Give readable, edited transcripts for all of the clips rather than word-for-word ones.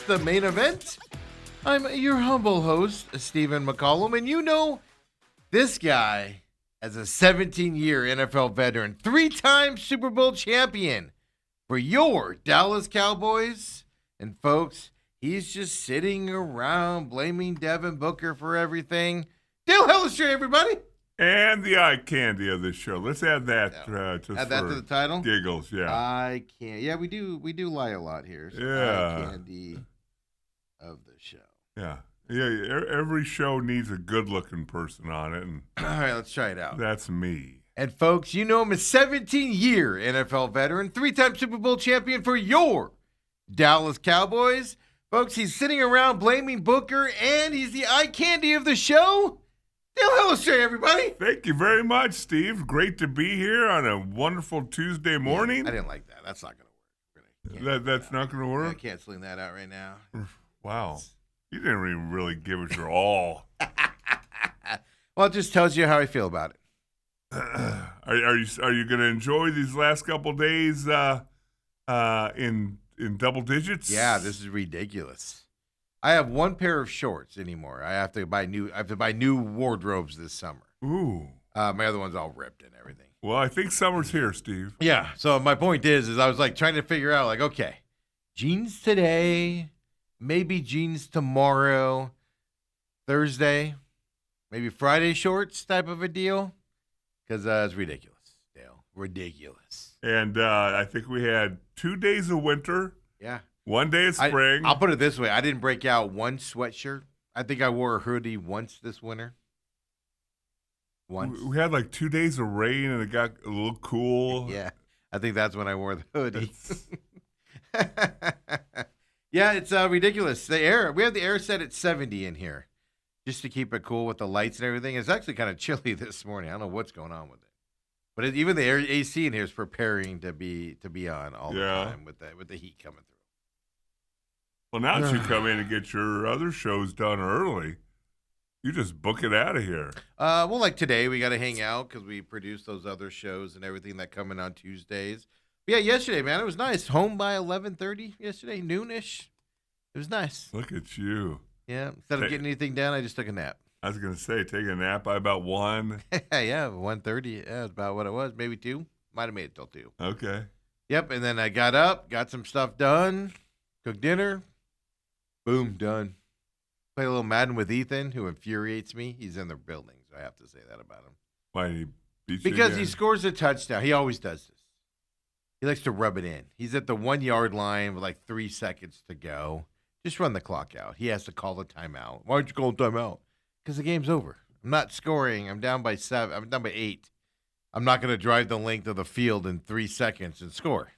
The Main Event. I'm your humble host, Stephen McCollum, and you know this guy as a 17-year NFL veteran, 3-time Super Bowl champion for your Dallas Cowboys. And folks, he's just sitting around blaming Devin Booker for everything. Dale Hellestrand, everybody. And the eye candy of this show. Let's add that just add that to the title. Giggles, yeah. I can't. Yeah, we do lie a lot here. So Yeah. eye candy of the show. Yeah. Every show needs a good-looking person on it, and All right, let's try it out. that's me. And folks, you know him as 17-year NFL veteran, 3-time Super Bowl champion for your Dallas Cowboys. Folks, he's sitting around blaming Booker, and he's the eye candy of the show. Dale Hellestrand, everybody. Thank you very much, Steve. Great to be here on a wonderful Tuesday morning. I didn't like that. That's not going to work. That's not going to I work? can't sling that out right now. Wow. You didn't even really give it your all. Well, it just tells you how I feel about it. Are you going to enjoy these last couple days in double digits? Yeah, this is ridiculous. I have one pair of shorts anymore. I have to buy new wardrobes this summer. Ooh. My other one's all ripped and everything. Well, I think summer's here, Steve. Yeah. So my point is I was like trying to figure out like, okay, jeans today, maybe jeans tomorrow, Thursday, maybe Friday shorts type of a deal. Because it's ridiculous, Dale. Ridiculous. And I think we had 2 days of winter. Yeah. 1 day of spring. I'll put it this way. I didn't break out one sweatshirt. I think I wore a hoodie once this winter. Once. We had like 2 days of rain and it got a little cool. Yeah. I think that's when I wore the hoodie. Yeah, it's ridiculous. The air. We have the air set at 70 in here just to keep it cool with the lights and everything. It's actually kind of chilly this morning. I don't know what's going on with it. But even the air AC in here is preparing to be on all the time with the heat coming through. Well, now that you come in and get your other shows done early, you just book it out of here. Well, like today, we got to hang out because we produce those other shows and everything that come in on Tuesdays. But yeah, yesterday, man, it was nice. Home by 11:30 yesterday, noonish. It was nice. Look at you. Yeah, instead of getting anything done, I just took a nap. I was going to say, take a nap by about 1. Yeah, 1:30. Yeah, that's about what it was. Maybe 2. Might have made it till 2. Okay. Yep, and then I got up, got some stuff done, cooked dinner. Boom, done. Play a little Madden with Ethan, who infuriates me. He's in the building, so I have to say that about him. Why did he beat you Because again? he scores a touchdown. He always does this. He likes to rub it in. He's at the 1-yard line with like 3 seconds to go. Just run the clock out. He has to call a timeout. Why don't you call a timeout? Because the game's over. I'm not scoring. I'm down by 7. I'm down by 8. I'm not going to drive the length of the field in 3 seconds and score.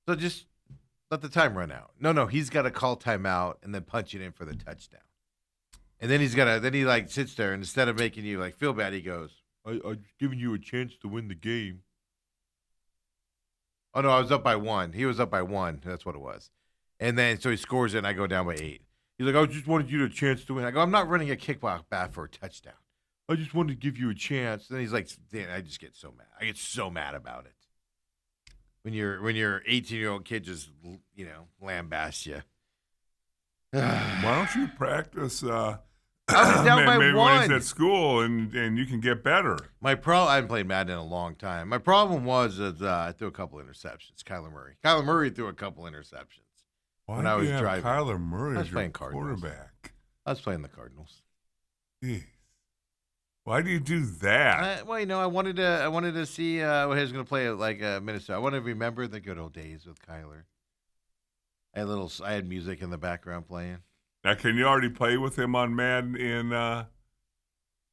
So just let the time run out. No, he's got to call timeout and then punch it in for the touchdown. And then he like sits there and instead of making you like feel bad, he goes, I'm giving you a chance to win the game. Oh no, I was up by 1. He was up by 1. That's what it was. And then so he scores it and I go down by 8. He's like, I just wanted you a chance to win. I go, I'm not running a kickback bat for a touchdown. I just wanted to give you a chance. And then he's like, I just get so mad. I get so mad about it. When your 18-year-old kid just, lambasts you. Why don't you practice? I was down by maybe 1. when he's at school and you can get better. I haven't played Madden in a long time. My problem was that I threw a couple interceptions. Kyler Murray threw a couple interceptions. Why when do I was you have driving. Kyler Murray I was as playing your Cardinals. quarterback? I was playing the Cardinals. Jeez. Why do you do that? I wanted to see what he was going to play like Minnesota. I want to remember the good old days with Kyler. I had music in the background playing. Now, can you already play with him on Madden as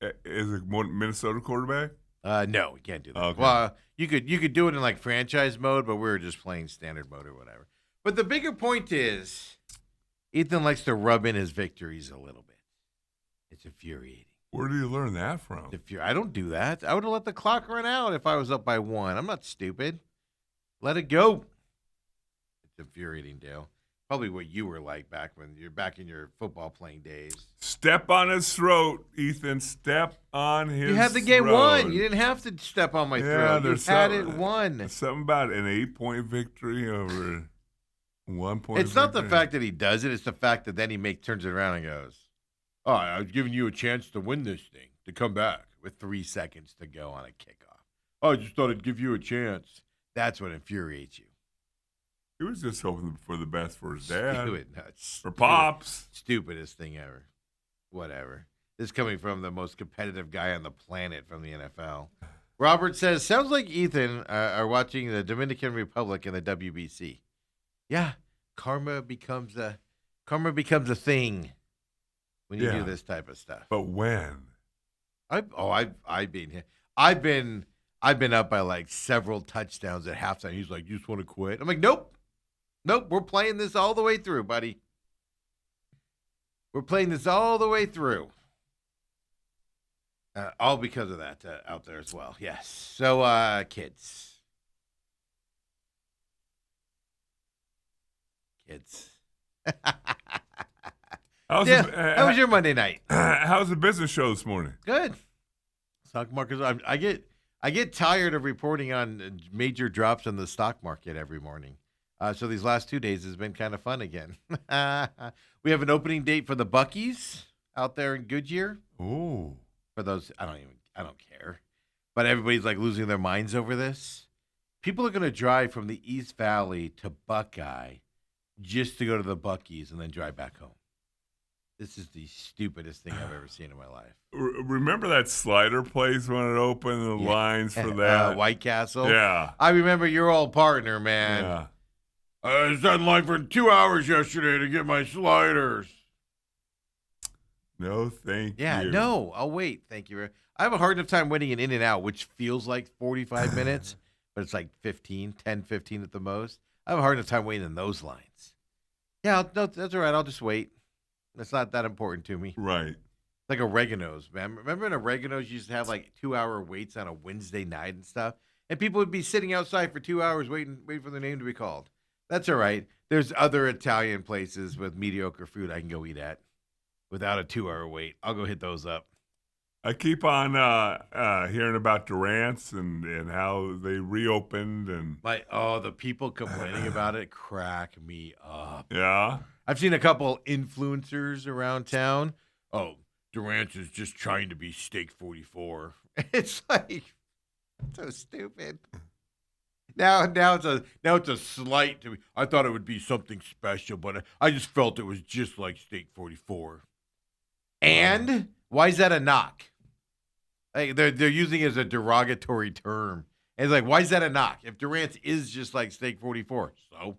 a Minnesota quarterback? No, we can't do that. Okay. Well, you could do it in like franchise mode, but we were just playing standard mode or whatever. But the bigger point is, Ethan likes to rub in his victories a little bit. It's infuriating. Where do you learn that from? I don't do that. I would have let the clock run out if I was up by 1. I'm not stupid. Let it go. It's infuriating, Dale. Probably what you were like back when you're back in your football playing days. Step on his throat, Ethan. Step on his throat. You had the game won. You didn't have to step on my throat. You had it won. Something about an 8-point victory over 1 point. It's not the fact that he does it. It's the fact that then he turns it around and goes, "Oh, I was giving you a chance to win this thing, to come back with 3 seconds to go on a kickoff. Oh, I just thought I'd give you a chance." That's what infuriates you. He was just hoping for the best for his dad. Stupid, nuts. For Pops. Stupidest thing ever. Whatever. This is coming from the most competitive guy on the planet from the NFL. Robert says, sounds like Ethan are watching the Dominican Republic and the WBC. Yeah, karma becomes a thing when you do this type of stuff. But when? I've been up by like several touchdowns at halftime. He's like, "You just want to quit?" I'm like, "Nope, we're playing this all the way through, buddy. We're playing this all the way through." All because of that out there as well. Yes. So, kids. How was your Monday night? How's the business show this morning? Good. Stock markets. I get tired of reporting on major drops in the stock market every morning. So these last 2 days has been kind of fun again. We have an opening date for the Buc-ee's out there in Goodyear. Ooh. For those, I don't care. But everybody's like losing their minds over this. People are going to drive from the East Valley to Buckeye just to go to the Buc-ee's and then drive back home. This is the stupidest thing I've ever seen in my life. Remember that slider place when it opened, the lines for that? White Castle? Yeah. I remember your old partner, man. Yeah. I was in line for 2 hours yesterday to get my sliders. No, thank you. Yeah, no. I'll wait. Thank you. I have a hard enough time waiting in In-N-Out, which feels like 45 minutes, but it's like 10, 15 at the most. I have a hard enough time waiting in those lines. Yeah, that's all right. I'll just wait. That's not that important to me. Right. Like Oregano's, man. Remember in Oregano's, you used to have like 2-hour waits on a Wednesday night and stuff? And people would be sitting outside for 2 hours waiting for their name to be called. That's all right. There's other Italian places with mediocre food I can go eat at without a 2-hour wait. I'll go hit those up. I keep on hearing about Durant's and how they reopened and the people complaining about it crack me up. Yeah. I've seen a couple influencers around town. Oh, Durant's is just trying to be Steak 44. It's like so stupid. Now it's a slight to me. I thought it would be something special, but I just felt it was just like Steak 44. And why is that a knock? Like they're using it as a derogatory term. And it's like, why is that a knock? If Durant's is just like Steak 44, so.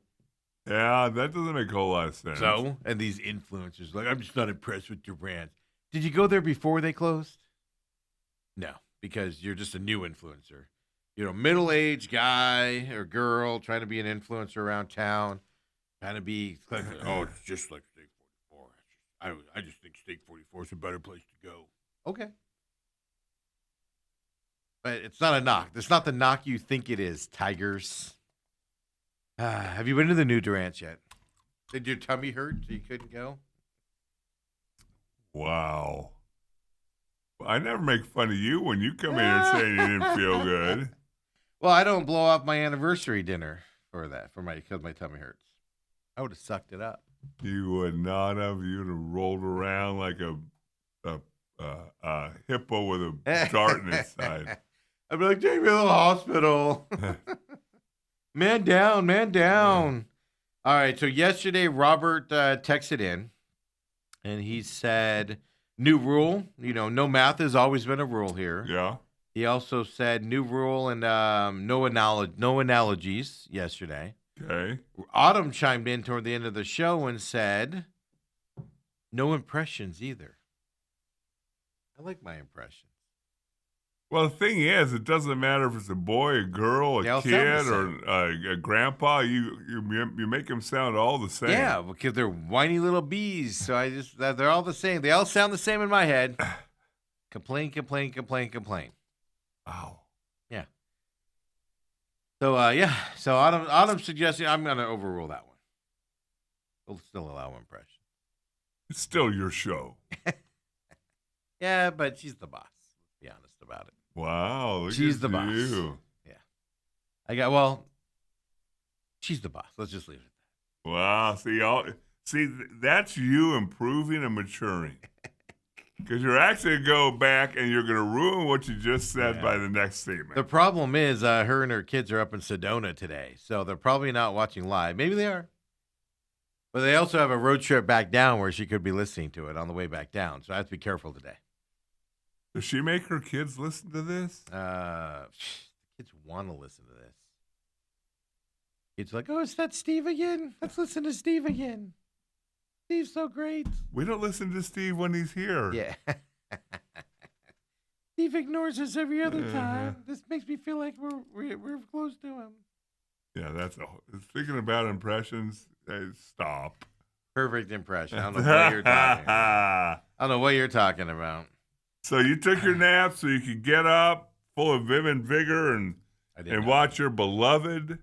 Yeah, that doesn't make a whole lot of sense. So, and these influencers, like, I'm just not impressed with Durant. Did you go there before they closed? No, because you're just a new influencer. You're a middle-aged guy or girl trying to be an influencer around town, trying to be, like, oh, it's just like Steak 44. I just think Steak 44 is a better place to go. Okay. But it's not a knock. It's not the knock you think it is, Tigers. Have you been to the new Durant's yet? Did your tummy hurt so you couldn't go? Wow. I never make fun of you when you come in here saying you didn't feel good. Well, I don't blow off my anniversary dinner because my tummy hurts. I would have sucked it up. You would not have. You'd have rolled around like a hippo with a dart in its side. I'd be like, take me to the hospital. Man down. All right, so yesterday Robert texted in, and he said, new rule, no math has always been a rule here. Yeah. He also said new rule and no analogies yesterday. Okay. Autumn chimed in toward the end of the show and said, no impressions either. I like my impressions. Well, the thing is, it doesn't matter if it's a boy, a girl, a kid, or a grandpa. You make them sound all the same. Yeah, because they're whiny little bees. So they're all the same. They all sound the same in my head. Complain. Wow. Yeah. So So Autumn suggesting I'm going to overrule that one. We'll still allow impression. It's still your show. Yeah, but she's the boss. Let's be honest about it. Wow, she's the boss. You. Yeah. She's the boss. Let's just leave it at that. Wow. See, that's you improving and maturing. Because you're actually going to go back and you're going to ruin what you just said by the next statement. The problem is her and her kids are up in Sedona today, so they're probably not watching live. Maybe they are. But they also have a road trip back down where she could be listening to it on the way back down, so I have to be careful today. Does she make her kids listen to this? The kids want to listen to this. It's like, oh, is that Steve again? Let's listen to Steve again. Steve's so great. We don't listen to Steve when he's here. Yeah. Steve ignores us every other time. This makes me feel like we're close to him. Yeah, thinking about impressions. Stop. Perfect impression. I don't know what you're talking about. I don't know what you're talking about. So you took your nap so you could get up full of vim and vigor and watch your beloved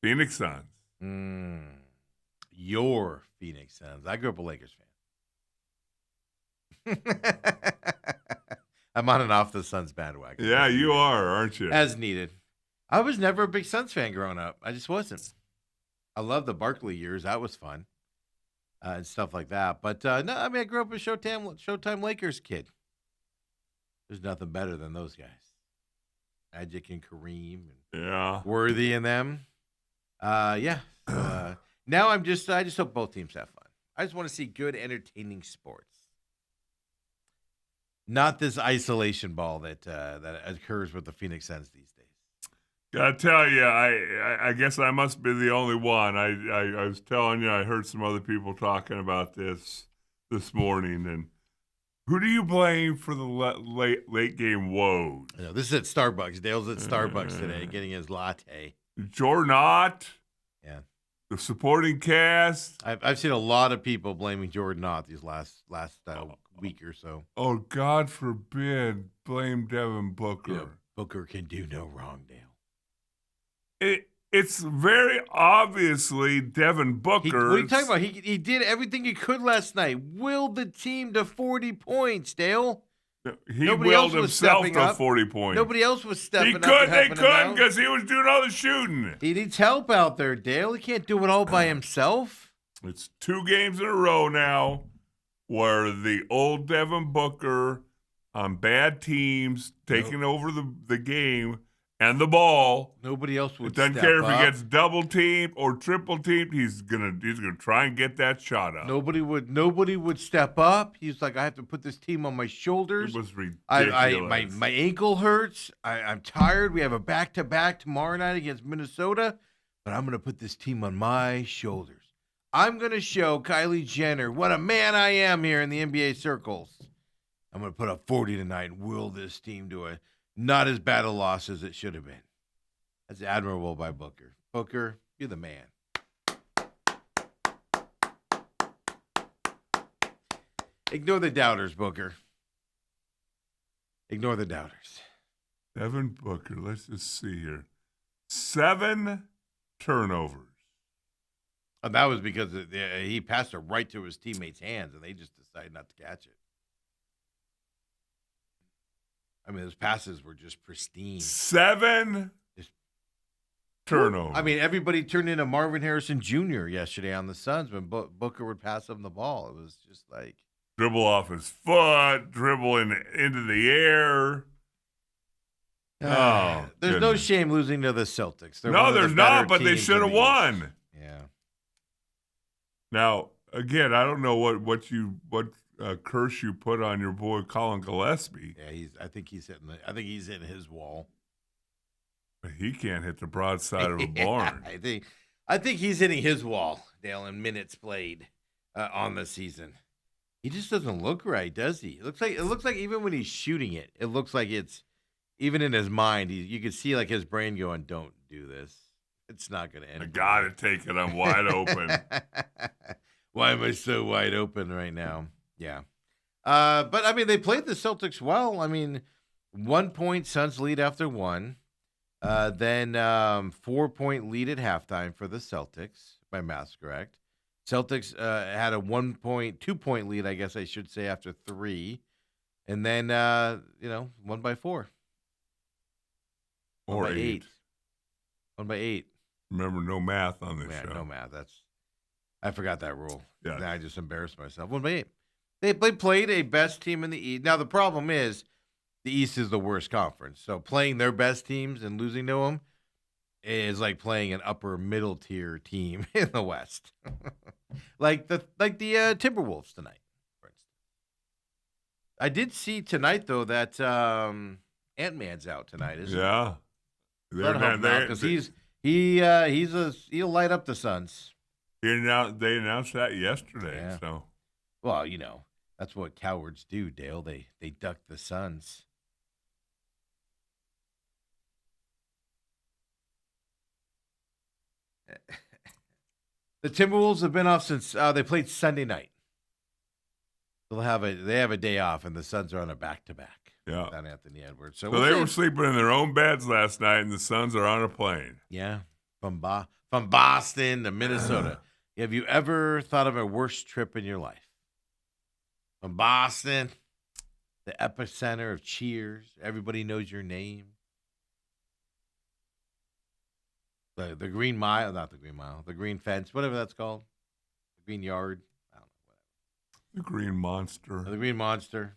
Phoenix Suns. Your Phoenix Suns. I grew up a Lakers fan. I'm on and off the Suns bandwagon. Yeah, you are, aren't you? As needed. I was never a big Suns fan growing up. I just wasn't. I love the Barkley years. That was fun. And stuff like that. But, no, I mean, I grew up a Showtime Lakers kid. There's nothing better than those guys. Magic and Kareem and Worthy and them. Yeah. Now I just hope both teams have fun. I just want to see good, entertaining sports. Not this isolation ball that occurs with the Phoenix Suns these days. Gotta tell you, I guess I must be the only one. I was telling you, I heard some other people talking about this morning, and who do you blame for the late game woes? I know, this is at Starbucks. Dale's at Starbucks today getting his latte. Jordan Ott. Yeah. The supporting cast. I've seen a lot of people blaming Jordan Ott these last week or so. Oh, God forbid, blame Devin Booker. Yeah, Booker can do no wrong, Dale. It's very obviously Devin Booker. What are you talking about? He did everything he could last night. Willed the team to 40 points, Dale. Nobody willed himself to 40 points. Nobody else was stepping up. They couldn't because he was doing all the shooting. He needs help out there, Dale. He can't do it all by himself. It's 2 games in a row now where the old Devin Booker on bad teams taking over the game and the ball. Nobody else would. It doesn't care if he gets double teamed or triple teamed. He's gonna try and get that shot up. Nobody would step up. He's like, I have to put this team on my shoulders. It was ridiculous. My ankle hurts. I'm tired. We have a back-to-back tomorrow night against Minnesota, but I'm gonna put this team on my shoulders. I'm gonna show Kylie Jenner what a man I am here in the NBA circles. I'm gonna put up 40 tonight and will this team to a not as bad a loss as it should have been. That's admirable by Booker. Booker, you're the man. Ignore the doubters, Booker. Ignore the doubters. Devin Booker, let's just see here. 7 turnovers. And that was because he passed it right to his teammates' hands, and they just decided not to catch it. I mean, those passes were just pristine. 7 turnovers. I mean, everybody turned into Marvin Harrison Jr. yesterday on the Suns when Booker would pass them the ball. It was just like dribble off his foot, dribble into the air. There's goodness. No shame losing to the Celtics. There's not, but they should have won. Yeah. Now, again, I don't know what curse you put on your boy Colin Gillespie. Yeah, I think he's hitting his wall. But he can't hit the broadside of a barn. I think he's hitting his wall, Dale, in minutes played on the season. He just doesn't look right, does he? It looks like even when he's shooting it, it looks like it's even in his mind. You can see like his brain going, "Don't do this. It's not going to end." I gotta take it. I'm wide open. Why am I so wide open right now? Yeah. But, I mean, they played the Celtics well. I mean, 1 point Suns lead after 1. Then 4-point lead at halftime for the Celtics, if my math's correct. Celtics had a 2-point lead, I guess I should say, after 3. And then, won by 4. Or 8. Won by 8. Remember, no math on this show. No math. That's I forgot that rule. Yeah. Now I just embarrassed myself. Well, they played a best team in the East. Now, the problem is the East is the worst conference. So playing their best teams and losing to them is like playing an upper middle tier team in the West. like the Timberwolves tonight, for instance. I did see tonight, though, that Ant-Man's out tonight, isn't he? Yeah. Because he'll light up the Suns. They announced that yesterday. Yeah. So, Well, that's what cowards do, Dale. They duck the Suns. The Timberwolves have been off since they played Sunday night. They have a day off, and the Suns are on a back-to-back. yeah. Without Anthony Edwards. So they were sleeping in their own beds last night, and the Suns are on a plane. Yeah, from Boston to Minnesota. Have you ever thought of a worse trip in your life? From Boston, the epicenter of cheers. Everybody knows your name. The Green Mile, not the Green Mile, the Green Fence, whatever that's called. The Green Yard. I don't know, The Green Monster. whatever. The Green Monster.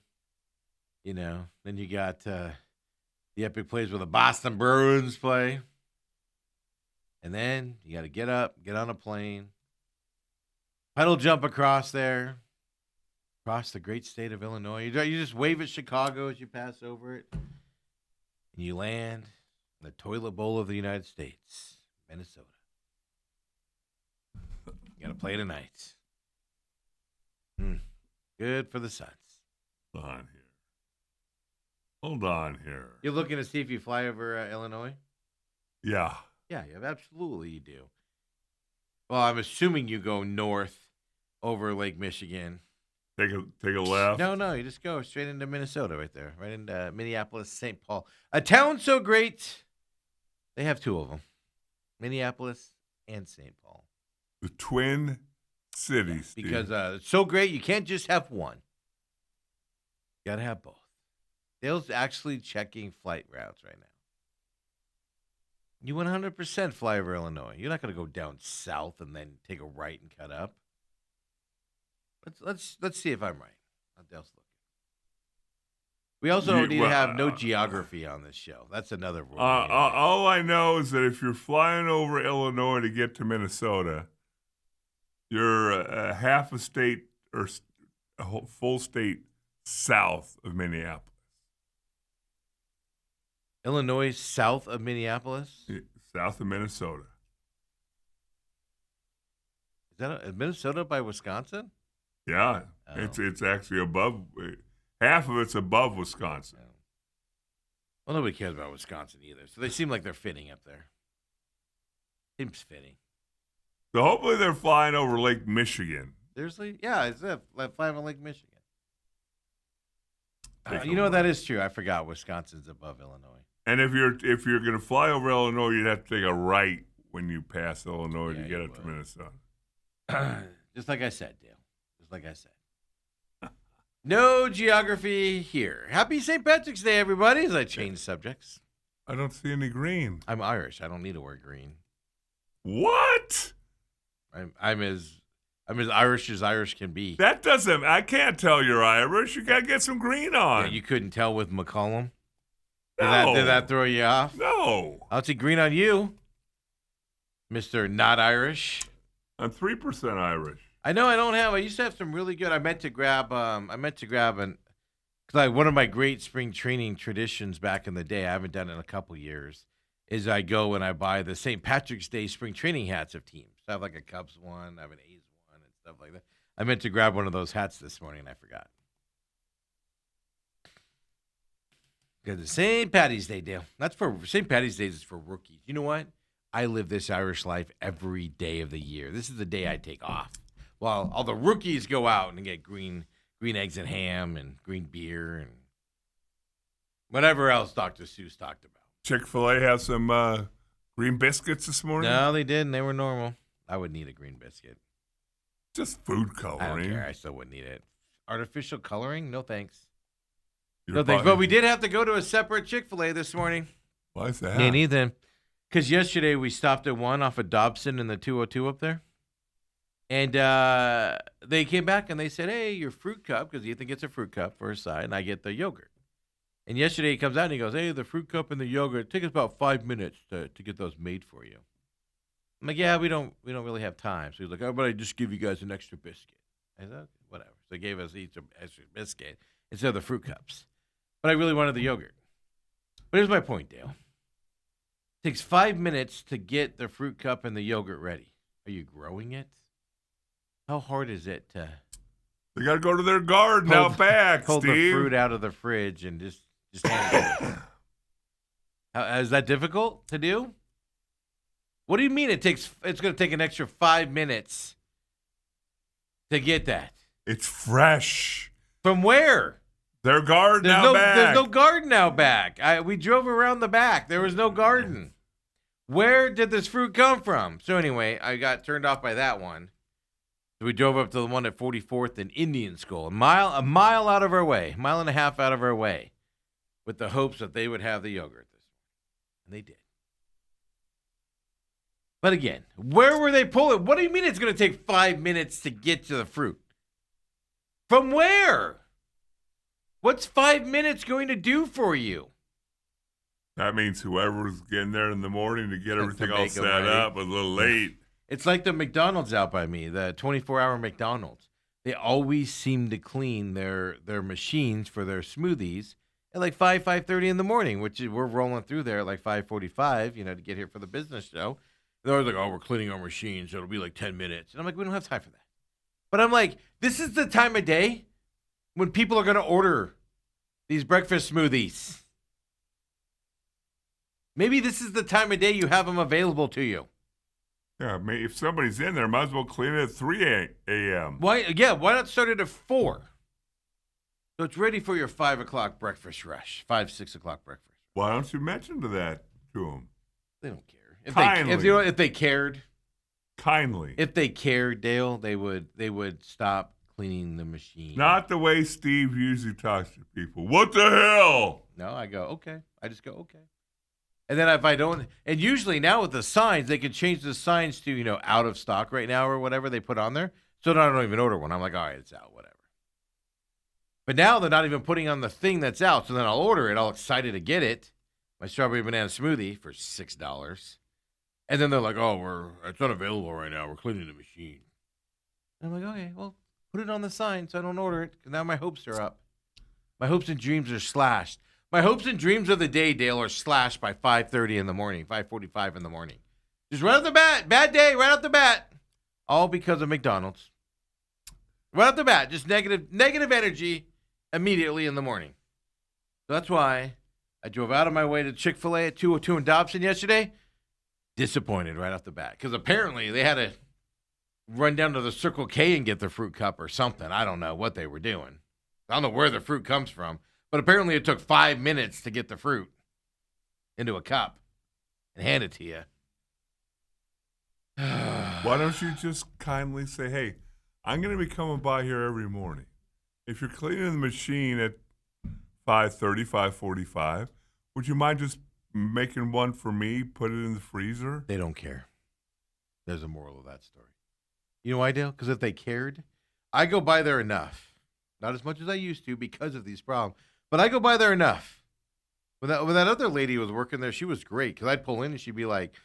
Then you got the epic plays where the Boston Bruins play. And then you got to get up, get on a plane, pedal jump across there, across the great state of Illinois. You just wave at Chicago as you pass over it, and you land in the toilet bowl of the United States, Minnesota. You got to play tonight. Good for the Suns. Hold on here. You're looking to see if you fly over Illinois? Yeah. Yeah, absolutely you do. Well, I'm assuming you go north over Lake Michigan. Take a left. No, you just go straight into Minnesota right there, right into Minneapolis, St. Paul. A town so great, they have two of them, Minneapolis and St. Paul. The Twin Cities. Yeah, because it's so great, you can't just have one. You got to have both. Dale's actually checking flight routes right now. You 100% fly over Illinois. You're not going to go down south and then take a right and cut up. Let's see if I'm right. Dale's looking. We also need to have no geography on this show. That's another rule. All I know is that if you're flying over Illinois to get to Minnesota, you're half a state or a full state south of Minneapolis. Illinois south of Minneapolis? South of Minnesota. Is that Minnesota by Wisconsin? Yeah. Oh. It's actually above. Half of it's above Wisconsin. Oh. Well, nobody cares about Wisconsin either. So they seem like they're fitting up there. Seems fitting. So hopefully they're flying over Lake Michigan. Seriously? Yeah, it's flying on Lake Michigan. You know what? That is true. I forgot Wisconsin's above Illinois. And if you're going to fly over Illinois, you'd have to take a right when you pass Illinois to get up to Minnesota. Just like I said, Dale. Just like I said. No geography here. Happy St. Patrick's Day, everybody, as I change subjects. I don't see any green. I'm Irish. I don't need to wear green. What? I'm as Irish as Irish can be. That doesn't. I can't tell you're Irish. You got to get some green on. Yeah, you couldn't tell with McCollum? No. Did that throw you off? No. I'll see green on you, Mr. Not Irish. I'm 3% Irish. I know I don't have. I used to have some really good. I meant to grab because one of my great spring training traditions back in the day. I haven't done it in a couple years. Is I go and I buy the St. Patrick's Day spring training hats of teams. I have like a Cubs one, I have an A's one, and stuff like that. I meant to grab one of those hats this morning, and I forgot. Because it's St. Patty's Day, Dale. That's for St. Patty's Day is for rookies. You know what? I live this Irish life every day of the year. This is the day I take off. While all the rookies go out and get green eggs and ham and green beer and whatever else Dr. Seuss talked about. Chick-fil-A has some green biscuits this morning? No, they didn't. They were normal. I would need a green biscuit. Just food coloring. I don't care. I still wouldn't need it. Artificial coloring? No thanks. You're No thanks. But we did have to go to a separate Chick-fil-A this morning. Why is that? Me and Ethan. Because yesterday we stopped at one off of Dobson in the 202 up there. And they came back and they said, hey, your fruit cup, because Ethan gets a fruit cup for his side, and I get the yogurt. And yesterday he comes out and he goes, hey, the fruit cup and the yogurt, it takes us about 5 minutes to get those made for you. I'm like, yeah, we don't really have time. So he's like, oh, but I just give you guys an extra biscuit. I said, okay, whatever. So they gave us each an extra biscuit instead of the fruit cups. But I really wanted the yogurt. But here's my point, Dale. It takes 5 minutes to get the fruit cup and the yogurt ready. Are you growing it? How hard is it to They got to go to their garden out back, pull Steve. the fruit out of the fridge and just hand it to them? Is that difficult to do? What do you mean it's going to take an extra 5 minutes to get that? It's fresh. From where? Their garden out back. There's no garden out back. We drove around the back. There was no garden. Where did this fruit come from? So anyway, I got turned off by that one. So we drove up to the one at 44th and Indian School, a mile out of our way, mile and a half out of our way, with the hopes that they would have the yogurt this morning. And they did. But again, where were they pulling? What do you mean it's going to take 5 minutes to get to the fruit? From where? What's 5 minutes going to do for you? That means whoever's getting there in the morning to get everything all set ready. up was a little late. It's like the McDonald's out by me, the 24-hour McDonald's. They always seem to clean their machines for their smoothies at like 5:30 in the morning, which we're rolling through there at like 5:45, to get here for the business show. They're always like, oh, we're cleaning our machines, so it'll be like 10 minutes. And I'm like, we don't have time for that. But I'm like, this is the time of day when people are going to order these breakfast smoothies. Maybe this is the time of day you have them available to you. Yeah, if somebody's in there, might as well clean it at 3 a.m. Why not start it at 4? So it's ready for your 5 o'clock breakfast rush, 6 o'clock breakfast. Why don't you mention that to them? They don't care. Kindly. If they cared. Kindly. If they cared, Dale, they would stop cleaning the machine. Not the way Steve usually talks to people. What the hell? No, I go, okay. I just go, okay. And then if I don't, and usually now with the signs, they can change the signs to, out of stock right now or whatever they put on there. So I don't even order one. I'm like, all right, it's out, whatever. But now they're not even putting on the thing that's out. So then I'll order it, all excited to get it. My strawberry banana smoothie for $6. And then they're like, oh, it's unavailable right now. We're cleaning the machine. And I'm like, okay, well, put it on the sign so I don't order it. Because now my hopes are up. My hopes and dreams are slashed. My hopes and dreams of the day, Dale, are slashed by 5:30 in the morning, 5:45 in the morning. Just right off the bat. Bad day, right off the bat. All because of McDonald's. Right off the bat. Just negative energy immediately in the morning. So that's why I drove out of my way to Chick-fil-A at 202 and Dobson yesterday. Disappointed right off the bat. Because apparently they had to run down to the Circle K and get the fruit cup or something. I don't know what they were doing. I don't know where the fruit comes from. But apparently it took 5 minutes to get the fruit into a cup and hand it to you. Why don't you just kindly say, hey, I'm going to be coming by here every morning. If you're cleaning the machine at 5:30, 5:45, would you mind just making one for me, put it in the freezer? They don't care. There's a moral of that story. You know why, Dale? Because if they cared, I go by there enough. Not as much as I used to because of these problems. But I go by there enough. When that other lady was working there, she was great. Because I'd pull in and she'd be like,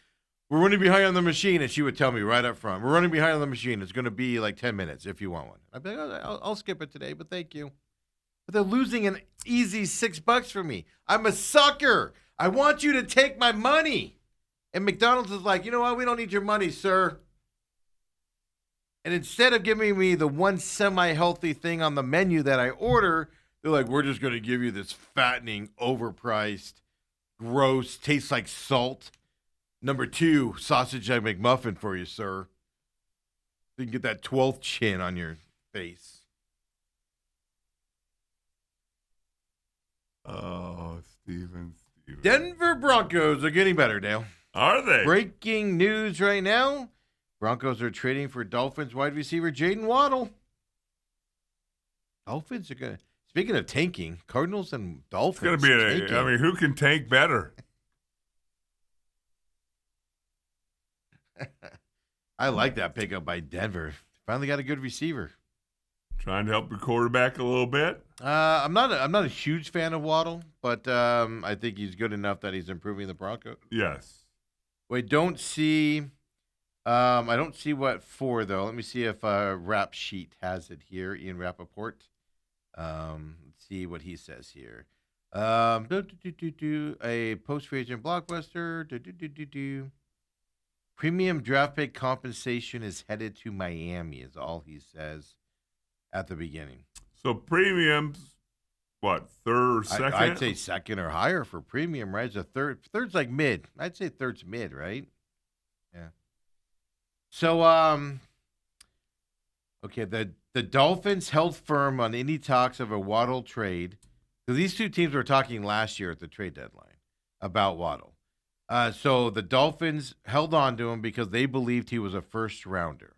we're running behind on the machine. And she would tell me right up front, we're running behind on the machine. It's going to be like 10 minutes if you want one. I'd be like, I'll skip it today, but thank you. But they're losing an easy $6 for me. I'm a sucker. I want you to take my money. And McDonald's is like, you know what? We don't need your money, sir. And instead of giving me the one semi-healthy thing on the menu that I order, they're like, we're just going to give you this fattening, overpriced, gross, tastes like salt. Number 2, sausage egg McMuffin for you, sir. So you can get that 12th chin on your face. Oh, Steven. Denver Broncos are getting better, Dale. Are they? Breaking news right now. Broncos are trading for Dolphins wide receiver Jaden Waddle. Dolphins are going to, speaking of tanking, Cardinals and Dolphins. It's going to be who can tank better? I like that pickup by Denver. Finally got a good receiver. Trying to help your quarterback a little bit. I'm not a huge fan of Waddle, but I think he's good enough that he's improving the Broncos. Yes. I don't see what for though. Let me see if Rap Sheet has it here. Ian Rappaport. Let's see what he says here. A post-free agent blockbuster. Premium draft pick compensation is headed to Miami. Is all he says at the beginning. So premiums, what, third or second? I'd say second or higher for premium, right? So third's like mid. I'd say third's mid, right? Yeah. So, okay, the Dolphins held firm on any talks of a Waddle trade. So these two teams were talking last year at the trade deadline about Waddle. So the Dolphins held on to him because they believed he was a first rounder.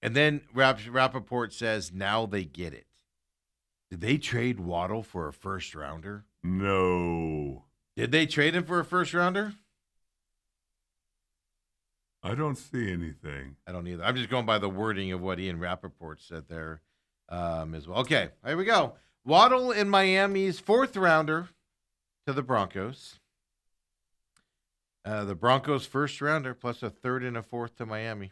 And then Rappaport says now they get it. Did they trade Waddle for a first rounder? No. Did they trade him for a first rounder? I don't see anything. I don't either. I'm just going by the wording of what Ian Rappaport said there as well. Okay, here we go. Waddle in Miami's fourth rounder to the Broncos. The Broncos' first rounder plus a third and a fourth to Miami.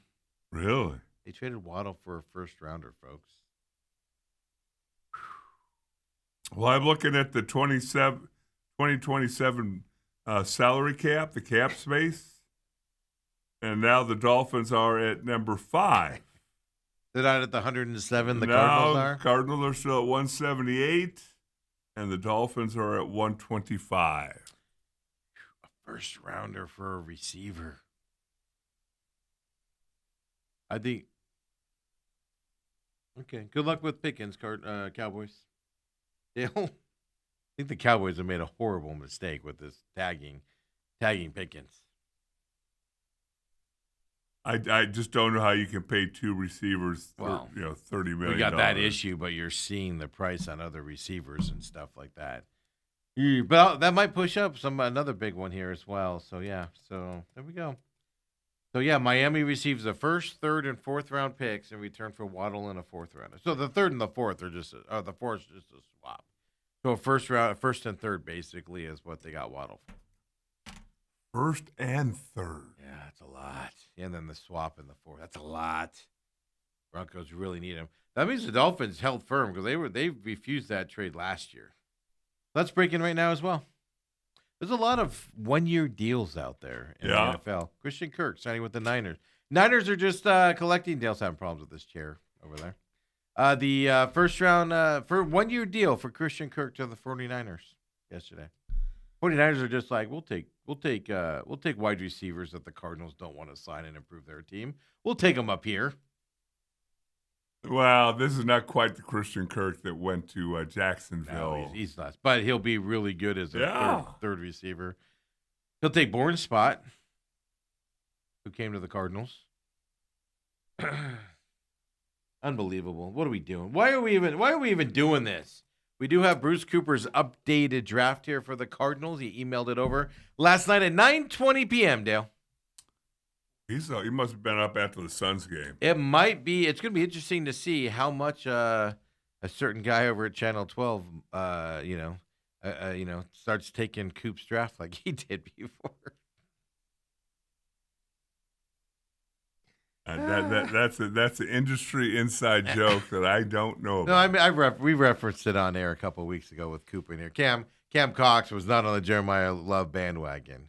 Really? They traded Waddle for a first rounder, folks. Well, I'm looking at the 2027 salary cap, the cap space, and now the Dolphins are at number 5. They're not at the 107. The now, Cardinals are. Cardinals are still at 178, and the Dolphins are at 125. A first rounder for a receiver. I think. Okay. Good luck with Pickens, Cowboys. I think the Cowboys have made a horrible mistake with this tagging Pickens. I just don't know how you can pay 2 receivers, Well, $30 million. We got that issue, but you're seeing the price on other receivers and stuff like that. But that might push up another big one here as well. So yeah, so there we go. So yeah, Miami receives the first, third, and fourth round picks in return for Waddle and a fourth rounder. So the third and the fourth are the fourth is just a swap. So first and third basically is what they got Waddle for. First and third. Yeah, that's a lot. And then the swap in the fourth. That's a lot. Broncos really need him. That means the Dolphins held firm because they refused that trade last year. That's breaking right now as well. There's a lot of one-year deals out there in the NFL. Christian Kirk signing with the Niners. Niners are just collecting. Dale's having problems with this chair over there. The first round for 1-year deal for Christian Kirk to the 49ers yesterday. 49ers are just like, we'll take wide receivers that the Cardinals don't want to sign and improve their team. We'll take them up here. Well, this is not quite the Christian Kirk that went to Jacksonville. No, he's not. But he'll be really good as a third receiver. He'll take Bourne's spot, who came to the Cardinals. Unbelievable. What are we doing? Why are we even doing this? We do have Bruce Cooper's updated draft here for the Cardinals. He emailed it over last night at 9:20 p.m., Dale. He must have been up after the Suns game. It might be. It's going to be interesting to see how much a certain guy over at Channel 12, starts taking Coop's draft like he did before. That's an industry inside joke that I don't know about. No, I mean we referenced it on air a couple of weeks ago with Cooper in here. Cam Cox was not on the Jeremiah Love bandwagon.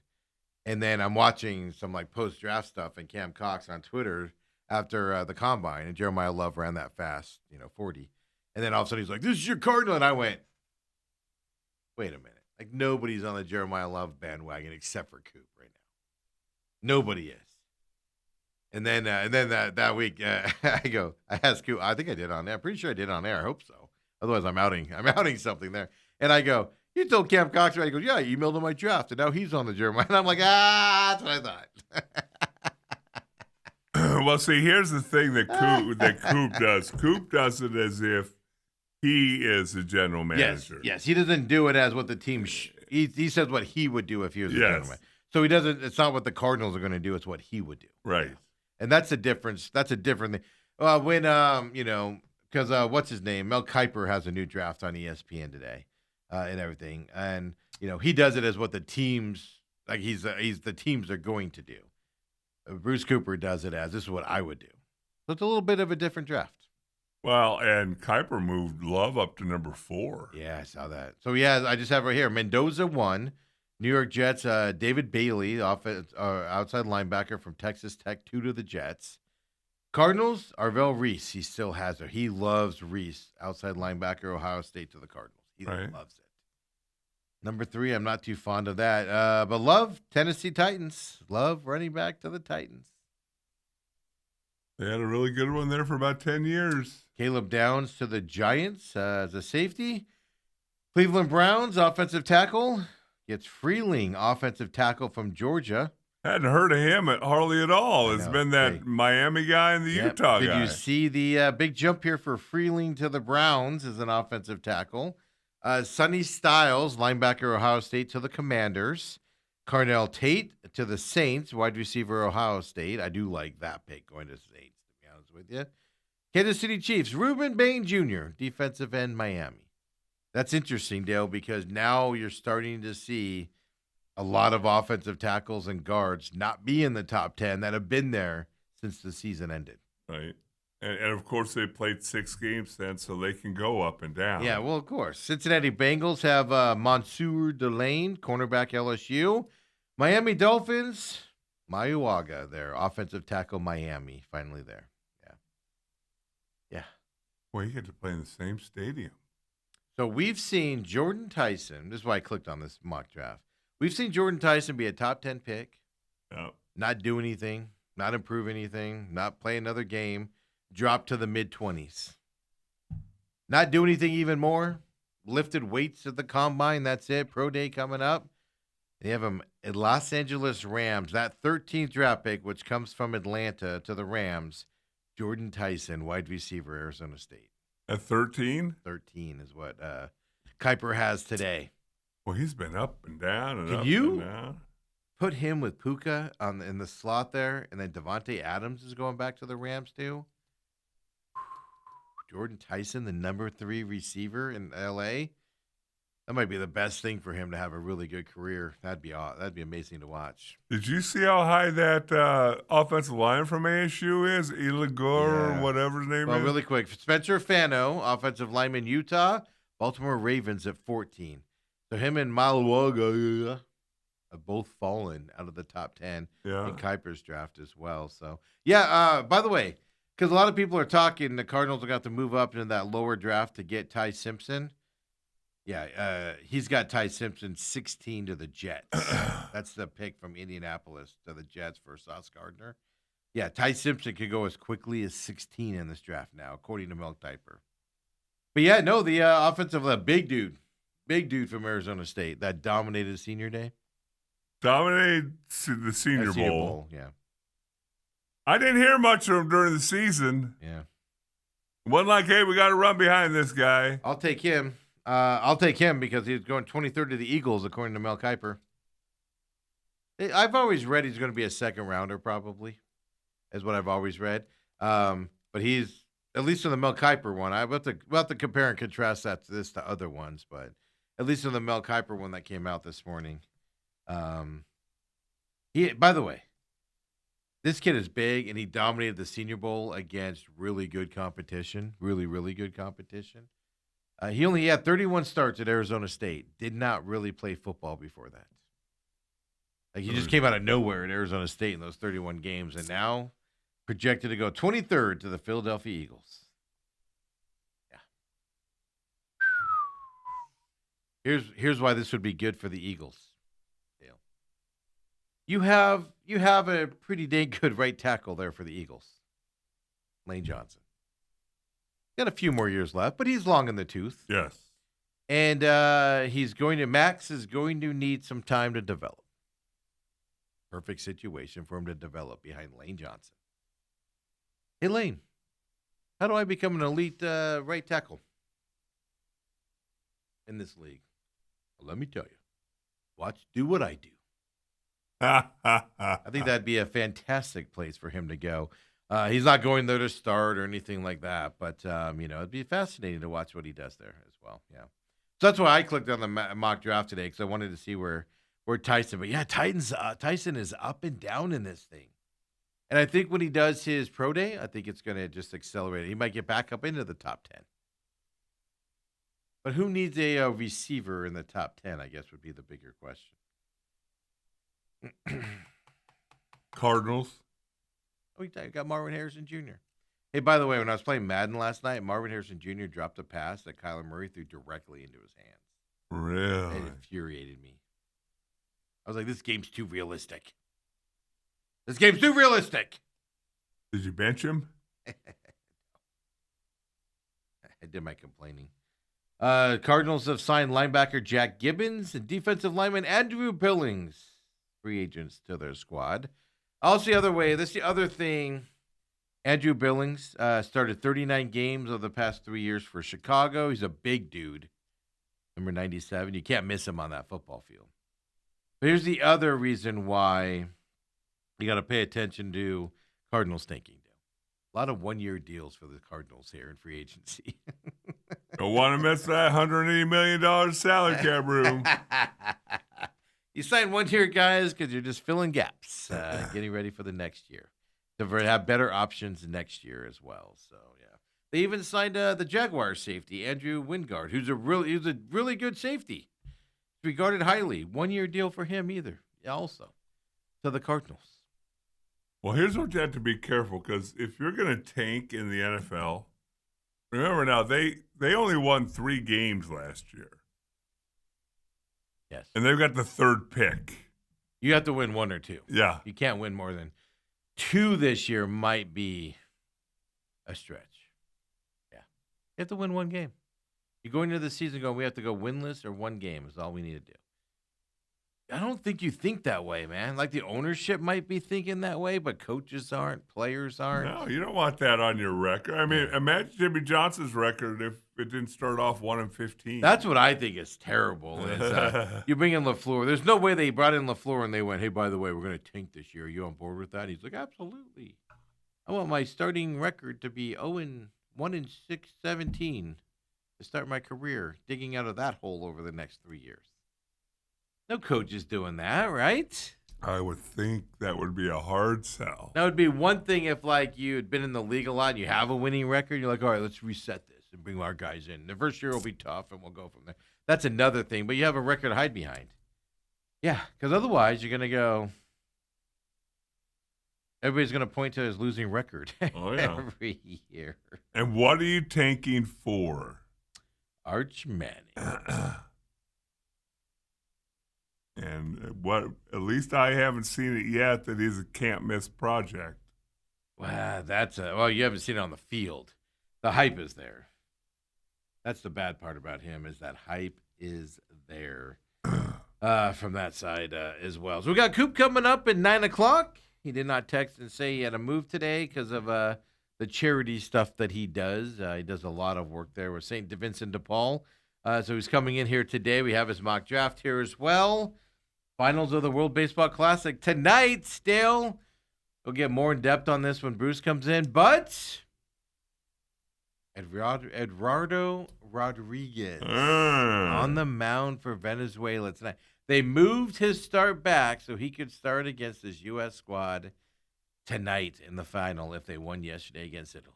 And then I'm watching some like post-draft stuff and Cam Cox on Twitter after the combine, and Jeremiah Love ran that fast, 40. And then all of a sudden he's like, "This is your Cardinal," and I went, "Wait a minute! Like nobody's on the Jeremiah Love bandwagon except for Coop right now. Nobody is." And then that week I asked Coop. I think I did on air. I'm pretty sure I did on air. I hope so. Otherwise, I'm outing something there. And I go, "You told Cam Cox," right? He goes, "Yeah, I emailed him my draft, and now he's on the Jeremiah." And I'm like, that's what I thought. Well, see, here's the thing that Coop does. Coop does it as if he is the general manager. Yes. He doesn't do it as what the team. He says what he would do if he was the general manager. So he doesn't. It's not what the Cardinals are going to do. It's what he would do. Right. And that's a difference. That's a different thing. When because what's his name? Mel Kiper has a new draft on ESPN today, and everything, and he does it as what the teams like. He's the teams are going to do. Bruce Cooper does it as this is what I would do. So it's a little bit of a different draft. Well, and Kuiper moved Love up to number 4. Yeah, I saw that. So yeah, I just have right here Mendoza 1, New York Jets. David Bailey, outside linebacker from Texas Tech, 2 to the Jets. Cardinals, Arvell Reese. He still has her. He loves Reese, outside linebacker, Ohio State to the Cardinals. He loves it. Number 3, I'm not too fond of that. But Love, Tennessee Titans. Love running back to the Titans. They had a really good one there for about 10 years. Caleb Downs to the Giants as a safety. Cleveland Browns, offensive tackle. Gets Freeling, offensive tackle from Georgia. Hadn't heard of him hardly at all. It's been that Miami guy and the Utah guy. Did you see the big jump here for Freeling to the Browns as an offensive tackle? Sonny Styles, linebacker, Ohio State to the Commanders. Carnell Tate to the Saints, wide receiver, Ohio State. I do like that pick going to Saints, to be honest with you. Kansas City Chiefs, Reuben Bain Jr., defensive end, Miami. That's interesting, Dale, because now you're starting to see a lot of offensive tackles and guards not be in the top 10 that have been there since the season ended. Right. And of course, they played 6 games then, so they can go up and down. Yeah, well, of course. Cincinnati Bengals have Mansour Delane, cornerback, LSU. Miami Dolphins, Mayuaga, their offensive tackle, Miami, finally there. Yeah. Well, you get to play in the same stadium. So we've seen Jordan Tyson. This is why I clicked on this mock draft. We've seen Jordan Tyson be a top 10 pick, not do anything, not improve anything, not play another game, drop to the mid-20s. Not do anything even more, lifted weights at the combine, that's it, pro day coming up. They have him at Los Angeles Rams, that 13th draft pick, which comes from Atlanta to the Rams, Jordan Tyson, wide receiver, Arizona State. At 13? 13 is what Kuiper has today. Well, he's been up and down and Can up you and down. Put him with Puka in the slot there, and then Devontae Adams is going back to the Rams too? Jordan Tyson, the number 3 receiver in L.A., that might be the best thing for him to have a really good career. That'd be amazing to watch. Did you see how high that offensive line from ASU is? Elagor or whatever his name is? Well, really quick. Spencer Fano, offensive lineman, Utah. Baltimore Ravens at 14. So him and Maluaga have both fallen out of the top 10 in Kuiper's draft as well. So, by the way, because a lot of people are talking, the Cardinals are going to have to move up into that lower draft to get Ty Simpson. Yeah, he's got Ty Simpson 16 to the Jets. That's the pick from Indianapolis to the Jets for Sauce Gardner. Yeah, Ty Simpson could go as quickly as 16 in this draft now, according to Mel Kiper. But yeah, no, the offensive big dude from Arizona State that dominated Senior Day. Dominated the Senior Bowl. Yeah. I didn't hear much of him during the season. Yeah. It wasn't like, hey, we got to run behind this guy. I'll take him. Because he's going 23rd to the Eagles, according to Mel Kiper. I've always read he's going to be a second rounder, probably, is what I've always read. But he's, at least in the Mel Kiper one, we'll have to compare and contrast this to other ones, but at least in the Mel Kiper one that came out this morning. By the way, this kid is big, and he dominated the Senior Bowl against really good competition, really, really good competition. He only had 31 starts at Arizona State. Did not really play football before that. Like he just came out of nowhere at Arizona State in those 31 games, and now projected to go 23rd to the Philadelphia Eagles. Yeah. Here's why this would be good for the Eagles. Dale. You have a pretty dang good right tackle there for the Eagles. Lane Johnson. Got a few more years left, but he's long in the tooth. Yes. And Max is going to need some time to develop. Perfect situation for him to develop behind Lane Johnson. Hey, Lane, how do I become an elite right tackle in this league? Well, let me tell you. Do what I do. I think that'd be a fantastic place for him to go. He's not going there to start or anything like that, but it'd be fascinating to watch what he does there as well. Yeah, so that's why I clicked on the mock draft today because I wanted to see where Tyson. But yeah, Tyson is up and down in this thing, and I think when he does his pro day, I think it's going to just accelerate. He might get back up into the top 10. But who needs a receiver in the top 10? I guess would be the bigger question. Cardinals. Oh, we got Marvin Harrison Jr. Hey, by the way, when I was playing Madden last night, Marvin Harrison Jr. dropped a pass that Kyler Murray threw directly into his hands. Really? It infuriated me. I was like, this game's too realistic. This game's too realistic. Did you bench him? I did my complaining. Cardinals have signed linebacker Jack Gibbons and defensive lineman Andrew Billings, free agents to their squad. Also, the other way, this is the other thing. Andrew Billings started 39 games over the past 3 years for Chicago. He's a big dude, number 97. You can't miss him on that football field. But here's the other reason why you got to pay attention to Cardinals thinking. A lot of one-year deals for the Cardinals here in free agency. Don't want to miss that $180 million salary cap room. You sign one-year guys because you're just filling gaps, getting ready for the next year to have better options next year as well. So yeah, they even signed the Jaguars safety Andrew Wingard, who's a really good safety, regarded highly. 1-year deal for him either. Also to the Cardinals. Well, here's what you have to be careful, because if you're going to tank in the NFL, remember now, they only won 3 games last year. Yes. And they've got the 3rd pick. You have to win 1 or 2. Yeah. You can't win more than 2 this year might be a stretch. Yeah. You have to win 1 game. You go into the season going, we have to go winless or 1 game is all we need to do. I don't think you think that way, man. Like the ownership might be thinking that way, but coaches aren't, players aren't. No, you don't want that on your record. I mean, imagine Jimmy Johnson's record if it didn't start off 1-15. That's what I think is terrible. You bring in LaFleur. There's no way they brought in LaFleur and they went, hey, by the way, we're going to tank this year. Are you on board with that? He's like, absolutely. I want my starting record to be 1-6-17 to start my career, digging out of that hole over the next 3 years. No coach is doing that, right? I would think that would be a hard sell. That would be one thing if, like, you had been in the league a lot and you have a winning record. You're like, all right, let's reset this and bring our guys in. The first year will be tough, and we'll go from there. That's another thing, but you have a record to hide behind. Yeah, because otherwise you're going to go – everybody's going to point to his losing record every year. And what are you tanking for? Arch Manning. And at least I haven't seen it yet that he's a can't-miss project. Well, you haven't seen it on the field. The hype is there. That's the bad part about him is that hype is there from that side as well. So we got Coop coming up at 9 o'clock. He did not text and say he had to move today because of the charity stuff that he does. He does a lot of work there with St. Vincent de Paul. So he's coming in here today. We have his mock draft here as well. Finals of the World Baseball Classic tonight, still. We'll get more in depth on this when Bruce comes in. But Eduardo Rodriguez on the mound for Venezuela tonight. They moved his start back so he could start against his U.S. squad tonight in the final if they won yesterday against Italy.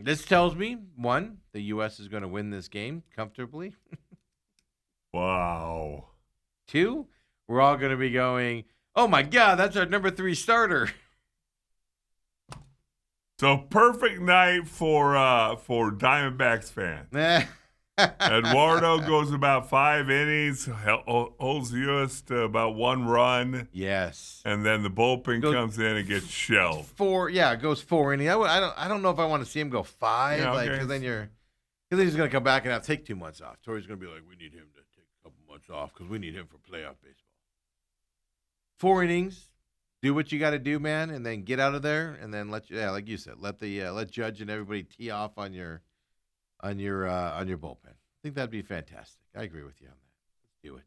This tells me, 1, the U.S. is going to win this game comfortably. Wow. 2, we're all going to be going, oh, my God, that's our number 3 starter. So perfect night for Diamondbacks fans. Eduardo goes about 5 innings, holds the U.S. to about 1 run. Yes. And then the bullpen comes in and gets shelled. 4, yeah, it goes 4 innings. I don't know if I want to see him go 5, because then he's going to come back and have to take 2 months off. Tori's going to be like, we need him to take a couple months off because we need him for playoff baseball. 4 innings. Do what you got to do, man, and then get out of there, and then like you said, let Judge and everybody tee off on your bullpen. I think that'd be fantastic. I agree with you on that. Let's do it.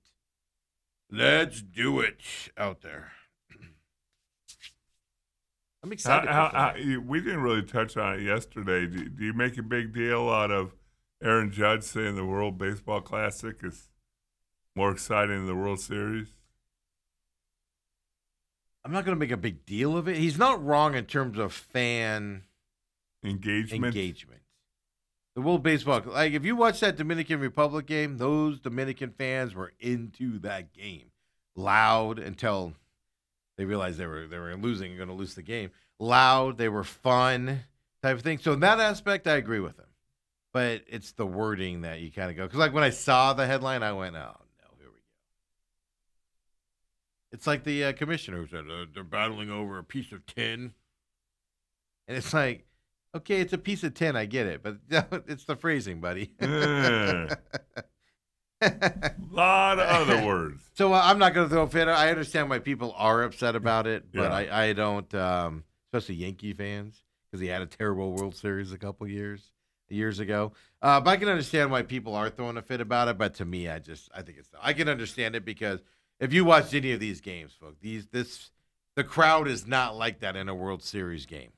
Let's do it out there. I'm excited. We didn't really touch on it yesterday. Do you make a big deal out of Aaron Judge saying the World Baseball Classic is more exciting than the World Series? I'm not going to make a big deal of it. He's not wrong in terms of fan engagement. The World Baseball, like if you watch that Dominican Republic game, those Dominican fans were into that game, loud until they realized they were losing and going to lose the game. Loud, they were fun type of thing. So in that aspect, I agree with him. But it's the wording that you kind of go, because like when I saw the headline, I went, oh no, here we go. It's like the commissioner who said they're battling over a piece of tin, and it's like, okay, it's a piece of tin, I get it, but it's the phrasing, buddy. A lot of other words. So I'm not going to throw a fit. I understand why people are upset about it, but yeah. I don't, especially Yankee fans, because he had a terrible World Series a couple years ago. But I can understand why people are throwing a fit about it. But to me, I think I can understand it because if you watch any of these games, folks, the crowd is not like that in a World Series game.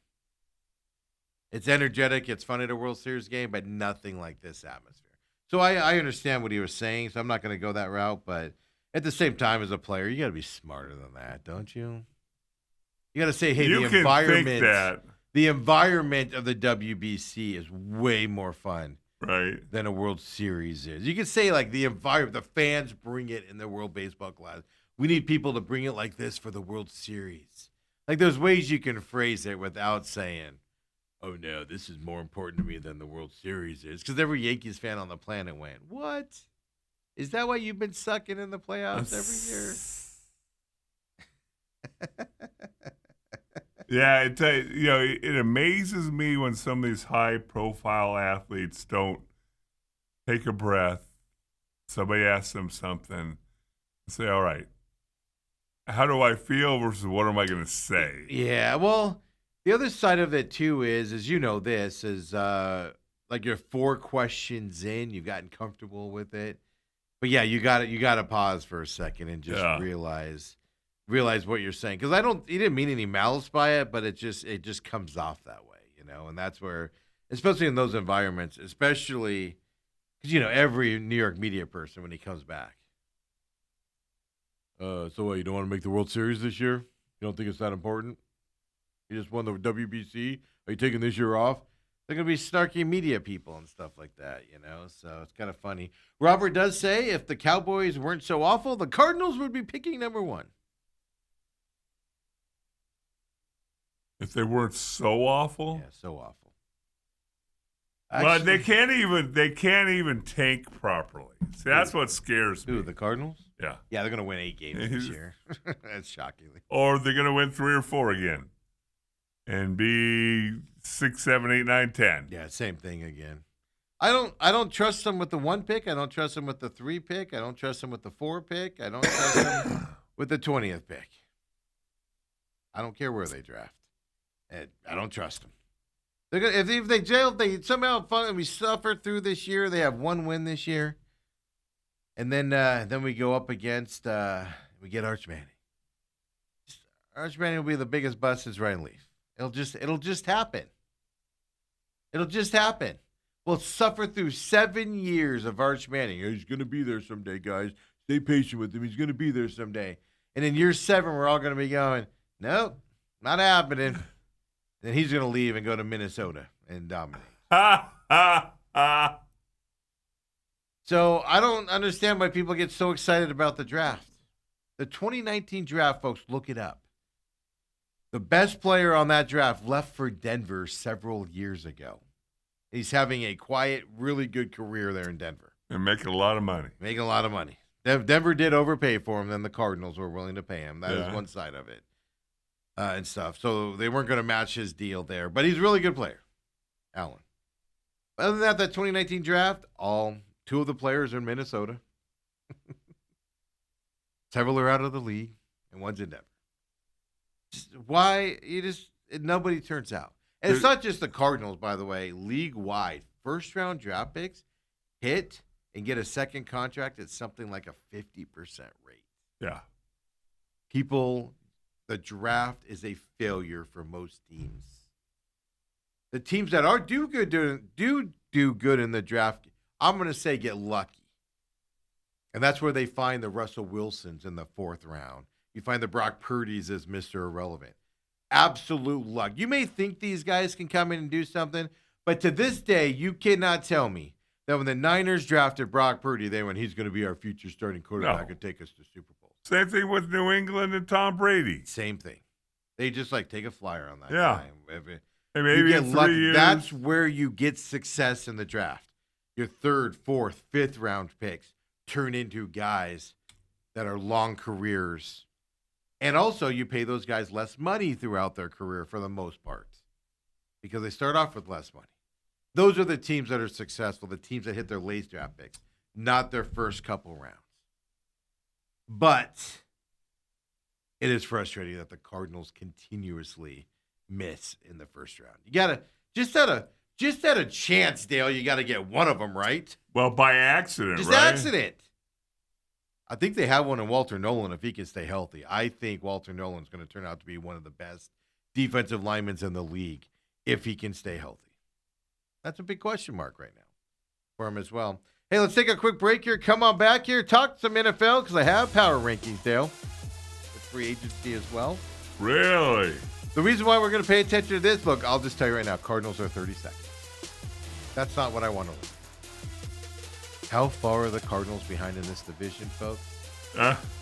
It's energetic, it's fun at a World Series game, but nothing like this atmosphere. So I understand what he was saying, so I'm not going to go that route. But at the same time, as a player, you got to be smarter than that, don't you? You got to say, hey, the environment of the WBC is way more fun than a World Series is. You can say, like, the environment, the fans bring it in the World Baseball Classic. We need people to bring it like this for the World Series. Like, there's ways you can phrase it without saying, oh, no, this is more important to me than the World Series is. Because every Yankees fan on the planet went, what? Is that why you've been sucking in the playoffs every year? Yeah, it amazes me when some of these high-profile athletes don't take a breath. Somebody asks them something and say, all right, how do I feel versus what am I going to say? Yeah, well, the other side of it, too, is you know this, is like you're 4 questions in, you've gotten comfortable with it. But, yeah, you got to pause for a second and just realize what you're saying. Because he didn't mean any malice by it, but it just comes off that way, you know. And that's where, especially in those environments, especially because, you know, every New York media person, when he comes back. So what, you don't want to make the World Series this year? You don't think it's that important? You just won the WBC. Are you taking this year off? They're going to be snarky media people and stuff like that, you know? So it's kind of funny. Robert does say if the Cowboys weren't so awful, the Cardinals would be picking number 1. If they weren't so awful? Yeah, so awful. But they can't even tank properly. See, that's what scares me. Who, the Cardinals? Yeah. Yeah, they're going to win 8 games this year. That's shockingly. Or they're going to win 3 or 4 again. And be 6, 7, 8, 9, 10. Yeah, same thing again. I don't trust them with the 1 pick. I don't trust them with the 3 pick. I don't trust them with the 4 pick. I don't trust them with the 20th pick. I don't care where they draft. I don't trust them. They're gonna if they somehow we suffer through this year. They have 1 win this year, and then we go up against we get Arch Manning. Arch Manning will be the biggest bust since Ryan Leaf. It'll just happen. It'll just happen. We'll suffer through 7 years of Arch Manning. He's going to be there someday, guys. Stay patient with him. He's going to be there someday. And in year 7, we're all going to be going, nope, not happening. Then he's going to leave and go to Minnesota and dominate. So I don't understand why people get so excited about the draft. The 2019 draft, folks, look it up. The best player on that draft left for Denver several years ago. He's having a quiet, really good career there in Denver. And making a lot of money. Making a lot of money. Denver did overpay for him, then the Cardinals were willing to pay him. That is one side of it. And stuff. So they weren't going to match his deal there. But he's a really good player, Allen. Other than that 2019 draft, 2 of the players are in Minnesota. Several are out of the league, and one's in Denver. Why? Nobody turns out. And it's not just the Cardinals, by the way. League-wide, first-round draft picks hit and get a second contract at something like a 50% rate. Yeah. The draft is a failure for most teams. The teams that do good in the draft, I'm going to say get lucky. And that's where they find the Russell Wilsons in the 4th round. You find the Brock Purdy's as Mr. Irrelevant. Absolute luck. You may think these guys can come in and do something, but to this day, you cannot tell me that when the Niners drafted Brock Purdy, they went, he's going to be our future starting quarterback and take us to Super Bowl. Same thing with New England and Tom Brady. Same thing. They just take a flyer on that Yeah. guy. Hey, maybe in 3 years. That's where you get success in the draft. Your 3rd, 4th, 5th round picks turn into guys that are long careers. And also, you pay those guys less money throughout their career for the most part because they start off with less money. Those are the teams that are successful, the teams that hit their late draft picks, not their first couple rounds. But it is frustrating that the Cardinals continuously miss in the first round. You got to just at a chance, Dale, you got to get one of them right. Well, by accident, Just right? accident. I think they have one in Walter Nolan if he can stay healthy. I think Walter Nolan's going to turn out to be one of the best defensive linemen in the league if he can stay healthy. That's a big question mark right now for him as well. Hey, let's take a quick break here. Come on back here. Talk some NFL because I have power rankings, Dale. With free agency as well. Really? The reason why we're going to pay attention to this, look, I'll just tell you right now, Cardinals are 32nd. That's not what I want to lose. How far are the Cardinals behind in this division, folks?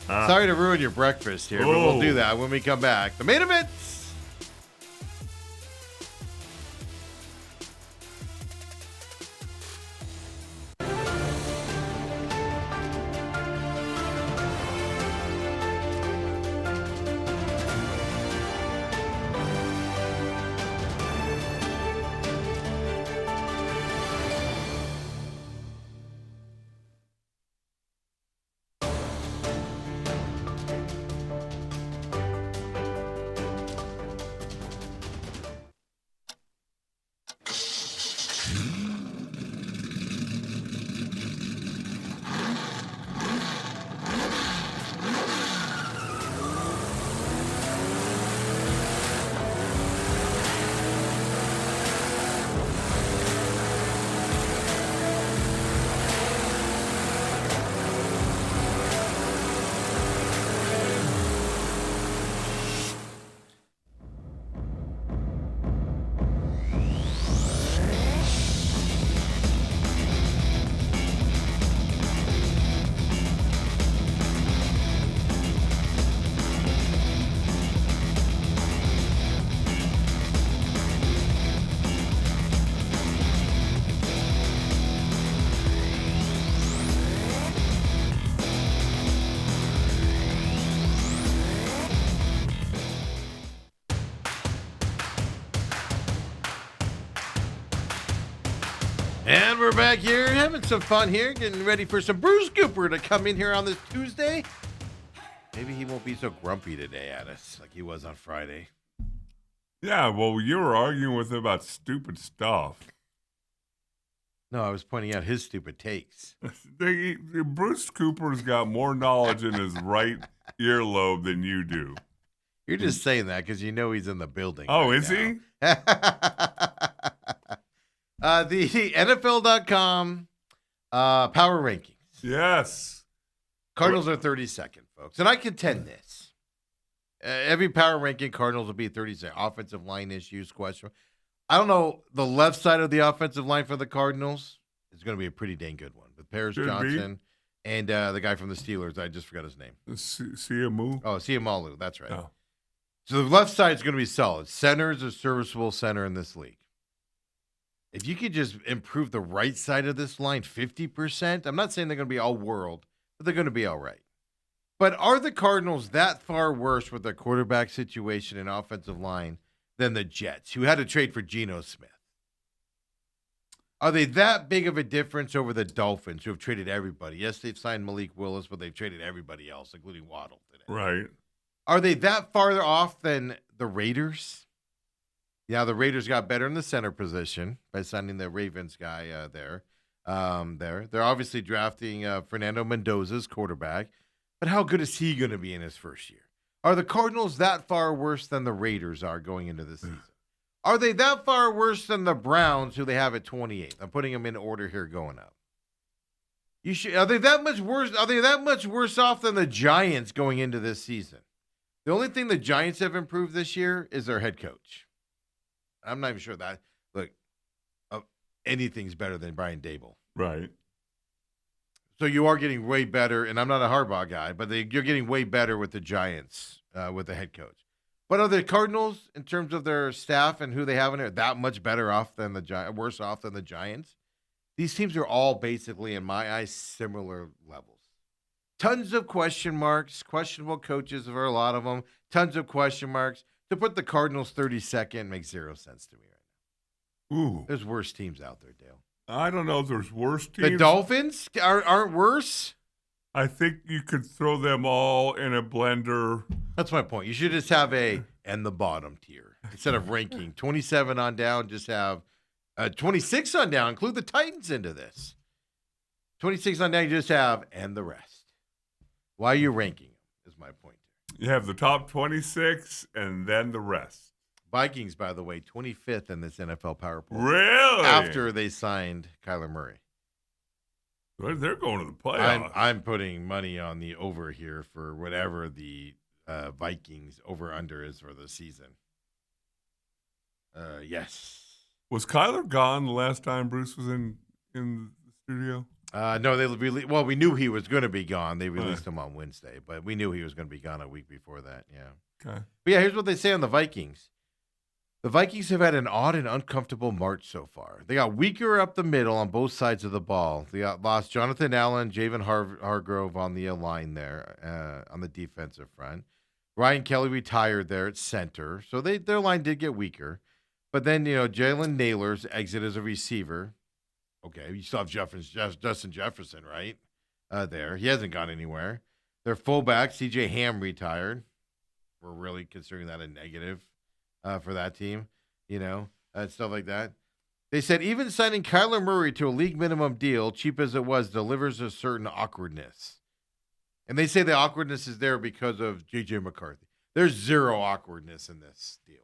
Sorry to ruin your breakfast here, but we'll do that when we come back. The main event. And we're back here having some fun here, getting ready for some Bruce Cooper to come in here on this Tuesday. Maybe he won't be so grumpy today at us like he was on Friday. Yeah, well, you were arguing with him about stupid stuff. No, I was pointing out his stupid takes. Bruce Cooper's got more knowledge in his right earlobe than you do. You're just saying that because you know he's in the building. Oh, right is now. he? The NFL.com power rankings. Yes. Cardinals are 32nd, folks. And I contend this. Every power ranking, Cardinals will be 32nd. Offensive line issues, question. I don't know. The left side of the offensive line for the Cardinals is going to be a pretty dang good one. With Paris Johnson and the guy from the Steelers. I just forgot his name. Siamu? Oh, Siamalu. That's right. Oh. So the left side is going to be solid. Center is a serviceable center in this league. If you could just improve the right side of this line 50%, I'm not saying they're going to be all world, but they're going to be all right. But are the Cardinals that far worse with their quarterback situation and offensive line than the Jets, who had to trade for Geno Smith? Are they that big of a difference over the Dolphins, who have traded everybody? Yes, they've signed Malik Willis, but they've traded everybody else, including Waddle today. Right. Are they that farther off than the Raiders? Yeah, the Raiders got better in the center position by signing the Ravens guy there. They're obviously drafting Fernando Mendoza's quarterback. But how good is he going to be in his first year? Are the Cardinals that far worse than the Raiders are going into this season? Are they that far worse than the Browns, who they have at 28th? I'm putting them in order here going up. Are they that much worse? Are they that much worse off than the Giants going into this season? The only thing the Giants have improved this year is their head coach. I'm not even sure that. Look, anything's better than Brian Daboll. Right. So you are getting way better, and I'm not a Harbaugh guy, but you're getting way better with the Giants, with the head coach. But are the Cardinals, in terms of their staff and who they have in there, that much better off than worse off than the Giants? These teams are all basically, in my eyes, similar levels. Tons of question marks, questionable coaches for a lot of them, tons of question marks. To put the Cardinals 32nd makes zero sense to me right now. Ooh. There's worse teams out there, Dale. I don't know if there's worse teams. The Dolphins aren't worse? I think you could throw them all in a blender. That's my point. You should just have and the bottom tier. Instead of ranking 27 on down, just have 26 on down. Include the Titans into this. 26 on down, you just have and the rest. Why are you ranking them, is my point. You have the top 26 and then the rest. Vikings, by the way, 25th in this NFL Power Poll. Really? After they signed Kyler Murray. They're going to the playoffs. I'm putting money on the over here for whatever the Vikings over-under is for the season. Yes. Was Kyler gone the last time Bruce was in the studio? No, we knew he was going to be gone. They released him on Wednesday, but we knew he was going to be gone a week before that, yeah. Okay. But yeah, here's what they say on the Vikings. The Vikings have had an odd and uncomfortable March so far. They got weaker up the middle on both sides of the ball. They lost Jonathan Allen, Javon Hargrove on the line there on the defensive front. Ryan Kelly retired there at center, so their line did get weaker. But then, Jalen Nailor's exit as a receiver. Okay, you still have Justin Jefferson, right? There. He hasn't gone anywhere. Their fullback, C.J. Ham, retired. We're really considering that a negative for that team, and stuff like that. They said even signing Kyler Murray to a league minimum deal, cheap as it was, delivers a certain awkwardness. And they say the awkwardness is there because of J.J. McCarthy. There's zero awkwardness in this deal.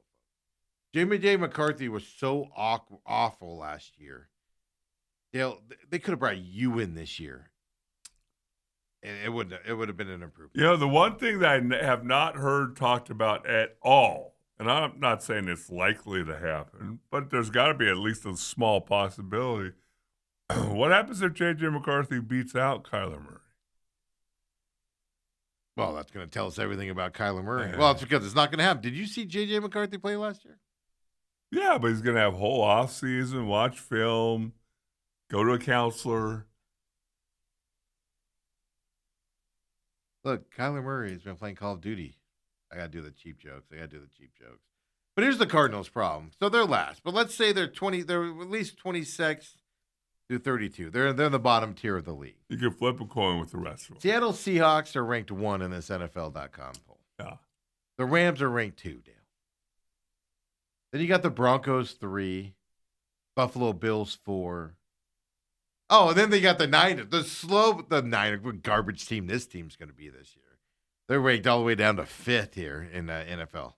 J.J. McCarthy was so awful last year. They could have brought you in this year. And it would have been an improvement. The one thing that I have not heard talked about at all, and I'm not saying it's likely to happen, but there's got to be at least a small possibility. What happens if J.J. McCarthy beats out Kyler Murray? Well, that's going to tell us everything about Kyler Murray. Well, it's because it's not going to happen. Did you see J.J. McCarthy play last year? Yeah, but he's going to have a whole offseason, watch film, go to a counselor. Look, Kyler Murray has been playing Call of Duty. I got to do the cheap jokes. But here's the Cardinals' problem. So they're last. But let's say they're at least 26 through 32. They're in the bottom tier of the league. You can flip a coin with the rest of them. Seattle Seahawks are ranked 1 in this NFL.com poll. Yeah. The Rams are ranked 2, Dale. Then you got the Broncos 3, Buffalo Bills 4. Oh, and then they got the Niners. The Niners, what garbage team this team's going to be this year. They're ranked all the way down to 5th here in NFL.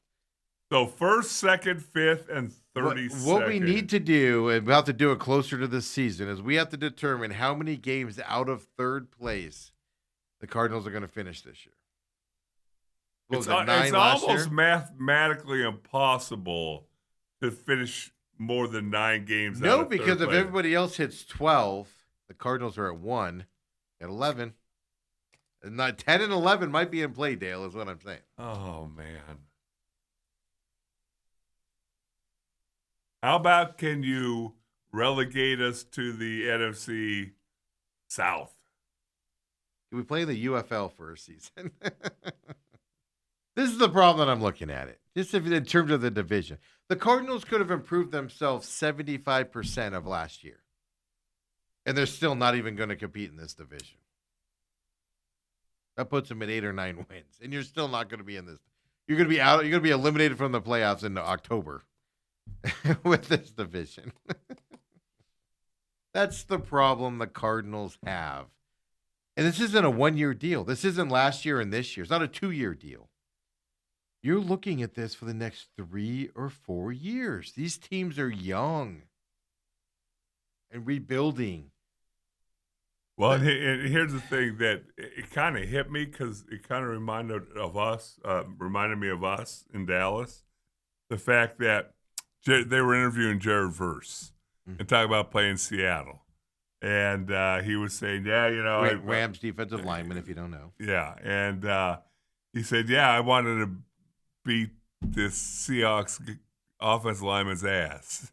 So 1st, 2nd, 5th, and 32nd. What we need to do, and we'll have to do it closer to this season, is we have to determine how many games out of 3rd place the Cardinals are going to finish this year. It's almost mathematically impossible to finish more than 9 games. No, because if everybody else hits 12, the Cardinals are at 1, at 11. And 10 and 11 might be in play, Dale, is what I'm saying. Oh, man. How about can you relegate us to the NFC South? Can we play the UFL for a season? This is the problem that I'm looking at it. Just in terms of the division. The Cardinals could have improved themselves 75% of last year. And they're still not even going to compete in this division. That puts them at 8 or 9 wins. And you're still not going to be in this. You're going to be out. You're going to be eliminated from the playoffs in October with this division. That's the problem the Cardinals have. And this isn't a 1-year deal. This isn't last year and this year. It's not a 2-year deal. You're looking at this for the next 3 or 4 years. These teams are young and rebuilding. Well, and here's the thing that it kind of hit me because it kind of reminded me of us in Dallas. The fact that they were interviewing Jared Verse and talking about playing Seattle. And he was saying, Rams defensive lineman, if you don't know. Yeah, and he said, I wanted to beat this Seahawks offensive lineman's ass.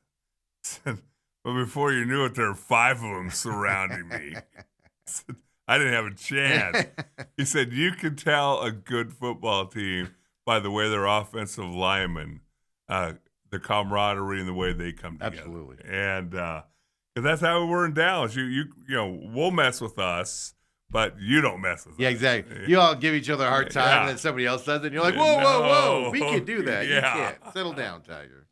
But before you knew it, there were 5 of them surrounding me. I didn't have a chance. He said, you can tell a good football team by the way their offensive linemen, the camaraderie and the way they come together. Absolutely. And because that's how we were in Dallas. You know, we'll mess with us, but you don't mess with us. Yeah, exactly. You all give each other a hard time, and then somebody else does it, and you're like, whoa, we can do that. Yeah. You can't. Settle down, Tiger.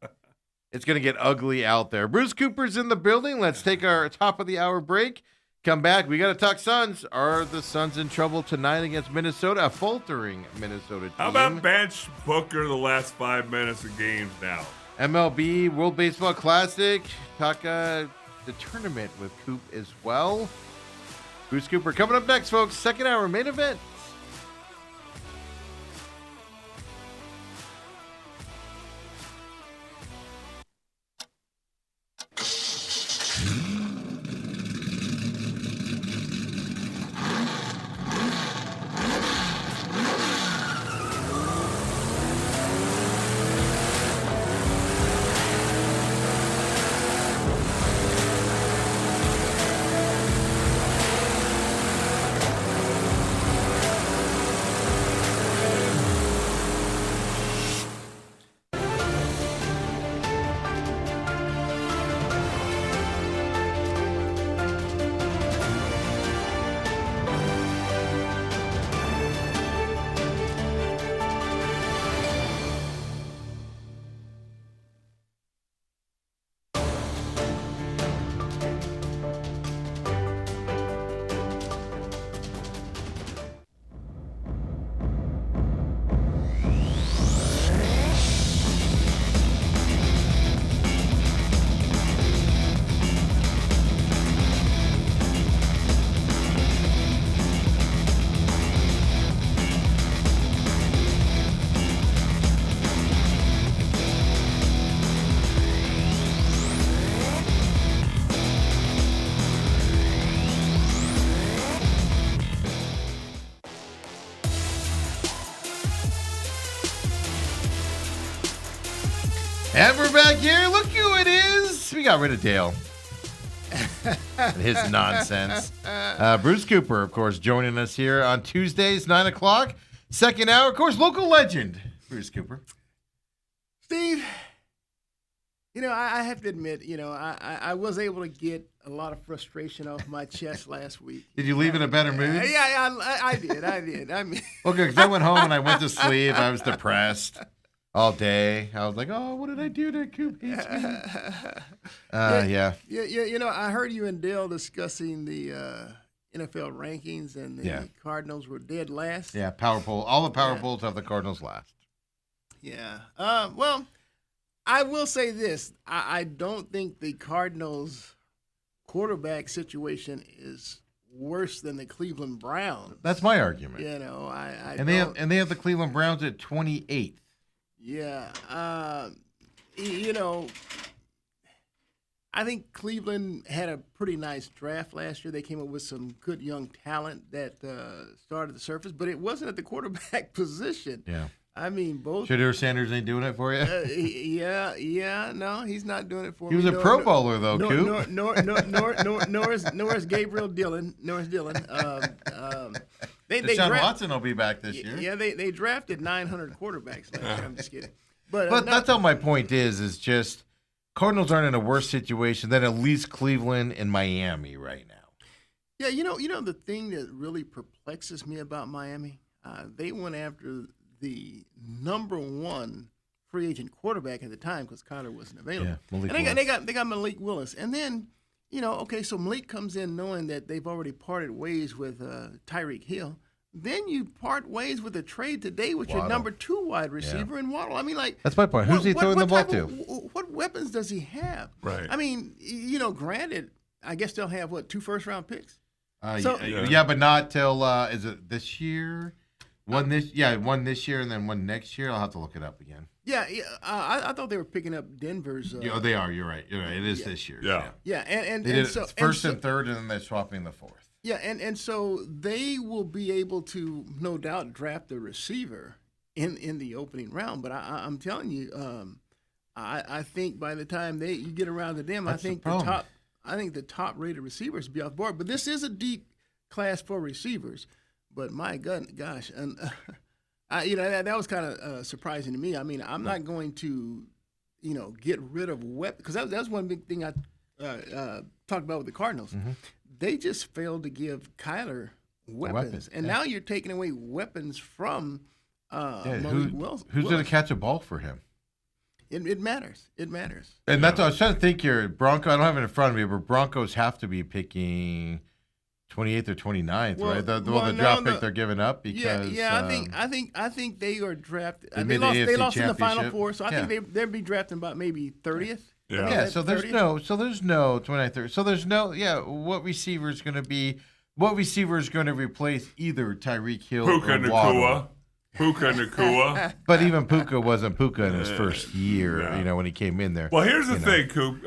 It's going to get ugly out there. Bruce Cooper's in the building. Let's take our top of the hour break. Come back. We got to talk Suns. Are the Suns in trouble tonight against Minnesota? A faltering Minnesota team. How about bench Booker the last 5 minutes of games now? MLB World Baseball Classic. Talk the tournament with Coop as well. Bruce Cooper coming up next, folks. Second hour main event. And we're back here. Look who it is. We got rid of Dale and his nonsense. Bruce Cooper, of course, joining us here on Tuesdays, 9 o'clock. Second hour, of course, local legend, Bruce Cooper. Steve, I have to admit, I was able to get a lot of frustration off my chest last week. Did you leave in a better mood? Yeah, I did. I mean, well, good, because I went home and I went to sleep. I was depressed all day. I was like, oh, what did I do to Coop hates me? Yeah. I heard you and Dale discussing the NFL rankings, and the Cardinals were dead last. Yeah, power poll. All the power polls have the Cardinals last. Yeah. Well, I will say this. I don't think the Cardinals' quarterback situation is worse than the Cleveland Browns. That's my argument. They have the Cleveland Browns at 28th. Yeah. I think Cleveland had a pretty nice draft last year. They came up with some good young talent that started to surface, but it wasn't at the quarterback position. Yeah. I mean, both. Shedeur Sanders ain't doing it for you? No, he's not doing it for me. He was a Pro Bowler, though, Coop. Norris Gabriel Dillon. Deshaun Watson will be back this year. Yeah, they drafted 900 quarterbacks last year. I'm just kidding. But that's all my point is just Cardinals aren't in a worse situation than at least Cleveland and Miami right now. Yeah, the thing that really perplexes me about Miami, they went after the number one free agent quarterback at the time because Kyler wasn't available. Yeah, They got Malik Willis. And then okay, so Malik comes in knowing that they've already parted ways with Tyreek Hill. Then you part ways with a trade today with your Waddle. number 2 wide receiver in Waddle. I mean, like, That's my point. Who's he throwing the ball type to? What weapons does he have? Right. I mean, granted, I guess they'll have 2 first-round picks. So, but not till is it this year? One this year and then one next year. I'll have to look it up again. Yeah. I thought they were picking up Denver's. They are. You're right. It is this year. Yeah. Yeah, and They did so it first and third, and then they're swapping the fourth. Yeah, and so they will be able to, no doubt, draft a receiver in the opening round. But I'm telling you, I think by the time you get around to them, That's I think the top rated receivers will be off board. But this is a deep class for receivers. But my gosh, and that was kind of surprising to me. I mean, I'm not going to, get rid of weapons, because that's one big thing I talked about with the Cardinals. Mm-hmm. They just failed to give Kyler weapons. And now you're taking away weapons from Malik Wilson. Who's going to catch a ball for him? It matters. It matters. And that's what I was trying to think here. Bronco, I don't have it in front of me, but Broncos have to be picking 28th or 29th, right? The draft pick they're giving up because I think they are drafted. They They made lost the in the Final championship. Four, so I think they'll be drafting about maybe 30th. Yeah. So there's no 29th, 30th. So there's no what receiver is going to replace either Tyreek Hill Puka or Waddle? Nakua. But even Puka wasn't Puka in his first year, when he came in there. Well, here's the thing, Coop.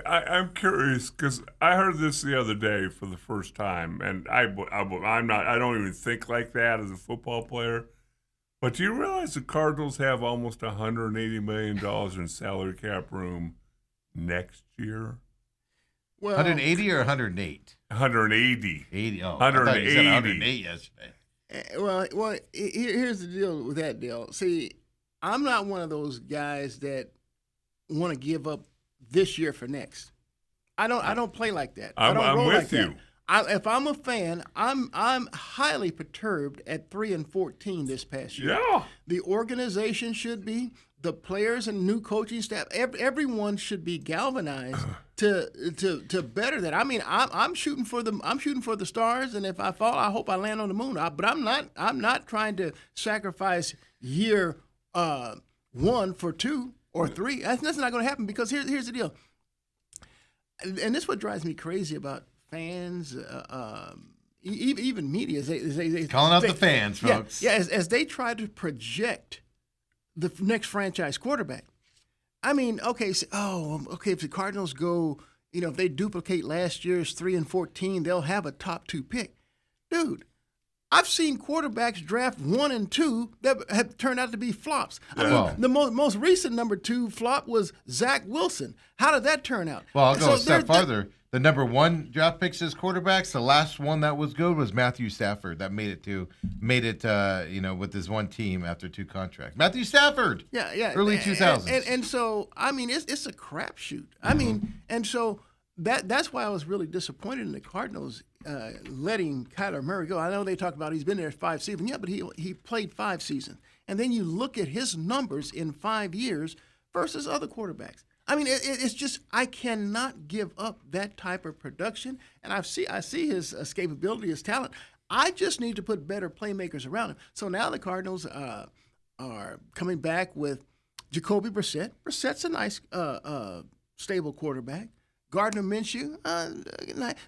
I'm curious because I heard this the other day for the first time, and I don't even think like that as a football player. But do you realize the Cardinals have almost $180 million in salary cap room next year? Well, 180 or 108? 180. 80. Oh, 180. I thought you said 108 yesterday. Well, here's the deal with that, Dale. See, I'm not one of those guys that want to give up this year for next. I don't play like that. I don't I'm roll with like you. that. If I'm a fan, I'm highly perturbed at 3-14 this past year. Yeah. The organization should be, the players and new coaching staff, everyone should be galvanized to better that. I mean, I'm shooting for the stars, and if I fall, I hope I land on the moon. But I'm not trying to sacrifice year 1 for 2 or 3. That's not going to happen, because here's the deal. And this is what drives me crazy about fans, even media. They Calling out the fans, folks. Yeah, as they try to project the next franchise quarterback. I mean, if the Cardinals go, if they duplicate last year's 3-14, they'll have a top 2 pick. Dude, I've seen quarterbacks draft 1 and 2 that have turned out to be flops. I mean, the most recent number 2 flop was Zach Wilson. How did that turn out? Well, I'll go a step farther. The number 1 draft picks as quarterbacks, the last one that was good was Matthew Stafford. That made it with his one team after 2 contracts. Matthew Stafford. Yeah. Early 2000s. And so, I mean, it's a crapshoot. I mean, and so that's why I was really disappointed in the Cardinals letting Kyler Murray go. I know they talk about he's been there 5 seasons. Yeah, but he played 5 seasons. And then you look at his numbers in 5 years versus other quarterbacks. I mean, it's just, I cannot give up that type of production. And I see his escapability, his talent. I just need to put better playmakers around him. So now the Cardinals are coming back with Jacoby Brissett. Brissett's a nice, stable quarterback. Gardner Minshew,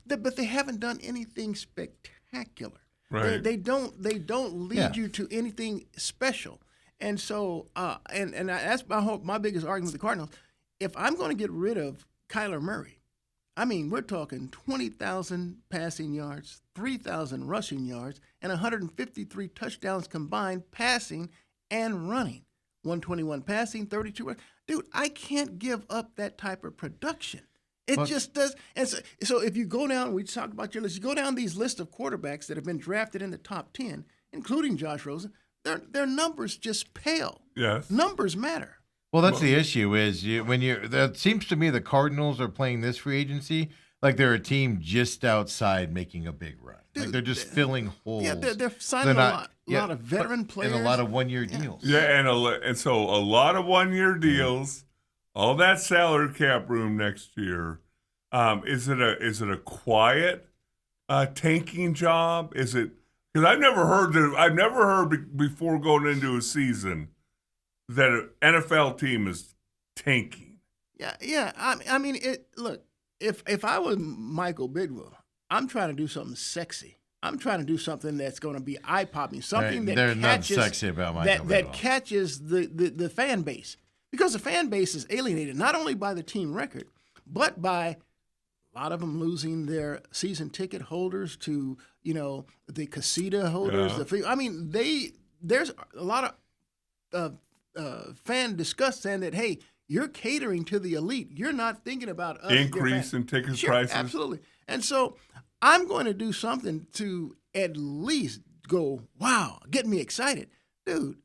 but they haven't done anything spectacular. Right. They don't lead you to anything special. And so, that's my biggest argument with the Cardinals. If I'm going to get rid of Kyler Murray, I mean, we're talking 20,000 passing yards, 3,000 rushing yards, and 153 touchdowns combined passing and running. 121 passing, 32 rushing. Dude, I can't give up that type of production. It just does. And so if you go down, we talked about your list, you go down these lists of quarterbacks that have been drafted in the top 10, including Josh Rosen, their numbers just pale. Yes. Numbers matter. Well, that's the issue is that seems to me the Cardinals are playing this free agency like they're a team just outside making a big run. Dude, like they're just filling holes. Yeah, they're signing a lot of veteran players. And a lot of one-year deals. Yeah, and so a lot of one-year deals, all that salary cap room next year. Is it a quiet tanking job? Is it, because I've never heard before going into a season that an NFL team is tanking. Yeah. I mean, look, if I was Michael Bidwell, I'm trying to do something sexy. I'm trying to do something that's going to be eye-popping, something that There's catches nothing sexy about Michael Bidwell. that catches the fan base, because the fan base is alienated not only by the team record, but by a lot of them losing their season ticket holders to the casita holders. Yeah. I mean, there's a lot of fan disgust saying that, hey, you're catering to the elite. You're not thinking about us. Increase in ticket Sure, prices. absolutely. And so I'm going to do something to at least go, wow, get me excited. Dude,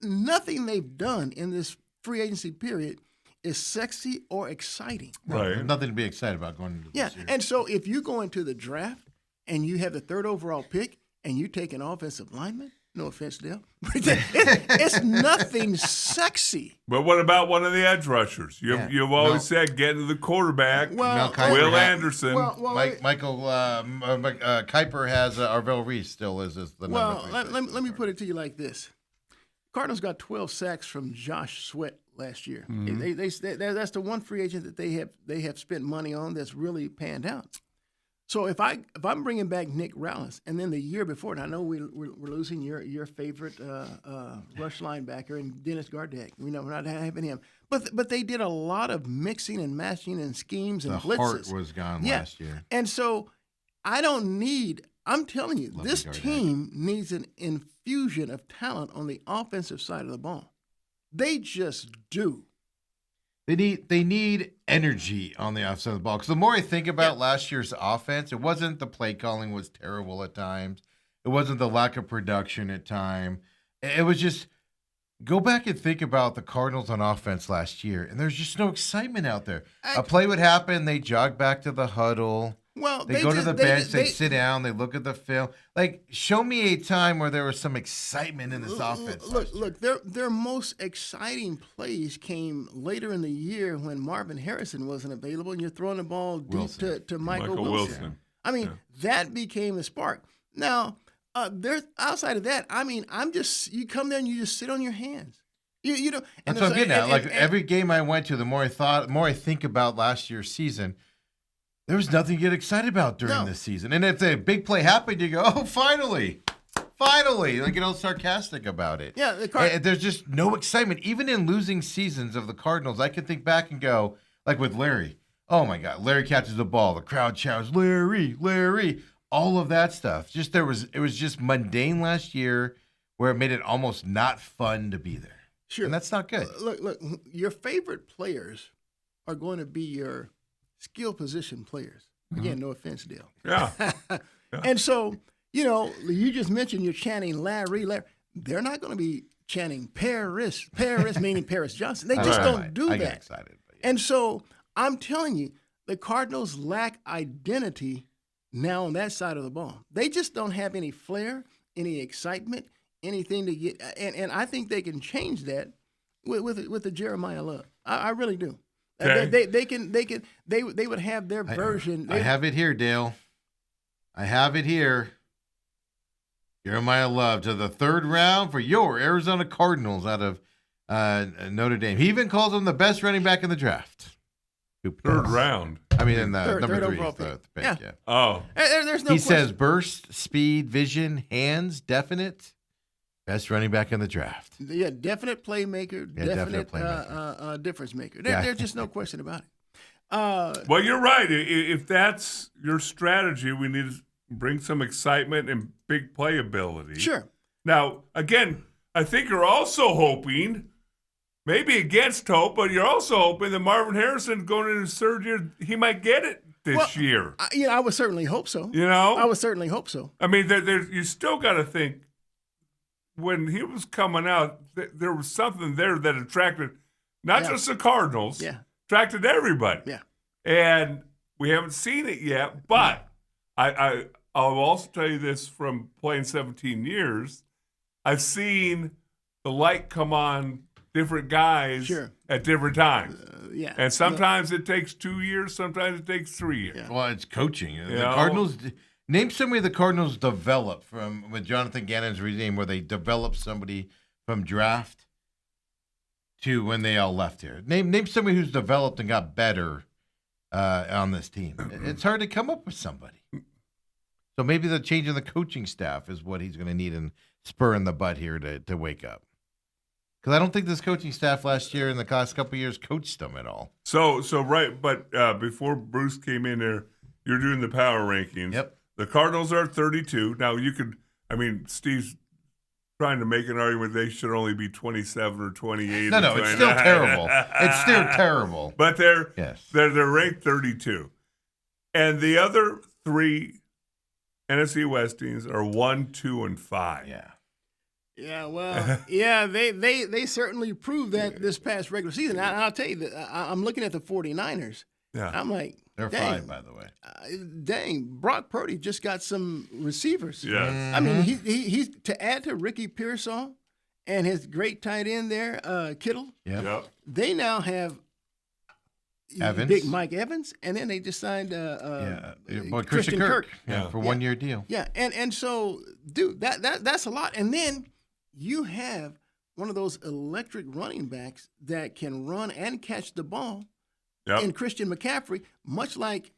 nothing they've done in this free agency period is sexy or exciting. Right. There's nothing to be excited about going into this year. And so if you go into the draft and you have the 3rd overall pick and you take an offensive lineman, no offense, Dale, it's nothing sexy. But what about one of the edge rushers? You've always said get to the quarterback. Well, Will Anderson. Michael Kuiper has Arvell Reese still is the number. Well, let me put it to you like this: Cardinals got 12 sacks from Josh Sweat last year. Mm-hmm. That's the one free agent that they have spent money on that's really panned out. So if I'm bringing back Nick Rallis, and then the year before, and I know we're losing your favorite rush linebacker and Dennis Gardeck. We're not having him, but they did a lot of mixing and matching and schemes and the blitzes. heart was gone last year. And so I don't need. I'm telling you, this Gardeck. team needs an infusion of talent on the offensive side of the ball. They just do. They need energy on the offside of the ball. Because the more I think about last year's offense, it wasn't the play calling was terrible at times. It wasn't the lack of production at time. It was just go back and think about the Cardinals on offense last year, and there's just no excitement out there. A play would happen, they jog back to the huddle. Well, They go to the bench, they sit down, they look at the film. Like, show me a time where there was some excitement in this offense. Look, their most exciting plays came later in the year when Marvin Harrison wasn't available, and you're throwing the ball deep to Michael Wilson. I mean, that became the spark. Now, there's outside of that. I mean, you come there and you just sit on your hands. You know. That's what I'm getting at. Like every game I went to, the more I think about last year's season. There was nothing to get excited about during this season. And if the big play happened, you go, oh, finally. Like, sarcastic about it. Yeah, there's just no excitement. Even in losing seasons of the Cardinals, I can think back and go, like with Larry. Oh, my God. Larry catches the ball. The crowd shouts, Larry. All of that stuff. It was just mundane last year where it made it almost not fun to be there. Sure. And that's not good. Look, your favorite players are going to be your skill position players. Again, no offense, Dale. Yeah. And so, you just mentioned you're chanting Larry. They're not going to be chanting Paris meaning Paris Johnson. They just don't do that. I get excited. And so I'm telling you, the Cardinals lack identity now on that side of the ball. They just don't have any flair, any excitement, anything to get. And I think they can change that with the Jeremiah Love. I really do. Okay. They would have their version. I have it here, Dale. I have it here. Jeremiah Love to the 3rd round for your Arizona Cardinals out of Notre Dame. He even calls him the best running back in the draft. 3rd round. I mean, in the number 3 overall the pick. Yeah. Yeah. Oh. There's no he question. says burst, speed, vision, hands, definite. Best running back in the draft. Yeah, definite playmaker, definite playmaker. Difference maker. There's just no question about it. Well, you're right. If that's your strategy, we need to bring some excitement and big playability. Sure. Now, again, I think you're also hoping, maybe against hope, but you're also hoping that Marvin Harrison going into his 3rd year, he might get it this year. I would certainly hope so. I would certainly hope so. I mean, you still got to think, when he was coming out, there was something there that attracted not just the Cardinals, attracted everybody. Yeah. And we haven't seen it yet, but I'll also tell you this from playing 17 years. I've seen the light come on different guys Sure. at different times. Yeah. And sometimes it takes 2 years, sometimes it takes 3 years. Yeah. Well, it's coaching. The know? Cardinals. Name somebody the Cardinals developed from with Jonathan Gannon's regime, where they developed somebody from draft to when they all left here. Name somebody who's developed and got better on this team. It's hard to come up with somebody. So maybe the change in the coaching staff is what he's going to need and spur in the butt here to wake up. Because I don't think this coaching staff last year and the last couple of years coached them at all. So right, but before Bruce came in there, you're doing the power rankings. Yep. The Cardinals are 32. Now Steve's trying to make an argument they should only be 27 or 28. No, it's still terrible. It's still terrible. But they're Yes. ranked 32. And the other 3 NFC West teams are 1, 2, and 5. Yeah. Yeah, well, yeah, they certainly proved that this past regular season. I'll tell you that I'm looking at the 49ers. Yeah. I'm like, They're dang, 5, by the way. Dang, Brock Purdy just got some receivers. Yes. I mean, he's to add to Ricky Pearsall and his great tight end there, Kittle. Yep. They now have Evans. big Mike Evans, and then they just signed Christian Kirk. Yeah. For 1 year deal. Yeah, and so, dude, that's a lot. And then you have one of those electric running backs that can run and catch the ball. Yep. In Christian McCaffrey, much like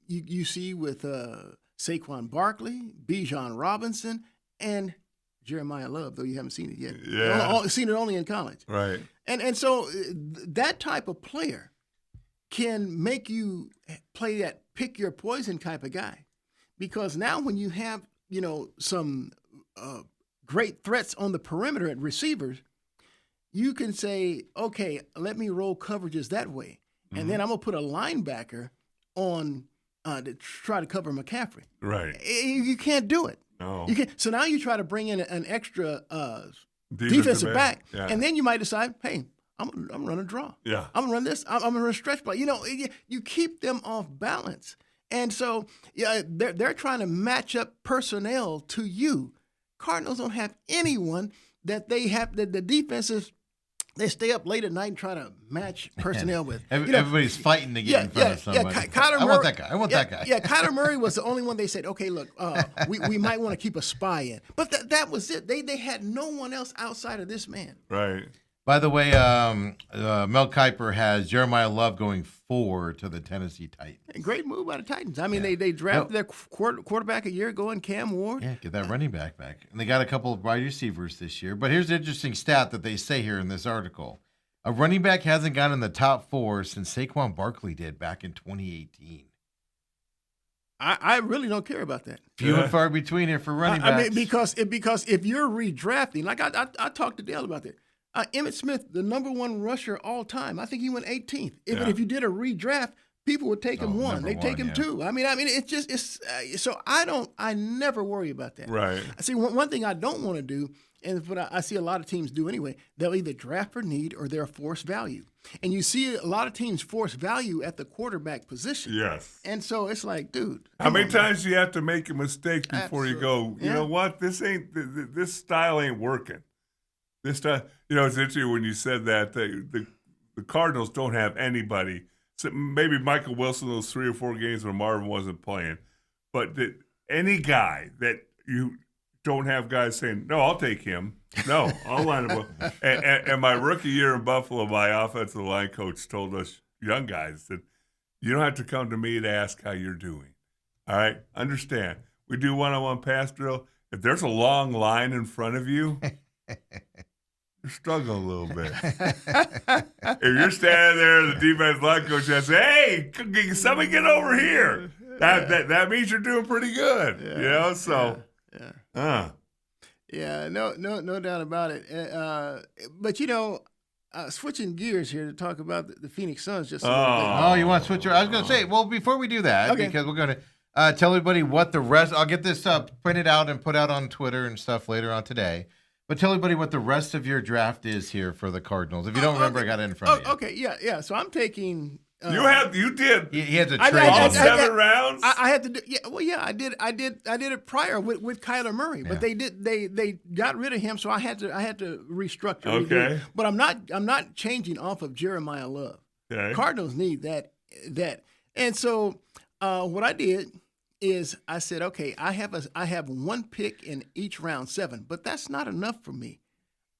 you see with Saquon Barkley, Bijan Robinson, and Jeremiah Love, though you haven't seen it yet. Yeah. Seen it only in college. Right. And so that type of player can make you play that pick your poison type of guy. Because now when you have, some great threats on the perimeter at receivers, you can say, okay, let me roll coverages that way. And then I'm going to put a linebacker on to try to cover McCaffrey. Right. You can't do it. No. You can't. So now you try to bring in an extra defensive back, Yeah. and then you might decide, hey, I'm running a draw. Yeah. I'm gonna run this. I'm gonna run a stretch play. You keep them off balance, and so they're trying to match up personnel to you. Cardinals don't have anyone that they have the defenses. They stay up late at night and try to match personnel with. Everybody's fighting to get in front of somebody. Kyler Murray, I want that guy. I want that guy. Yeah, Kyler Murray was the only one they said, okay, look, we might want to keep a spy in. But that was it. They had no one else outside of this man. Right. By the way, Mel Kiper has Jeremiah Love going 4 to the Tennessee Titans. Great move by the Titans. I mean, they drafted their quarterback a year ago in Cam Ward. Yeah, get that running back. And they got a couple of wide receivers this year. But here's the interesting stat that they say here in this article. A running back hasn't gotten in the top 4 since Saquon Barkley did back in 2018. I really don't care about that. Few and far between here for running backs. I mean, because if you're redrafting, like I talked to Dale about that. Emmitt Smith, the number 1 rusher all time. I think he went 18th. If you did a redraft, people would take him 1. They take him 2. I mean, so I never worry about that. Right. See, one thing I don't want to do, and what I see a lot of teams do anyway, they'll either draft for need or they're force value. And you see a lot of teams force value at the quarterback position. Yes. And so it's like, dude. How many times do you have to make a mistake before you go, you know what, this style ain't working. This style, it's interesting when you said that the Cardinals don't have anybody. So maybe Michael Wilson those 3 or 4 games when Marvin wasn't playing, but any guy that you don't have guys saying, no, I'll take him. No, I'll line him up. And my rookie year in Buffalo, my offensive line coach told us young guys that you don't have to come to me to ask how you're doing. All right? Understand. We do one-on-one pass drill. If there's a long line in front of you, you're struggling a little bit. If you're standing there, the defense line coach says, "Hey, somebody get over here." That means you're doing pretty good. Yeah, no doubt about it. But switching gears here to talk about the Phoenix Suns just a little bit. Oh, you want to switch? I was going to say, well, before we do that, because we're going to tell everybody what the rest. I'll get this printed out and put out on Twitter and stuff later on today. But tell everybody what the rest of your draft is here for the Cardinals. If you don't remember, I got it in front of you. Okay, yeah. So I'm taking You did He had to I- trade. all him. 7 rounds. I had to do. Yeah, well, yeah, I did it prior with Kyler Murray, but they got rid of him, so I had to restructure. redo it. Okay. But I'm not changing off of Jeremiah Love. Okay. Cardinals need that, and so what I did is I said, okay, I have one pick in each round, 7, but that's not enough for me.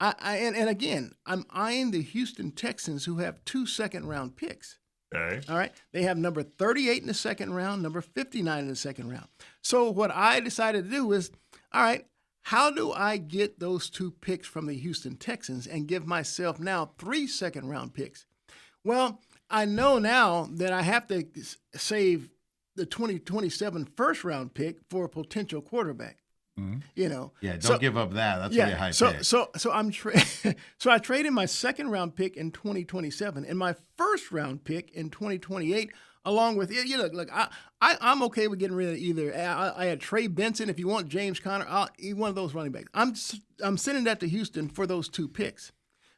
And again, I'm eyeing the Houston Texans, who have 2 second-round picks. Okay. All right. They have number 38 in the second round, number 59 in the second round. So what I decided to do is, all right, how do I get those 2 picks from the Houston Texans and give myself now 3 second-round picks? Well, I know now that I have to save the 2027 first-round pick for a potential quarterback. You know, Don't give up that. That's really a high pick. So I traded my second round pick in 2027 and my first round pick in 2028, along with look, I'm okay with getting rid of either. I had Trey Benson. If you want James Conner, one of those running backs. I'm sending that to Houston for those 2 picks.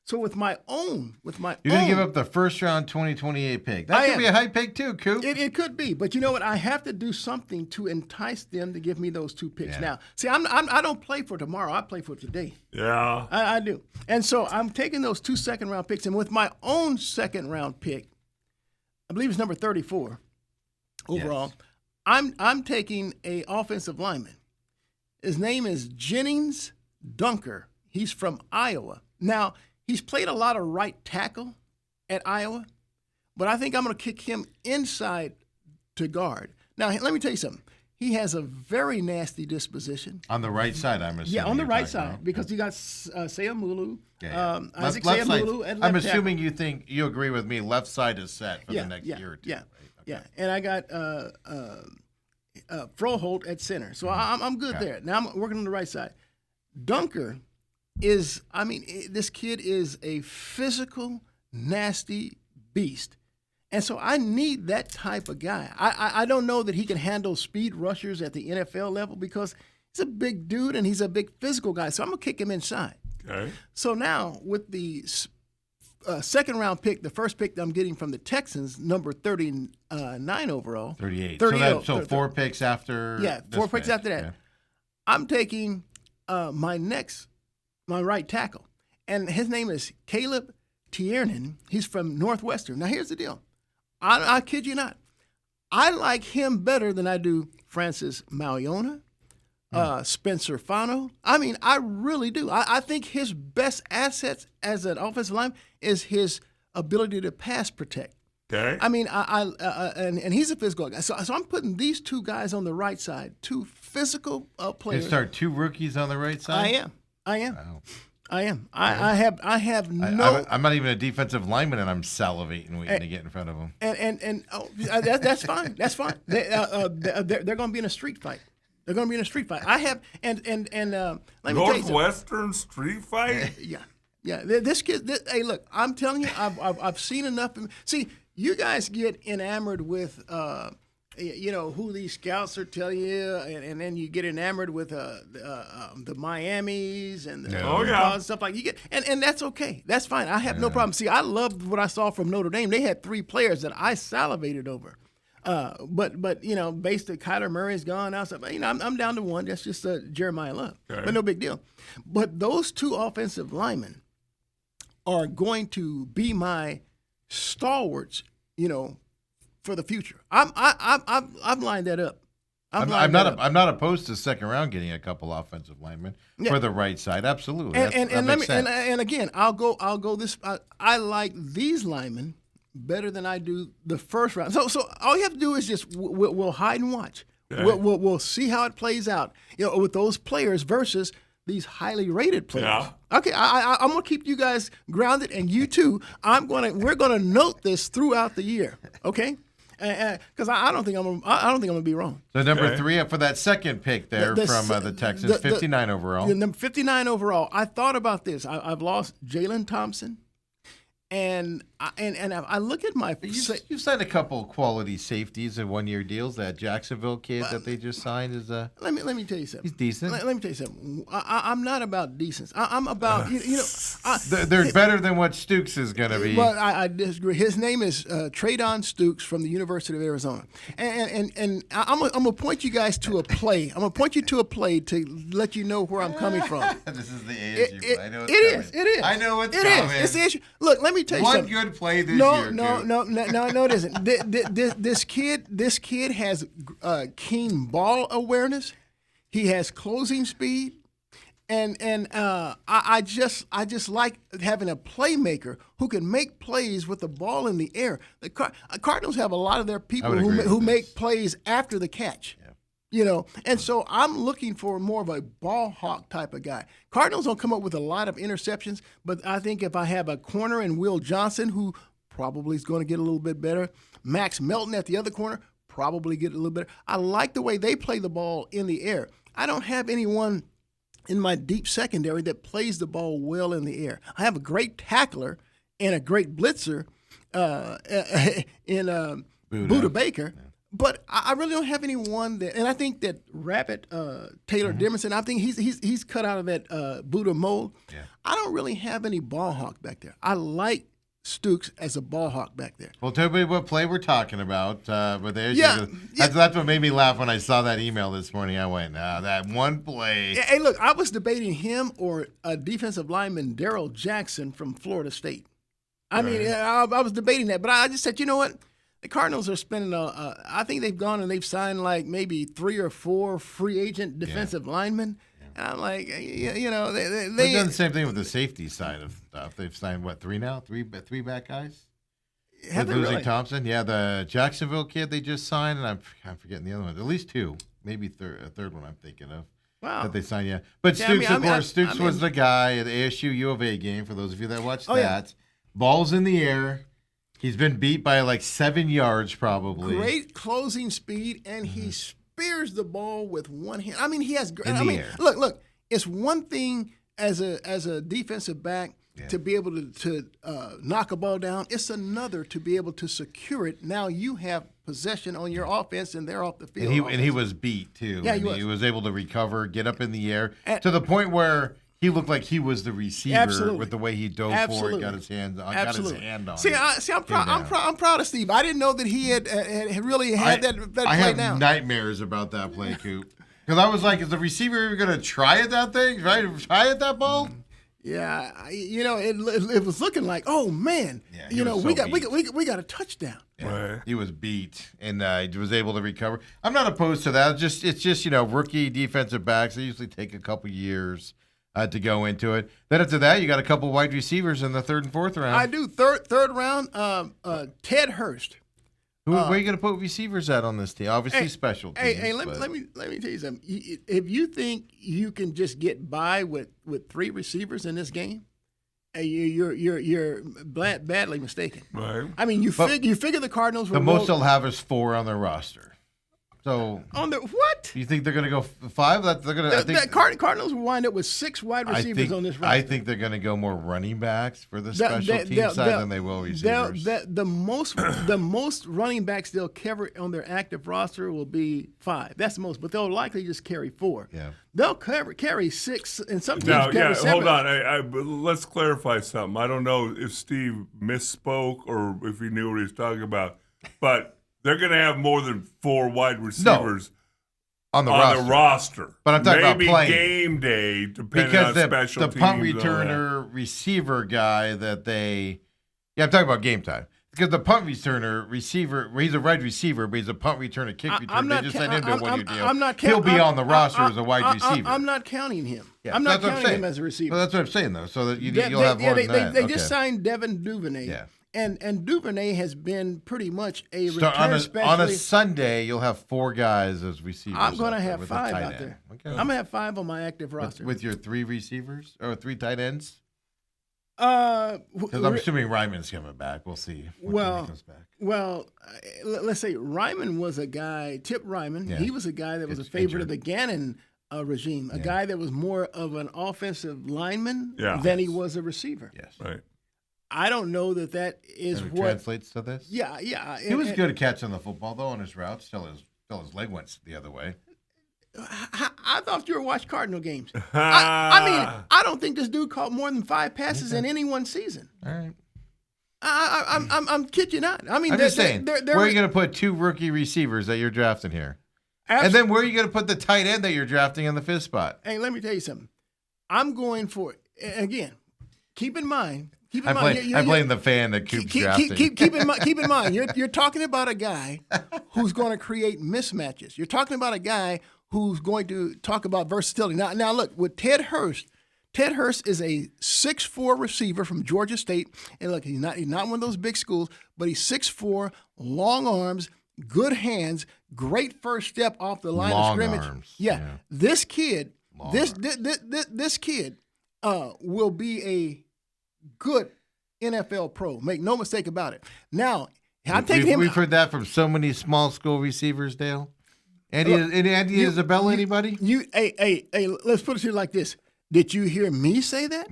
So with my own, You're going to give up the first round 2028 pick. That could be a high pick too, Coop. It could be, but you know what? I have to do something to entice them to give me those 2 picks. Now, see, I don't play for tomorrow. I play for today. Yeah. I do. And so I'm taking those 2 second-round picks, and with my own second-round pick, I believe it's number 34 overall, I'm taking a offensive lineman. His name is Jennings Dunker. He's from Iowa. Now, he's played a lot of right tackle at Iowa, but I think I'm going to kick him inside to guard. Now, let me tell you something. He has a very nasty disposition. On the right side, I'm assuming. Yeah, on the right side, about. because you got Sayamulu, Isaac left side. Sayamulu at left I'm assuming tackle. you agree with me. Left side is set for the next year or 2. Yeah, right? Okay. yeah. And I got Froholt at center. So I'm good there. Now I'm working on the right side. Dunker is, this kid is a physical, nasty beast. And so I need that type of guy. I don't know that he can handle speed rushers at the NFL level because he's a big dude and he's a big physical guy. So I'm going to kick him inside. Okay. So now with the second round pick, the first pick that I'm getting from the Texans, number 39 overall. 38. 38 So 4 picks after. Yeah, 4 picks after that. Yeah. I'm taking my right tackle. And his name is Caleb Tiernan. He's from Northwestern. Now, here's the deal. I kid you not. I like him better than I do Francis Maliona, Spencer Fano. I really do. I think his best assets as an offensive lineman is his ability to pass protect. Okay. And he's a physical guy. So I'm putting these 2 guys on the right side, 2 physical You players. start 2 rookies on the right side? I am. Wow. I am. I have no. I'm not even a defensive lineman, and I'm salivating waiting to get in front of them. That's fine. That's fine. They're going to be in a street fight. They're going to be in a street fight. I have let me tell you Northwestern street fight. Yeah. This kid. Hey, look. I'm telling you, I've seen enough. See, you guys get enamored with who these scouts are telling you, and then you get enamored with the Miamis and the and stuff like you get, and that's okay. That's fine. I have no problem. See, I loved what I saw from Notre Dame. They had 3 players that I salivated over. But based on Kyler Murray's gone now, so I'm down to 1. That's just Jeremiah Love, but no big deal. But those 2 offensive linemen are going to be my stalwarts, for the future. I've lined that up. I'm not opposed to second round getting a couple offensive linemen for the right side. Absolutely. And again, I'll go this. I like these linemen better than I do the first round. So all you have to do is just we'll hide and watch. Okay. We'll see how it plays out. With those players versus these highly rated players. Yeah. Okay, I'm gonna keep you guys grounded, and you too. We're gonna note this throughout the year. Okay. Because I don't think I'm gonna be wrong. So number 3 for that second pick there from the Texans, 59 overall. Number 59 overall. I thought about this. I've lost Jalen Thompson, and I look at my. You've signed a couple quality safeties in 1-year deals. That Jacksonville kid that they just signed is Let me tell you something. He's decent. Let me tell you something. I'm not about decence. I'm about They're better than what Stooks is going to be. Well, I disagree. His name is Traydon Stooks from the University of Arizona, and I'm gonna point you guys to a play. I'm gonna point you to a play to let you know where I'm coming from. This is the ASU play. I know It is. I know it's It coming. is. It's the issue. Look, let me tell you One something. good play this No, year. no, Coop. no, it isn't. This kid has keen ball awareness. He has closing speed. And I just like having a playmaker who can make plays with the ball in the air. The Cardinals have a lot of their people who make plays after the catch. Yeah. You know, and so I'm looking for more of a ball hawk type of guy. Cardinals don't come up with a lot of interceptions, but I think if I have a corner in Will Johnson, who probably is going to get a little bit better, Max Melton at the other corner, probably get a little better. I like the way they play the ball in the air. I don't have anyone in my deep secondary that plays the ball well in the air. I have a great tackler and a great blitzer in Buda Baker, but I really don't have anyone that. And I think that Rapid Taylor Demerson, I think he's cut out of that Buda mold. Yeah. I don't really have any ball hawk back there. I like Stooks as a ball hawk back there. Well, tell me what play we're talking about. But there's that's what made me laugh when I saw that email this morning. I went, that one play. Hey, look, I was debating him or a defensive lineman, Daryl Jackson from Florida State. I mean, I was debating that, but I just said, you know what? The Cardinals are spending, I think they've gone and they've signed like maybe 3 or 4 free agent defensive linemen. And I'm like, you know, they've done the same thing with the safety side of stuff. They've signed, what, 3 now? 3 back guys? Have with they losing really? Thompson. Yeah, the Jacksonville kid they just signed, and I'm forgetting the other one. At least 2, maybe a third one I'm thinking of. Wow. That they signed, yeah. But Stooks, of course, Stooks was the guy at the ASU U of A game, for those of you that watched that. Yeah. Ball's in the air. He's been beat by like 7 yards probably. Great closing speed, and he spears the ball with one hand. I mean, he has great. Air. Look. It's one thing as a defensive back to be able to knock a ball down. It's another to be able to secure it. Now you have possession on your offense, and they're off the field. And he was beat too. Yeah, he was able to recover, get up in the air to the point where he looked like he was the receiver with the way he dove for it, got his hand on it. See, I'm proud of Steve. I didn't know that he had really had that play I have down. nightmares about that play, Coop. Because I was like, is the receiver even going to try at that thing? Right? Try at that ball? Yeah, it was looking like, oh man, we got a touchdown. Yeah. Right. He was beat, and he was able to recover. I'm not opposed to that. It's just rookie defensive backs. They usually take a couple years to go into it. Then after that, you got a couple wide receivers in the 3rd and 4th round. I do. Third round. Ted Hurst. Where are you going to put receivers at on this team? Obviously, special teams. Hey, let me tell you something. If you think you can just get by with 3 receivers in this game, you're badly mistaken. Right. I mean, you figure the Cardinals were the most they'll have is 4 on their roster. So on the what? You think they're going to go 5? Cardinals will wind up with 6 wide receivers on this roster. I think they're going to go more running backs for the special team side than they will receivers. The most running backs they'll carry on their active roster will be 5. That's the most, but they'll likely just carry 4. Yeah. They'll carry 6, and sometimes carry 7. Hold on. Let's clarify something. I don't know if Steve misspoke or if he knew what he was talking about, but they're going to have more than 4 wide receivers on the roster. But I'm talking about playing. Game day, depending on special teams. Because the punt returner receiver guy that they – I'm talking about game time. Because the punt returner receiver, he's a wide receiver, but he's a punt returner, kick returner. They just sent him to a one-year deal. He'll be on the roster as a wide receiver. I'm not counting him. Yeah, I'm not counting him as a receiver. Well, that's what I'm saying, though, so that you'll have more than that. They just signed Devin Duvernay. Yeah. And Duvernay has been pretty much a return specialist. On a Sunday, you'll have 4 guys as receivers. I'm going to have 5 out there. Okay. I'm going to have 5 on my active roster. With your 3 receivers or 3 tight ends? Because I'm assuming Ryman's coming back. We'll see when he comes back. Well, let's say Ryman was a guy, Tip Ryman. Yeah. He was a guy that was a favorite of the Gannon regime, a guy that was more of an offensive lineman than he was a receiver. Yes. Right. I don't know that is what translates to this. Yeah. He was good at catching the football though on his routes till his leg went the other way. I thought you were watching Cardinal games. I mean, I don't think this dude caught more than 5 passes in any one season. All right. I'm kidding you not. I mean, I'm just saying, where are you going to put 2 rookie receivers that you're drafting here? And then where are you going to put the tight end that you're drafting in the 5th spot? Hey, let me tell you something. I'm going for, again, keep in mind. I blame the fan that keeps drafting. Keep in mind, you're talking about a guy who's going to create mismatches. You're talking about a guy who's going to talk about versatility. Now look, with Ted Hurst is a 6'4" receiver from Georgia State. And look, he's not one of those big schools, but he's 6'4", long arms, good hands, great first step off the line of scrimmage. Arms. Yeah. This kid, this kid will be a good NFL pro. Make no mistake about it. Now, I'm taking him. We've heard that from so many small school receivers, Dale. Andy Isabella, anybody? Hey, let's put it to you like this. Did you hear me say that?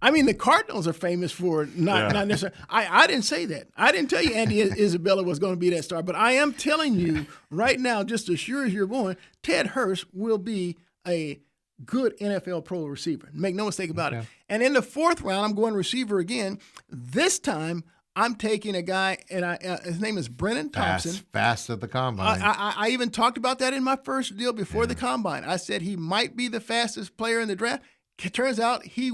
I mean, the Cardinals are famous for not necessarily. I didn't say that. I didn't tell you Andy Isabella was going to be that star, but I am telling you right now, just as sure as you're born, Ted Hurst will be a good NFL pro receiver. Make no mistake about it. And in the 4th round, I'm going receiver again. This time, I'm taking a guy, and his name is Brennan Thompson. Fast at the combine. I even talked about that in my first deal before the combine. I said he might be the fastest player in the draft. It turns out he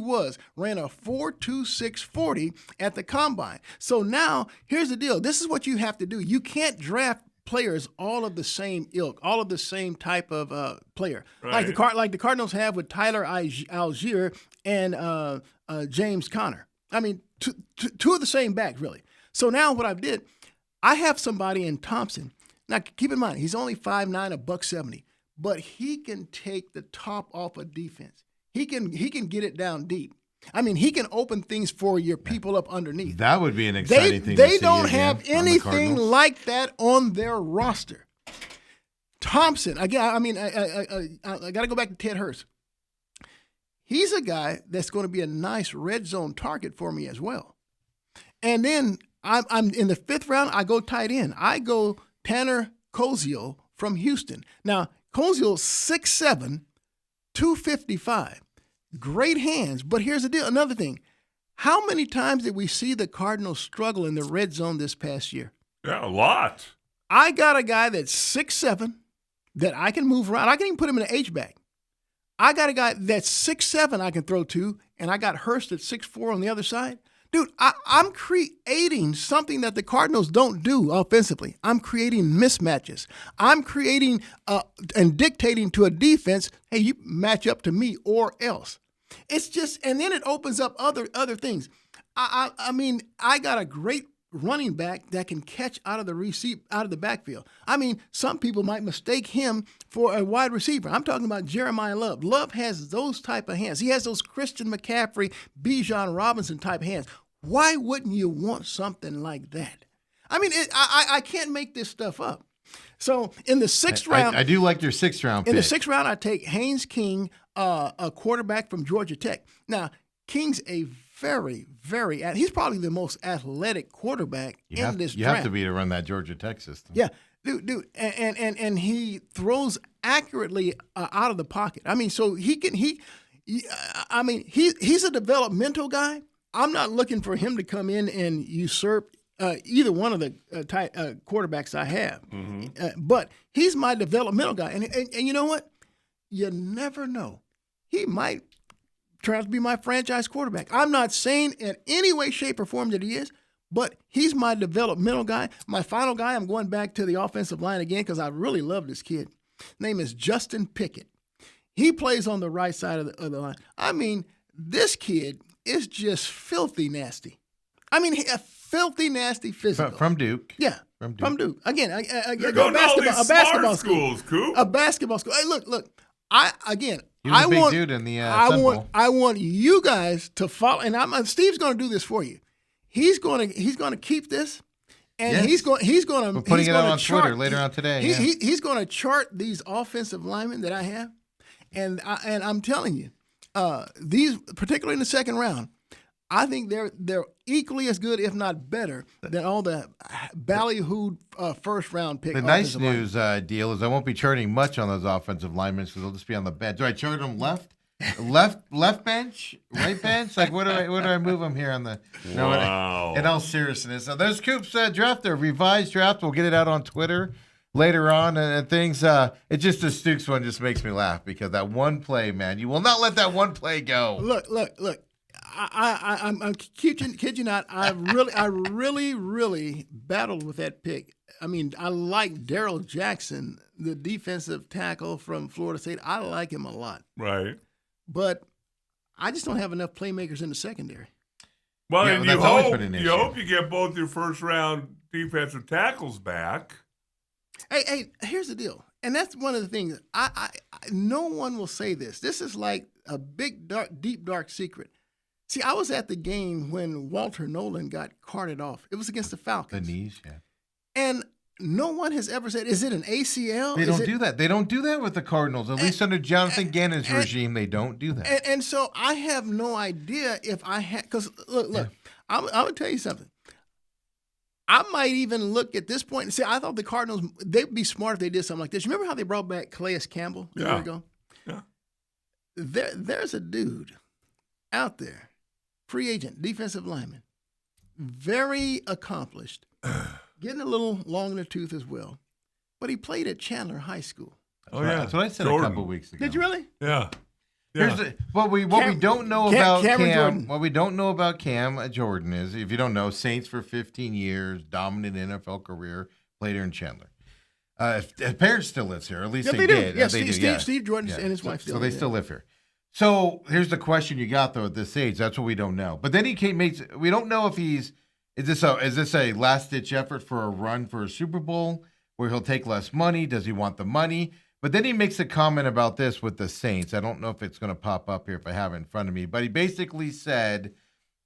ran a 4.26 40 at the combine. So now, here's the deal. This is what you have to do. You can't draft players all of the same ilk, all of the same type of player, right. like the Cardinals have with Tyler Algier and James Conner. I mean, two of the same backs, really. So now what I did, I have somebody in Thompson. Now, keep in mind, he's only 5'9", $170, but he can take the top off of defense. He can get it down deep. I mean, he can open things for your people up underneath. That would be an exciting thing. They don't have anything like that on their roster. Thompson, again, I mean, I got to go back to Ted Hurst. He's a guy that's going to be a nice red zone target for me as well. And then I'm in the 5th round, I go tight end. I go Tanner Koziel from Houston. Now, Koziel, 6'7", 255. Great hands, but here's the deal. Another thing. How many times did we see the Cardinals struggle in the red zone this past year? Yeah, a lot. I got a guy that's 6'7", that I can move around. I can even put him in an H-back. I got a guy that's 6'7" I can throw to, and I got Hurst at 6'4" on the other side. Dude, I'm creating something that the Cardinals don't do offensively. I'm creating mismatches. I'm creating and dictating to a defense, hey, you match up to me or else. It's just, and then it opens up other things. I mean, I got a great running back that can catch out of the backfield. I mean, some people might mistake him for a wide receiver. I'm talking about Jeremiah Love. Love has those type of hands. He has those Christian McCaffrey, Bijan Robinson type hands. Why wouldn't you want something like that? I mean, I can't make this stuff up. So in the 6th round, I do like your 6th round pick. In the 6th round, I take Haynes King, a quarterback from Georgia Tech. Now, King's a very, he's probably the most athletic quarterback in this draft. You have to be to run that Georgia Tech system. Yeah, dude, and he throws accurately out of the pocket. I mean, so he's a developmental guy. I'm not looking for him to come in and usurp either one of the quarterbacks I have. Mm-hmm. But he's my developmental guy. And you know what? You never know. He might turn out to be my franchise quarterback. I'm not saying in any way, shape, or form that he is, but he's my developmental guy. My final guy, I'm going back to the offensive line again because I really love this kid. His name is Justin Pickett. He plays on the right side of the line. I mean, this kid is just filthy nasty. I mean, a filthy nasty physical. From Duke. Yeah. From Duke. Again, you're going to all these smart schools, Coop. A basketball school. Hey, look. He was a big dude in the Temple. I want you guys to follow, and Steve's going to do this for you. He's going to keep this, and yes. he's going We're putting it on Twitter later on today. He's going to chart these offensive linemen that I have, and I'm telling you, these particularly in the 2nd round, I think they're equally as good, if not better, than all the ballyhooed first round pick. The nice news deal is I won't be charting much on those offensive linemen because they'll just be on the bench. Do I chart them left bench, right bench? Like what do I move them here on the? No, Wow. in all seriousness, so there's Coop's draft, their revised draft. We'll get it out on Twitter later on and things. It just the Stooks one just makes me laugh because that one play, man, you will not let that one play go. Look. I'm kid you not. I really battled with that pick. I mean, I like Darrell Jackson, the defensive tackle from Florida State. I like him a lot. Right. But I just don't have enough playmakers in the secondary. Well, Yeah, and that's always been an issue. you hope you get both your first round defensive tackles back. Hey, here's the deal, and that's one of the things. I no one will say this. This is like a big, deep, dark secret. See, I was at the game when Walter Nolan got carted off. It was against the The Falcons. knees, yeah. And no one has ever said, is it an ACL? They don't do that. They don't do that with the Cardinals. At least under Jonathan Gannon's regime, they don't do that. And so I have no idea if I had, because look, I'm going to tell you something. I might even look at this point and say, I thought the Cardinals, they'd be smart if they did something like this. Remember how they brought back Calais Campbell a year ago? Yeah. There's a dude out there, free agent, defensive lineman, very accomplished, getting a little long in the tooth as well, but he played at Chandler High School. That's what I said Jordan. a couple of weeks ago. Did you really? Yeah. Here's what we don't know about Cam. What we don't know about Cam Jordan is, if you don't know, Saints for 15 years, dominant NFL career, played here in Chandler. His parents still lives here, or at least they did. Yeah, They do, Steve Jordan and his wife still so they live still live here. So here's the question you got though at this age. That's what we don't know. But then we don't know if is this a last ditch effort for a run for a Super Bowl where he'll take less money? Does he want the money? But then he makes a comment about this with the Saints. I don't know if it's going to pop up here if I have it in front of me. But he basically said,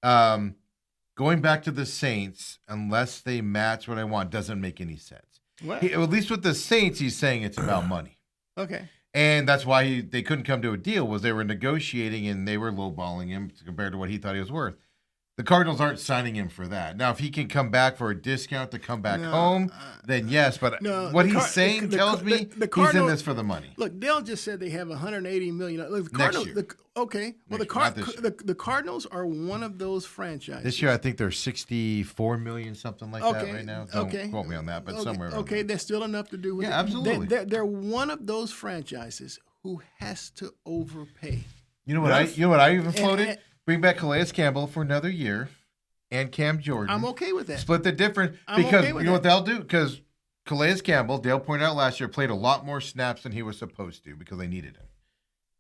going back to the Saints, unless they match what I want, doesn't make any sense. What? At least with the Saints, he's saying it's about money. Okay. And that's why they couldn't come to a deal, was they were negotiating and they were lowballing him compared to what he thought he was worth. The Cardinals aren't signing him for that. Now, if he can come back for a discount to come back home, then yes. But what he's saying tells me he's in this for the money. Look, Dale just said they have $180 million. Look, the Next Cardinals, year. Okay. Well, Not this year. the Cardinals are one of those franchises. This year, I think they're $64 million, something like that right now. Don't Okay. quote me on that, but Okay. somewhere around Okay, there. there's still enough to do with it. Yeah, absolutely. They're one of those franchises who has to overpay. You know what I even floated? Bring back Calais Campbell for another year and Cam Jordan. I'm okay with that. Split the difference I'm because okay with you know what that. they'll do? Because Calais Campbell, Dale pointed out last year, played a lot more snaps than he was supposed to because they needed him.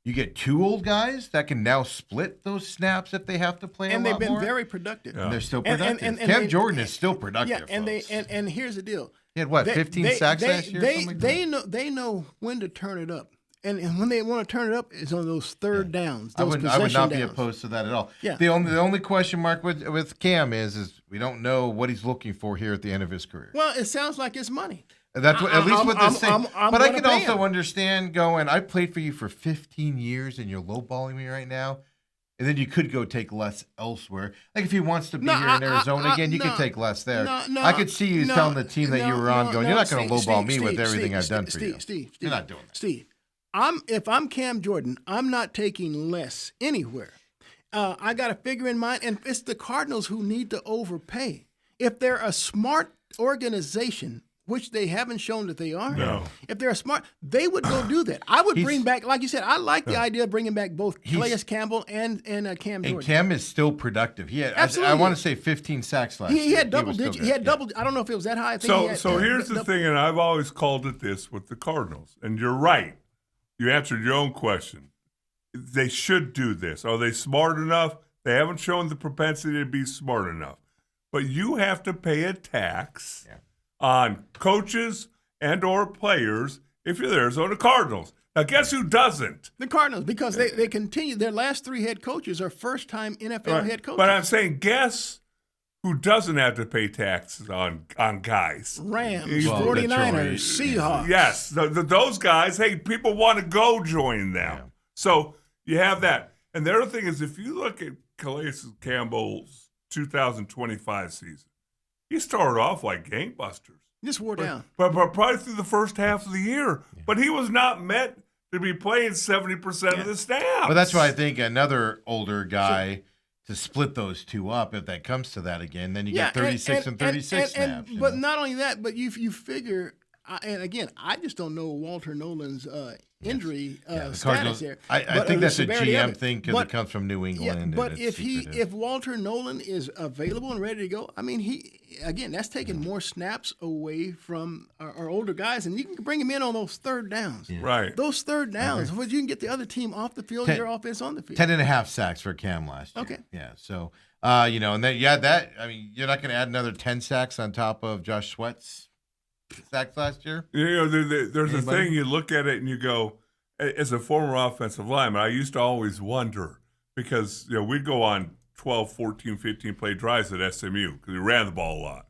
You get two old guys that can now split those snaps if they have to play And a they've lot been more. very productive. Yeah. And they're still And- productive. and Cam Jordan is still productive. Yeah, and folks. and here's the deal. He had what, 15 sacks last year? Something like that? They know when to turn it up. And when they want to turn it up is on those third downs. I Those would possession not be downs. opposed to that at all. Yeah. The only question mark with Cam is we don't know what he's looking for here at the end of his career. Well, it sounds like it's money. That's what, at least with the Saints. I'm But I gonna can pay also him. understand going, I played for you for 15 years and you're lowballing me right now. And then you could go take less elsewhere. Like if he wants to be No, here in Arizona again, you no, could take less there. no, I could see you no, telling the team that you were on going, you're not going to lowball me with everything I've done for you. Steve, You're not doing that. Steve, if I'm Cam Jordan, I'm not taking less anywhere. I got to figure in mind, and it's the Cardinals who need to overpay. If they're a smart organization, which they haven't shown that they are, No. if they're smart, they would go do that. I would bring back, like you said, I like the idea of bringing back both Calais Campbell and Cam Jordan. And Cam is still productive. He had, I Absolutely. want to say 15 sacks last year. He had double was still digits. good. He had Yeah. double. I don't know if it was that high. I think he had, So here's the double- thing, and I've always called it this with the Cardinals, and you're right. You answered your own question. They should do this. Are they smart enough? They haven't shown the propensity to be smart enough. But you have to pay a tax on coaches and or players if you're the Arizona Cardinals. Now, guess who doesn't? The Cardinals, because they continue. Their last three head coaches are first-time NFL head coaches. But I'm saying, guess who doesn't have to pay taxes on guys? Rams, Well, 49ers, Detroit, Seahawks. Yes, those guys, hey, people want to go join them. Yeah. So you have that. And the other thing is, if you look at Calais Campbell's 2025 season. He started off like gangbusters. Just wore down. But probably through the first half of the year. Yeah. But he was not meant to be playing 70% of the snaps. But that's why I think another older guy to split those two up, if that comes to that again, then you get 36 and 36 snaps. But not only that, but you figure, and again, I just don't know Walter Nolan's injury status here. I think that's a GM thing because it comes from New England. Yeah, but if Walter Nolan is available and ready to go, I mean, that's taking more snaps away from our older guys, and you can bring him in on those third downs. Yeah. Right. Those third downs, you can get the other team off the field, your offense on the field. 10.5 sacks for Cam last year. Okay. Yeah. So, and then you're not going to add another 10 sacks on top of Josh Sweat's sacks last year? There's a thing, you look at it and you go, as a former offensive lineman, I used to always wonder because we'd go on 12, 14, 15 play drives at SMU because we ran the ball a lot.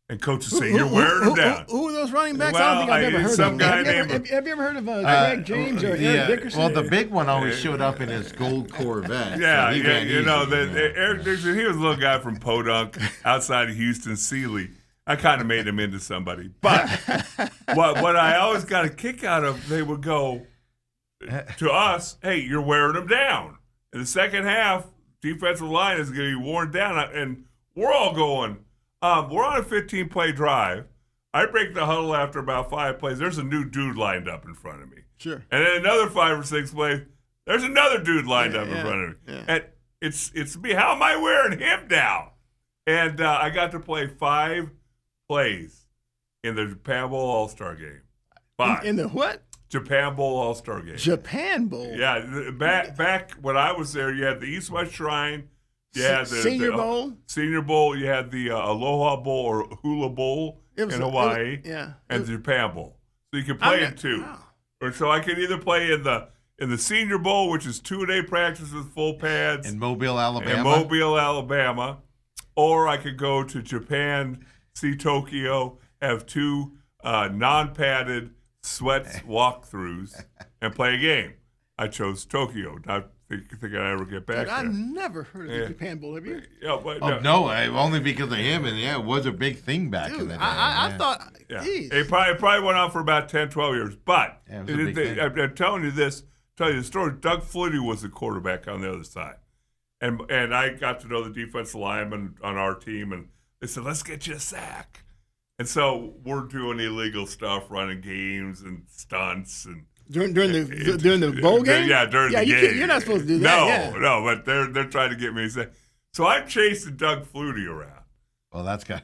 And coaches say, you're wearing them down. Who are those running backs? I don't think I've ever heard of them. Have you ever heard of Greg James or Eric Dickerson? Well, the big one always showed up in his gold Corvette. Yeah, Eric Dickerson, he was a little guy from Podunk outside of Houston, Sealy. I kind of made him into somebody. But what I always got a kick out of, they would go to us, hey, you're wearing them down. In the second half, defensive line is going to be worn down. And we're all going, we're on a 15-play drive. I break the huddle after about 5 plays. There's a new dude lined up in front of me. Sure. And then another 5 or 6 plays, there's another dude lined up in front of me. Yeah. And it's me. How am I wearing him down? And I got to play 5 plays in the Japan Bowl All-Star game. 5. In the what? Japan Bowl All-Star game. Japan Bowl? Yeah. Back when I was there, you had the East West Shrine. You had the Senior Bowl? Senior Bowl. You had the Aloha Bowl or Hula Bowl in Hawaii. And the Japan Bowl. So you could play in 2. Wow. Or so I could either play in the Senior Bowl, which is 2-day practice with full pads. In Mobile, Alabama. Or I could go to Japan, see Tokyo, have 2 non-padded sweats walkthroughs, and play a game. I chose Tokyo, not thinking I'd ever get back there. I've never heard of the Japan Bowl, have you? Yeah, but no, only because of him, and it was a big thing back in the day. I thought, it probably went on for about 10, 12 years. But I'm telling you the story. Doug Flutie was the quarterback on the other side. And I got to know the defensive lineman on our team, and they said, let's get you a sack. And so we're doing illegal stuff, running games and stunts. And during the bowl game? Yeah, during the game. You're not supposed to do that. No, but they're trying to get me to say. So I'm chasing Doug Flutie around. Well, that's got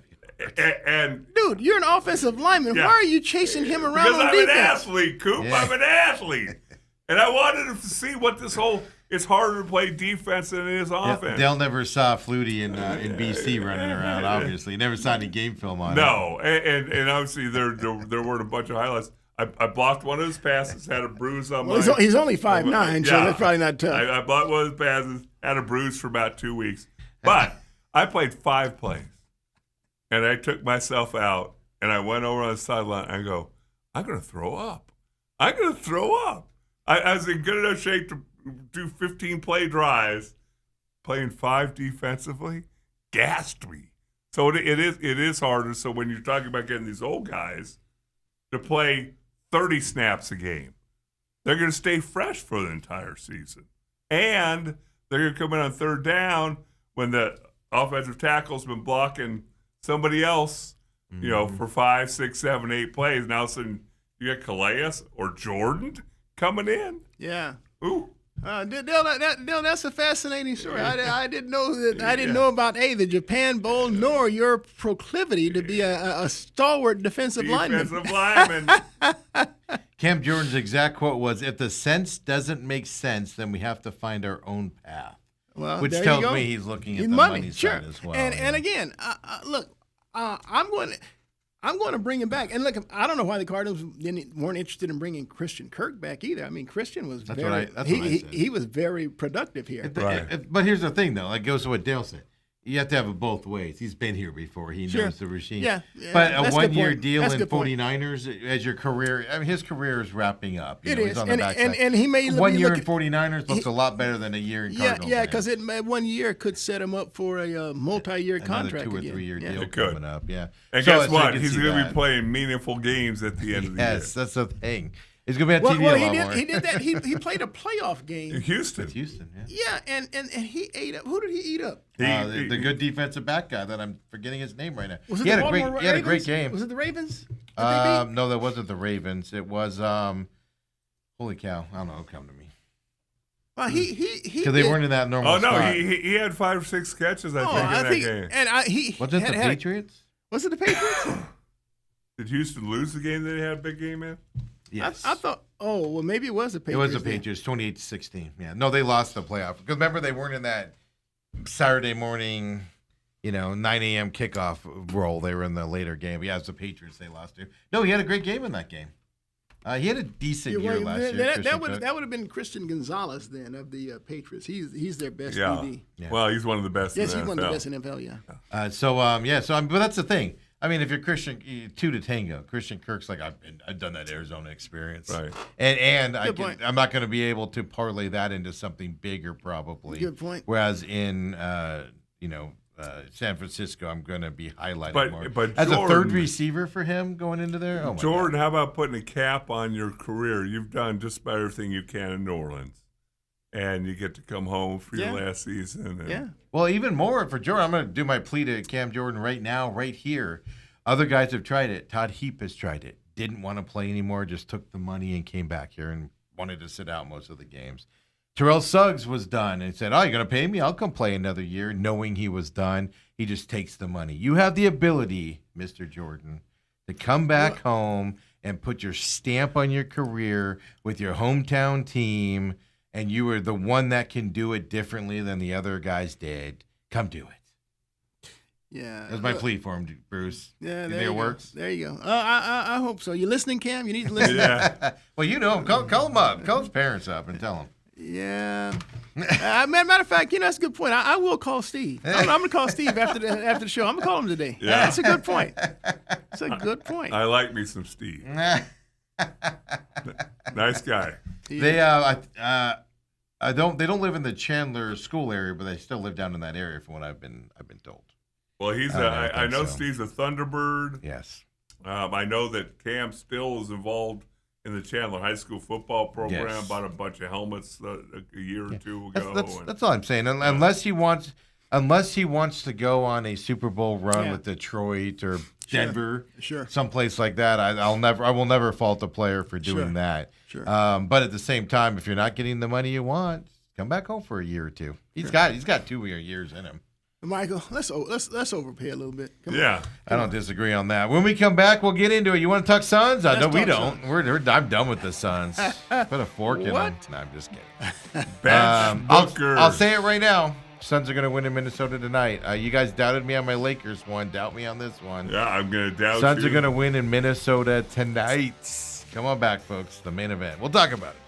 and dude, you're an offensive lineman. Why are you chasing him around on defense? Because I'm an athlete, Coop. Yeah. I'm an athlete. And I wanted to see what this whole – it's harder to play defense than it is offense. They'll never saw Flutie in BC running around, obviously. Never saw any game film on it. No, and obviously there were a bunch of highlights. I blocked one of his passes, had a bruise on my – he's only 5'9", so that's probably not tough. I blocked one of his passes, had a bruise for about 2 weeks. But I played 5 plays, and I took myself out, and I went over on the sideline. I go, I'm going to throw up. I was in good enough shape to do 15-play drives, playing 5 defensively, gassed me. So it is harder. So when you're talking about getting these old guys to play 30 snaps a game, they're going to stay fresh for the entire season. And they're going to come in on third down when the offensive tackle's been blocking somebody else, for 5, 6, 7, 8 plays. Now all of a sudden you got Calais or Jordan coming in. Yeah. Ooh. Dale, that's a fascinating story. I didn't know that. I didn't know about the Japan Bowl, nor your proclivity to be a stalwart defensive lineman. Cam Jordan's exact quote was, "If the sense doesn't make sense, then we have to find our own path." Well, which tells me he's looking at the money side as well. And again, look, I'm going to bring him back. And look, I don't know why the Cardinals weren't interested in bringing Christian Kirk back either. I mean, Christian was he was very productive here. But here's the thing, though. It goes to what Dale said. You have to have it both ways. He's been here before. He Sure. knows the regime. Yeah, But that's a a good one-year point. deal That's a in good point. 49ers as your career, I mean, his career is wrapping up. It He's is, on the and backside. he may be 1 year in looking- 49ers looks a lot better than a year in Cardinals. Yeah, man. because 1 year could set him up for a multi-year Another contract 2 or again. 3 year Yeah. deal It could. coming up. Yeah. And So- guess so I what? can He's see going to be that. playing meaningful games at the end of the year. Yes, that's the thing. He's going to be on TV Well, a lot more. he did that. He played a playoff In game. Houston. With Houston, yeah. Yeah, and he ate up. Who did he eat up? The good defensive back guy that I'm forgetting his name right now. Was it He the had a great, Baltimore he had a great Ravens? game. Was it the Ravens? that they beat? No, that wasn't the Ravens. It was holy cow! I don't know. Come to me Well, he because they did- weren't in that normal. Oh, no. spot. He had 5 or 6 catches, I Oh, think, in I that think, game. and he Was it had- the had a- Patriots? Was it the Patriots? Did Houston lose the game that they had a big game in? Yes, I thought. Oh, well, maybe it was the it Patriots. was the then. Patriots, 28-16. Yeah, no, they lost the playoff because remember they weren't in that Saturday morning, 9 a.m. kickoff role. They were in the later game. But yeah, it's the Patriots they lost to. No, he had a great game in that game. He had a decent year last year. That Christian would Cook. have been Christian Gonzalez then of the Patriots. He's their best Yeah. DB. Yeah. Well, he's one of the best Yes, in he's the one of the NFL. best in NFL. Yeah. But that's the thing. I mean, if you're Christian, 2 to tango. Christian Kirk's like I've done that Arizona experience, Right. And Good point. I'm not going to be able to parlay that into something bigger, probably. Good point. Whereas in San Francisco, I'm going to be highlighting But- more but as a third Jordan- receiver for him going into there. Oh my Jordan, how about putting a cap on your career? You've done just about everything you can in New Orleans. And you get to come home for your Yeah. last season. And Yeah. Well, even more for Jordan. I'm going to do my plea to Cam Jordan right now, right here. Other guys have tried it. Todd Heap has tried it. Didn't want to play anymore. Just took the money and came back here and wanted to sit out most of the games. Terrell Suggs was done and said, "Oh, you're going to pay me? I'll come play another year," knowing he was done. He just takes the money. You have the ability, Mr. Jordan, to come back home and put your stamp on your career with your hometown team, and you are the one that can do it differently than the other guys did. Come do it. Yeah. That's my plea for him, Bruce. Yeah, You there think you it go. works? There you go. I hope so. You listening, Cam? You need to listen. Yeah. Well, you know him. Call him up. Call his parents up and tell him. Yeah. Matter of fact, that's a good point. I will call Steve. I'm going to call Steve after the show. I'm going to call him today. Yeah. That's a good point. That's a good point. I like me some Steve. Nice guy. They don't live in the Chandler school area, but they still live down in that area from what I've been told. Well, I I know think so. Steve's a Thunderbird. Yes. I know that Cam still is involved in the Chandler High School football program. Yes. Bought a bunch of helmets a year or two ago. That's all I'm saying. Unless he wants to go on a Super Bowl run Yeah. with Detroit or Sure. Denver, Sure. someplace like that, I will never fault the player for doing Sure. that. Sure. But at the same time, if you're not getting the money you want, come back home for a year or two. He's got 2 more years in him. Michael, let's overpay a little bit. Come on. Yeah. I don't disagree on that. When we come back, we'll get into it. You want to talk Suns? No, Let's we talk don't. I'm done with the Suns. Put a fork in them. What? No, I'm just kidding. Bench Booker. I'll say it right now. Suns are going to win in Minnesota tonight. You guys doubted me on my Lakers one. Doubt me on this one. Yeah, I'm going to doubt Suns you. are going to win in Minnesota tonight. Come on back, folks. The main event. We'll talk about it.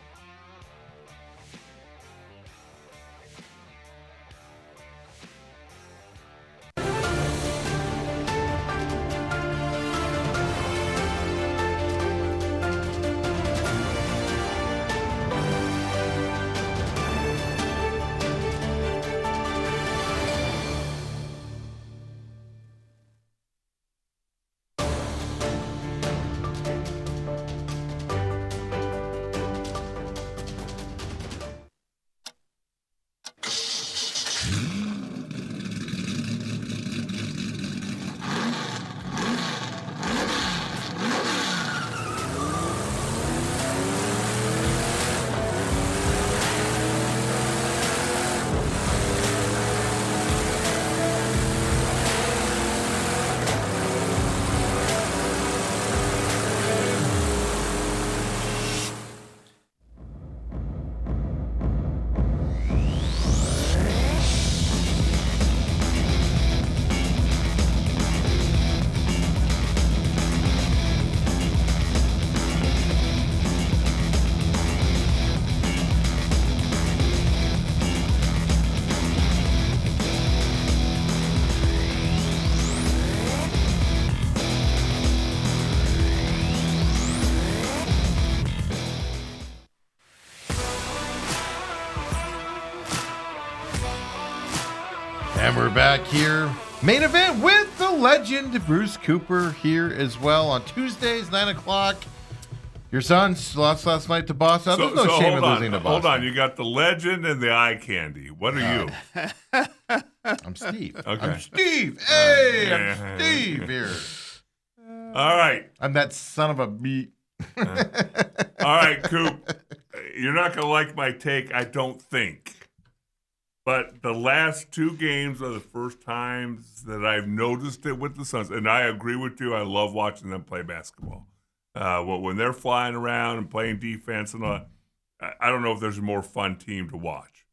back here. Main event with the legend Bruce Cooper here as well on Tuesdays, 9 o'clock. Your Suns lost last night to Boston. There's no shame in losing to Boston. Hold on. You got the legend and the eye candy. What are you? I'm Steve. Okay. I'm Steve. Hey, I'm Steve here. All right. I'm that son of a beat. All right, Coop. You're not going to like my take, I don't think. But the last two games are the first times that I've noticed it with the Suns. And I agree with you. I love watching them play basketball. When they're flying around and playing defense and all that, I don't know if there's a more fun team to watch.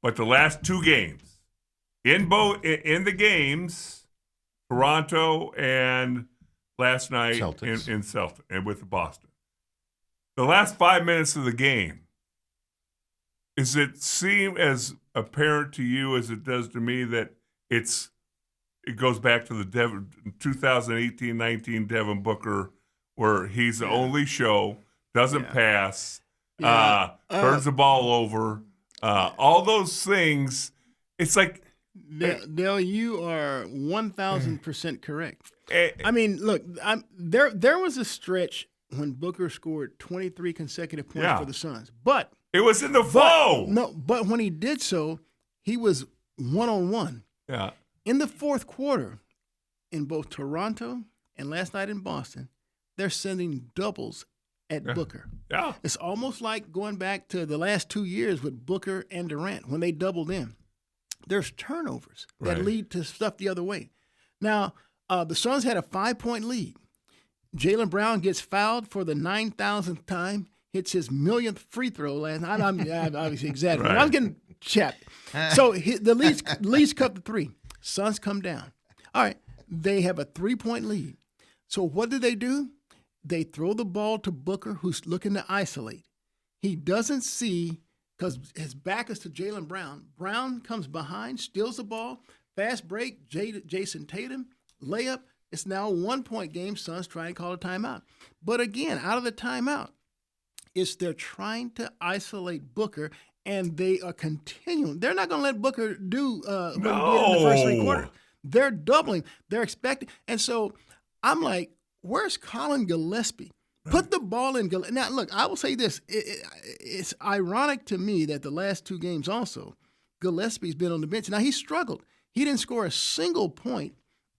But the last two games, in the games, Toronto and last night in Celtics and with Boston, the last 5 minutes of the game, does it seem as apparent to you as it does to me that it goes back to the 2018-19 Devin Booker, where he's the only show, doesn't pass, turns the ball over, all those things. It's like Dale, you are 1,000% correct. I mean, look, there was a stretch when Booker scored 23 consecutive points for the Suns, but it was in the flow. But when he did so, he was one-on-one. Yeah. In the fourth quarter, in both Toronto and last night in Boston, they're sending doubles at Booker. Yeah. It's almost like going back to the last 2 years with Booker and Durant when they doubled in. There's turnovers that lead to stuff the other way. Now, the Suns had a 5-point lead. Jaylen Brown gets fouled for the 9,000th time, hits his millionth free throw last night. I'm obviously exaggerating. Right. I'm getting chapped. So the leads cut to 3. Suns come down. All right, they have a 3-point lead. So what do? They throw the ball to Booker, who's looking to isolate. He doesn't see, because his back is to Jaylen Brown. Brown comes behind, steals the ball, fast break, Jason Tatum, layup. It's now a 1-point game. Suns trying to call a timeout. But again, out of the timeout, they're trying to isolate Booker, and they are continuing. They're not going to let Booker do what he did in the first 3 quarters. They're doubling. They're expecting. And so I'm like, where's Colin Gillespie? Put the ball in. Now, look, I will say this. It's ironic to me that the last 2 games also, Gillespie's been on the bench. Now, he struggled. He didn't score a single point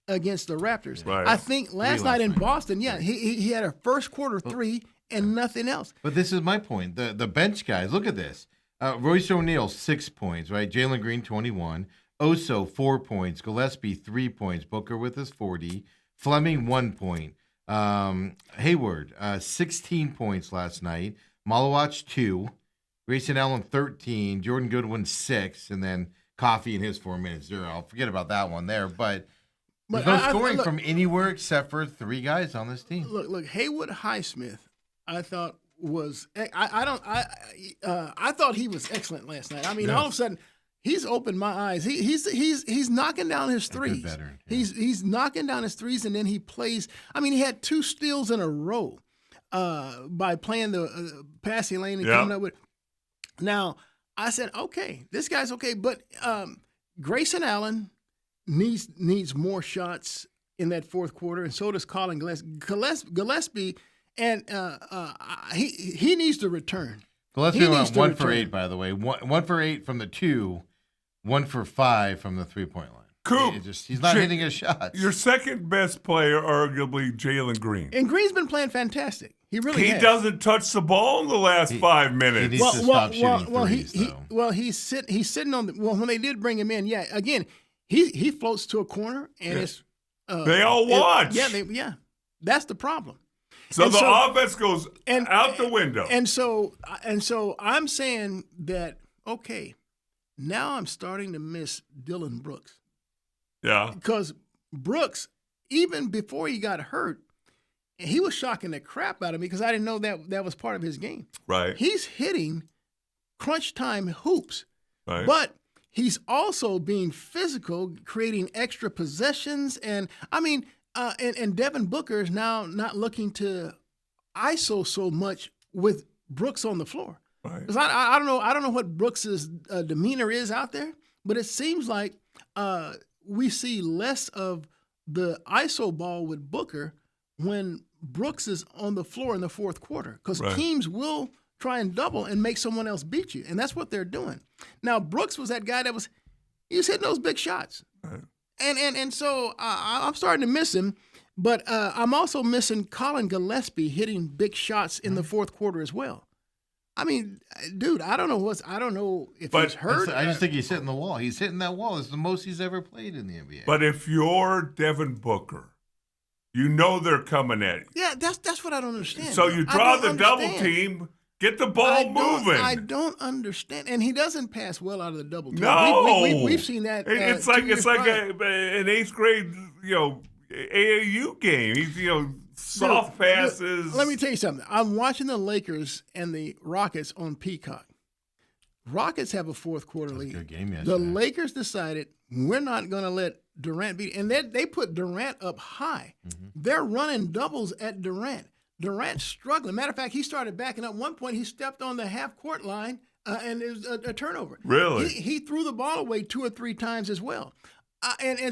against the Raptors. Right. I think last night in Boston, he had a first quarter 3 and nothing else. But this is my point. The bench guys, look at this. Royce O'Neal, 6 points, right? Jalen Green, 21. Oso, 4 points. Gillespie, 3 points. Booker with his 40. Fleming, 1 point. Hayward, 16 points last night. Malawach, 2. Grayson Allen, 13. Jordan Goodwin, 6. And then Coffee in his 4 minutes, 0. I'll forget about that one there. But there's no scoring from anywhere except for 3 guys on this team. Look, Haywood Highsmith, I thought was I thought he was excellent last night. I mean, all of a sudden he's opened my eyes. He's knocking down his threes. Veteran, He's knocking down his threes, and then he plays. I mean, he had 2 steals in a row by playing the passing lane and coming up with. Now I said, okay, this guy's okay, but Grayson Allen needs more shots in that fourth quarter, and so does Colin Gillespie. And he needs to return. Gillespie went 1 for 8, by the way. 1 for 8 from the 2, 1 for 5 from the 3-point line. Cool. He's not hitting his shots. Your second best player, arguably Jalen Green. And Green's been playing fantastic. He really has. He doesn't touch the ball in the last 5 minutes. He needs to stop shooting threes, though. He's sitting on the. Well, when they did bring him in, again, he floats to a corner, and it's. They all watch. That's the problem. So the offense goes out the window. And so I'm saying that, okay, now I'm starting to miss Dylan Brooks. Yeah. Because Brooks, even before he got hurt, he was shocking the crap out of me because I didn't know that was part of his game. Right. He's hitting crunch time hoops. Right. But he's also being physical, creating extra possessions. And, I mean, and Devin Booker is now not looking to ISO so much with Brooks on the floor. Right. Because I don't know what Brooks's demeanor is out there, but it seems like we see less of the ISO ball with Booker when Brooks is on the floor in the fourth quarter, because teams will try and double and make someone else beat you, and that's what they're doing. Now, Brooks was that guy he was hitting those big shots, and so I'm starting to miss him. But I'm also missing Colin Gillespie hitting big shots in the fourth quarter as well. I mean, dude, I don't know if he's hurt. I just think he's hitting the wall. He's hitting that wall. It's the most he's ever played in the NBA. But if you're Devin Booker, you know they're coming at you. Yeah, that's what I don't understand. So you draw the double team, get the ball moving. I don't understand, and he doesn't pass well out of the double team. No, we've seen that. It's like an eighth grade, AAU game. He's soft passes. Let me tell you something. I'm watching the Lakers and the Rockets on Peacock. Rockets have a fourth quarter lead. Good game yesterday. The Lakers decided we're not going to let Durant beat, and they put Durant up high. Mm-hmm. They're running doubles at Durant. Durant's struggling. Matter of fact, he started backing up. One point, he stepped on the half-court line, and it was a turnover. Really? He threw the ball away 2 or 3 times as well.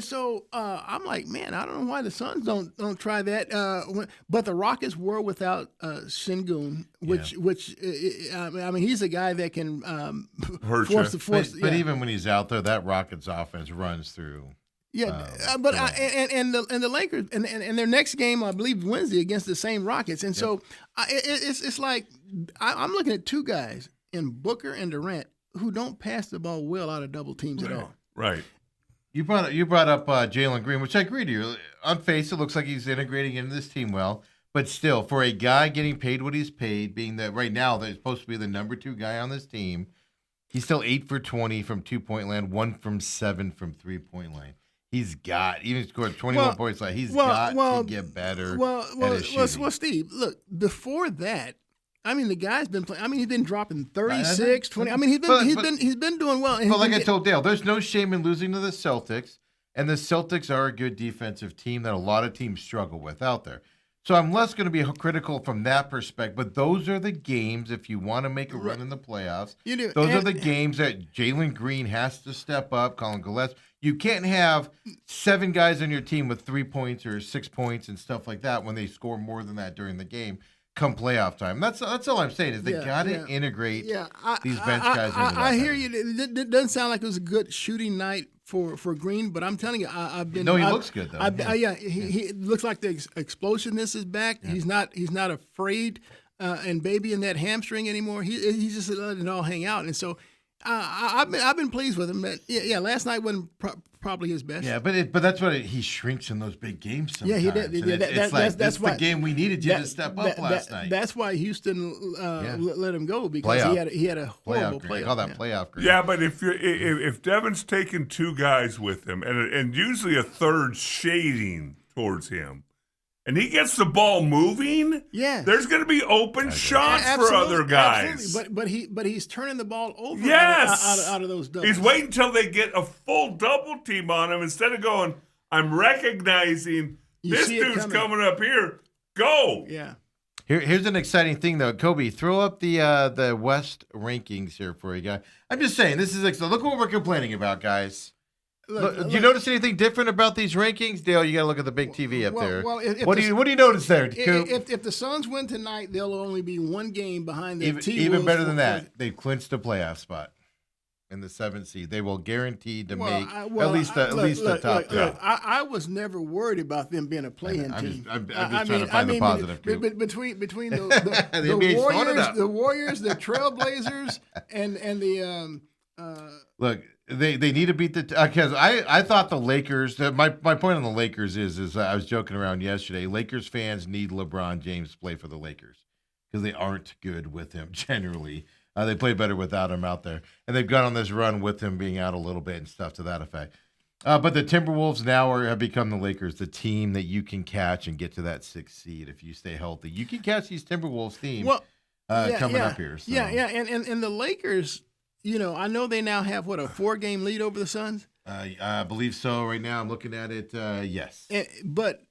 So I'm like, man, I don't know why the Suns don't try that. But the Rockets were without Sengun, which he's a guy that can force the force. But even when he's out there, that Rockets offense runs through. Yeah, but the Lakers and their next game, I believe Wednesday against the same Rockets, and so it's like I'm looking at 2 guys in Booker and Durant who don't pass the ball well out of double teams at all. Right. You brought up Jalen Green, which I agree to you. On face, it looks like he's integrating into this team well. But still, for a guy getting paid what he's paid, being that right now they're supposed to be the number 2 guy on this team, he's still 8 for 20 from 2-point land, 1 from 7 from 3-point line. He's even scored 21 points. He's got to get better at his shooting. Well, Steve, look, before that, I mean, the guy's been playing. I mean, he's been dropping 36, 20. I mean, he's been doing well. But like I told Dale, there's no shame in losing to the Celtics, and the Celtics are a good defensive team that a lot of teams struggle with out there. So I'm less going to be critical from that perspective. But those are the games, if you want to make a run in the playoffs, those are the games that Jalen Green has to step up, Colin Gillespie. You can't have 7 guys on your team with 3 points or 6 points and stuff like that when they score more than that during the game. Come playoff time, that's all I'm saying is they got to integrate these bench guys. I hear you. It doesn't sound like it was a good shooting night for Green, but I'm telling you, I've been. No, he looks good though. He looks like the explosiveness is back. Yeah. He's not afraid and babying that hamstring anymore. He's just letting it all hang out, and so. I've been pleased with him. But last night wasn't probably his best. Yeah, but that's what he shrinks in those big games sometimes. Yeah, he did. That's the game we needed you to step up last night. That's why Houston let him go, because he had a horrible playoff. I call that playoff grade. Yeah, but if Devin's taking 2 guys with him and usually a third shading towards him, and he gets the ball moving, there's going to be open shots for other guys. Absolutely. But he's turning the ball over out of those doubles. He's waiting until they get a full double team on him instead of going, I'm recognizing this dude's coming up here. Go. Yeah. Here's an exciting thing, though. Kobe, throw up the West rankings here for you, guys. I'm just saying, this is exciting. Look what we're complaining about, guys. Do you notice anything different about these rankings, Dale? You got to look at the big TV up there. Well, what do you notice there? If the Suns win tonight, they'll only be 1 game behind the T-Wolves. Even better than that, they've clinched a playoff spot in the 7th seed. They will guaranteed to make at least the top 3. I was never worried about them being a play-in team. I'm just trying to find the positive. Between the Warriors, the Trailblazers, and the look. They need to beat the because I thought the Lakers. My point on the Lakers is I was joking around yesterday. Lakers fans need LeBron James to play for the Lakers because they aren't good with him generally. They play better without him out there, and they've gone on this run with him being out a little bit and stuff to that effect. But the Timberwolves now have become the Lakers, the team that you can catch and get to that 6th seed if you stay healthy. You can catch these Timberwolves team coming up here. So. And the Lakers. I know they now have, a 4-game lead over the Suns? I believe so. Right now I'm looking at it, yes. But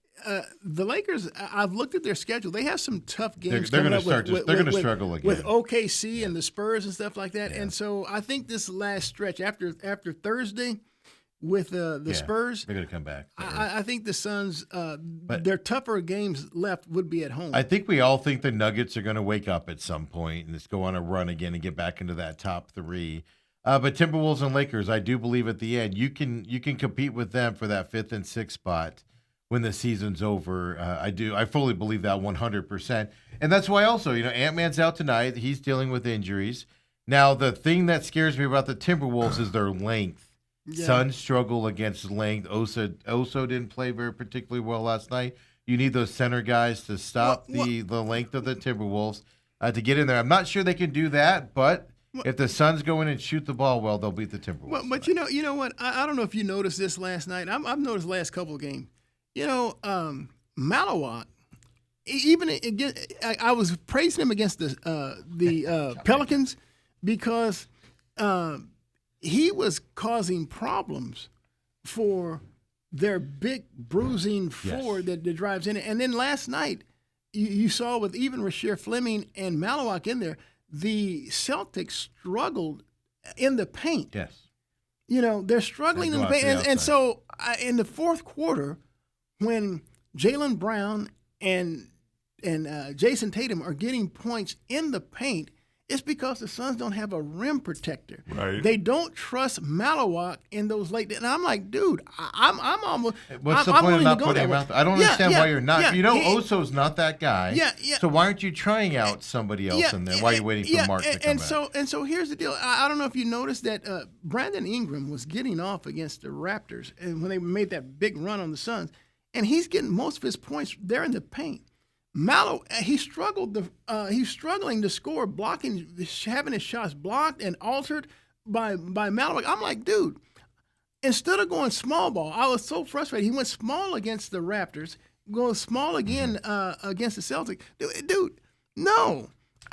the Lakers, I've looked at their schedule. They have some tough games. They're going to struggle again. With OKC and the Spurs and stuff like that. Yeah. And so I think this last stretch, after Thursday, with the Yeah, Spurs. They're going to come back. I think the Suns, their tougher games left would be at home. I think we all think the Nuggets are going to wake up at some point and just go on a run again and get back into that top 3. But Timberwolves and Lakers, I do believe at the end you can compete with them for that 5th and 6th spot when the season's over. I fully believe that 100%. And that's why also, Ant-Man's out tonight. He's dealing with injuries. Now, the thing that scares me about the Timberwolves is their length. Yeah. Suns struggle against length. Oso didn't play very particularly well last night. You need those center guys to stop the length of the Timberwolves to get in there. I'm not sure they can do that, but if the Suns go in and shoot the ball well, they'll beat the Timberwolves. But you know what? I don't know if you noticed this last night. I've noticed the last couple of games. Malawak, even against, I was praising him against the Pelicans because he was causing problems for their big bruising forward that drives in it. And then last night, you saw with even Rasheer Fleming and Malawak in there, the Celtics struggled in the paint. Yes. They're struggling in the paint. And so in the fourth quarter, when Jaylen Brown and Jason Tatum are getting points in the paint, it's because the Suns don't have a rim protector. Right. They don't trust Malawak in those late. And I'm like, dude, I'm almost. What's the point of not putting him out there? I don't understand why you're not. Oso's not that guy. Yeah. So why aren't you trying out somebody else in there? Why are you waiting for Mark to come back? And so here's the deal. I don't know if you noticed that Brandon Ingram was getting off against the Raptors and when they made that big run on the Suns, and he's getting most of his points there in the paint. He's struggling to score, blocking, having his shots blocked and altered by Malawak. I'm like, dude, instead of going small ball, I was so frustrated. He went small against the Raptors, going small again against the Celtics. Dude, no.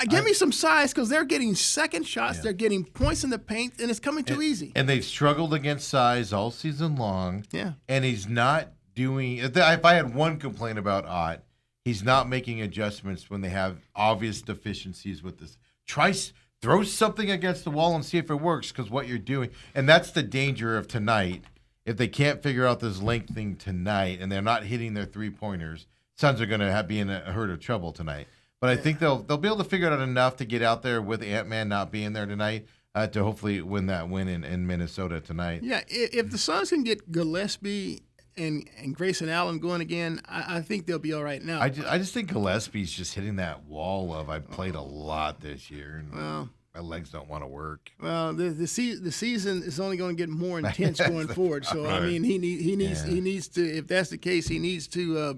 Give me some size because they're getting second shots. Yeah. They're getting points in the paint, and it's coming too easy. And they've struggled against size all season long. Yeah. And he's not doing – if I had one complaint about Ott, he's not making adjustments when they have obvious deficiencies with this. Throw something against the wall and see if it works, because what you're doing, and that's the danger of tonight. If they can't figure out this length thing tonight and they're not hitting their 3-pointers, Suns are going to be in a herd of trouble tonight. But I think they'll be able to figure it out enough to get out there with Ant-Man not being there tonight to hopefully win that win in Minnesota tonight. Yeah, if the Suns can get Gillespie and Grayson Allen going again, I think they'll be all right now. I just think Gillespie's just hitting that wall of I've played a lot this year, and my legs don't want to work. Well, the season is only going to get more intense going forward. So right. I mean, he needs to. If that's the case, he needs to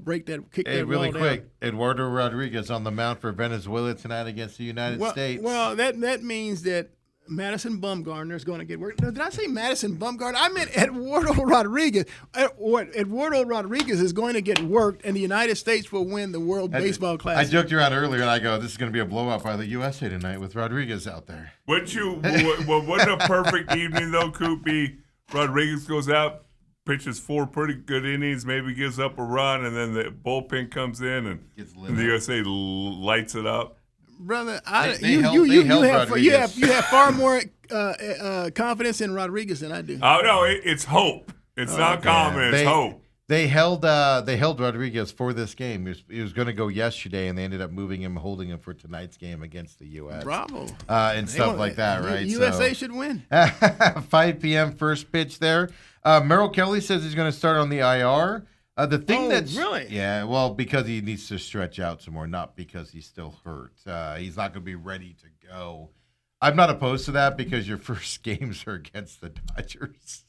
kick that really wall down. Quick, Eduardo Rodriguez on the mound for Venezuela tonight against the United States. Well, that means that Madison Bumgarner is going to get work. Did I say Madison Bumgarner? I meant Eduardo Rodriguez. Eduardo Rodriguez is going to get worked, and the United States will win the World Baseball Classic. I joked around earlier, and I go, this is going to be a blowout by the USA tonight with Rodriguez out there. Wouldn't a perfect evening, though, Coop, be Rodriguez goes out, pitches 4 pretty good innings, maybe gives up a run, and then the bullpen comes in, and the USA lights it up? Brother, you have far more confidence in Rodriguez than I do. Oh no, it's hope. It's not confidence. It's hope. They held Rodriguez for this game. He was going to go yesterday, and they ended up holding him for tonight's game against the U.S. Bravo. And stuff like that, right? USA should win. 5 p.m. first pitch there. Merrill Kelly says he's going to start on the IR. Really? Yeah, well, because he needs to stretch out some more, not because he's still hurt. He's not going to be ready to go. I'm not opposed to that because your first games are against the Dodgers.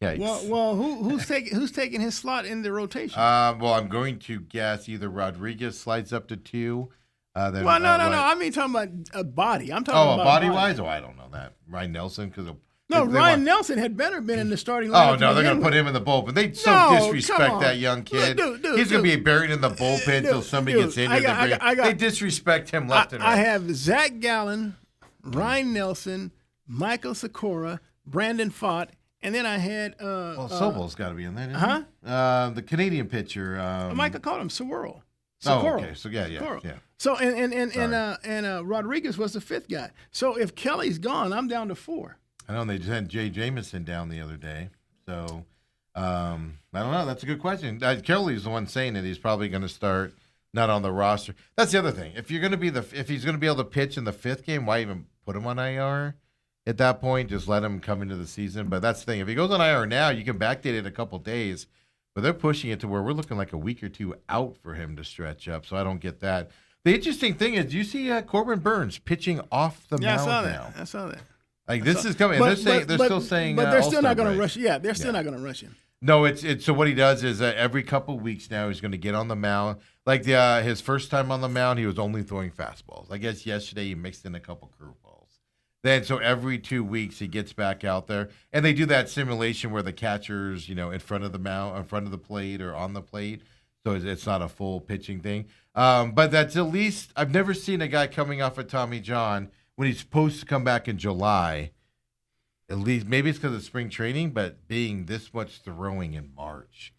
Yikes. Well, who's taking his slot in the rotation? Well, I'm going to guess either Rodriguez slides up to 2. No. I mean, talking about a body. I'm talking about body-wise? Oh, I don't know that. Ryan Nelson, because Ryan Nelson had better been in the starting lineup. Oh, no, they're going to put him in the bullpen. They disrespect that young kid. He's going to be buried in the bullpen until somebody gets injured. They disrespect him left and right. I have Zach Gallen, Ryan Nelson, Michael Sakura, Brandon Pfaadt, and then I had Sobol's got to be in there, didn't he? The Canadian pitcher. Michael called him Saguaro. Oh, okay. So yeah. So and Rodriguez was the 5th guy. So if Kelly's gone, I'm down to 4. I know they sent Jay Jamison down the other day. So, I don't know. That's a good question. Kelly's the one saying that he's probably going to start not on the roster. That's the other thing. If he's going to be able to pitch in the 5th game, why even put him on IR at that point? Just let him come into the season. But that's the thing. If he goes on IR now, you can backdate it a couple days. But they're pushing it to where we're looking like a week or two out for him to stretch up. So I don't get that. The interesting thing is, you see Corbin Burns pitching off the mound now. I saw that. Like this is coming. They're still saying, but they're still not going to break. rush. Yeah, they're still not going to rush him. No, it's so what he does is every couple weeks now he's going to get on the mound. Like his first time on the mound, he was only throwing fastballs. I guess yesterday he mixed in a couple curveballs. Then so every 2 weeks he gets back out there, and they do that simulation where the catcher's in front of the mound, in front of the plate, or on the plate. So it's not a full pitching thing. But that's at least I've never seen a guy coming off of Tommy John when he's supposed to come back in July. At least maybe it's because of spring training, but being this much throwing in March,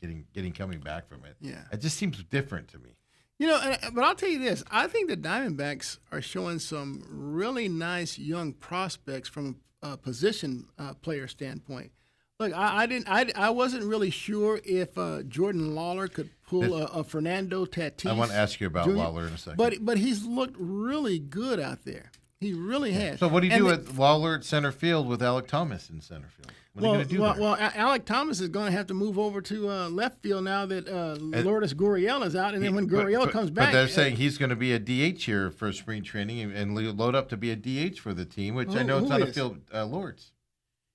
coming back from it, it just seems different to me. But I'll tell you this: I think the Diamondbacks are showing some really nice young prospects from a position player standpoint. Look, I wasn't really sure if Jordan Lawler could pull a Fernando Tatis. I want to ask you about Lawler in a second. But he's looked really good out there. He really has. So what do you do with Lawler at center field with Alek Thomas in center field? What are you going to do there? Well, Alek Thomas is going to have to move over to left field now that Lourdes Gurriel is out, and then when Gurriel comes back. But they're saying he's going to be a DH here for spring training and load up to be a DH for the team, which I know it's not a field. Lourdes.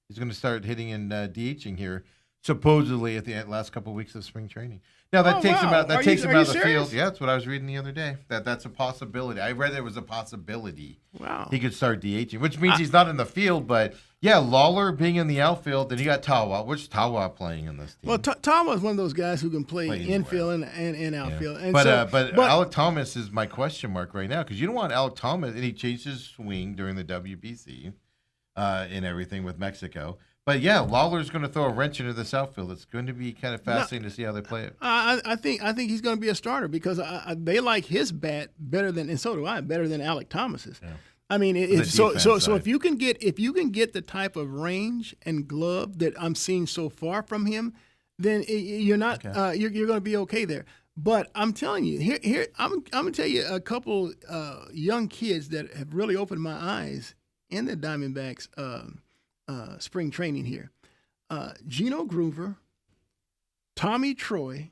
He's going to start hitting and DHing here, supposedly at the last couple of weeks of spring training. Now that takes him out. That takes him out of the field. Yeah, that's what I was reading the other day. That's a possibility. I read there was a possibility. Wow. He could start DHing, which means he's not in the field. But yeah, Lawler being in the outfield. Then you got Tawa. Where's Tawa playing in this team? Well, Tawa is one of those guys who can play infield and outfield. Yeah. But Alek Thomas is my question mark right now because you don't want Alek Thomas, and he changed his swing during the WBC and everything with Mexico. But yeah, Lawler's going to throw a wrench into this outfield. It's going to be kind of fascinating to see how they play it. I think he's going to be a starter because they like his bat better than, and so do I, better than Alek Thomas's. Yeah. I mean, so if you can get the type of range and glove that I'm seeing so far from him, then you're not you're going to be okay there. But I'm telling you, here I'm going to tell you a couple young kids that have really opened my eyes in the Diamondbacks. Spring training here. Gino Groover, Tommy Troy,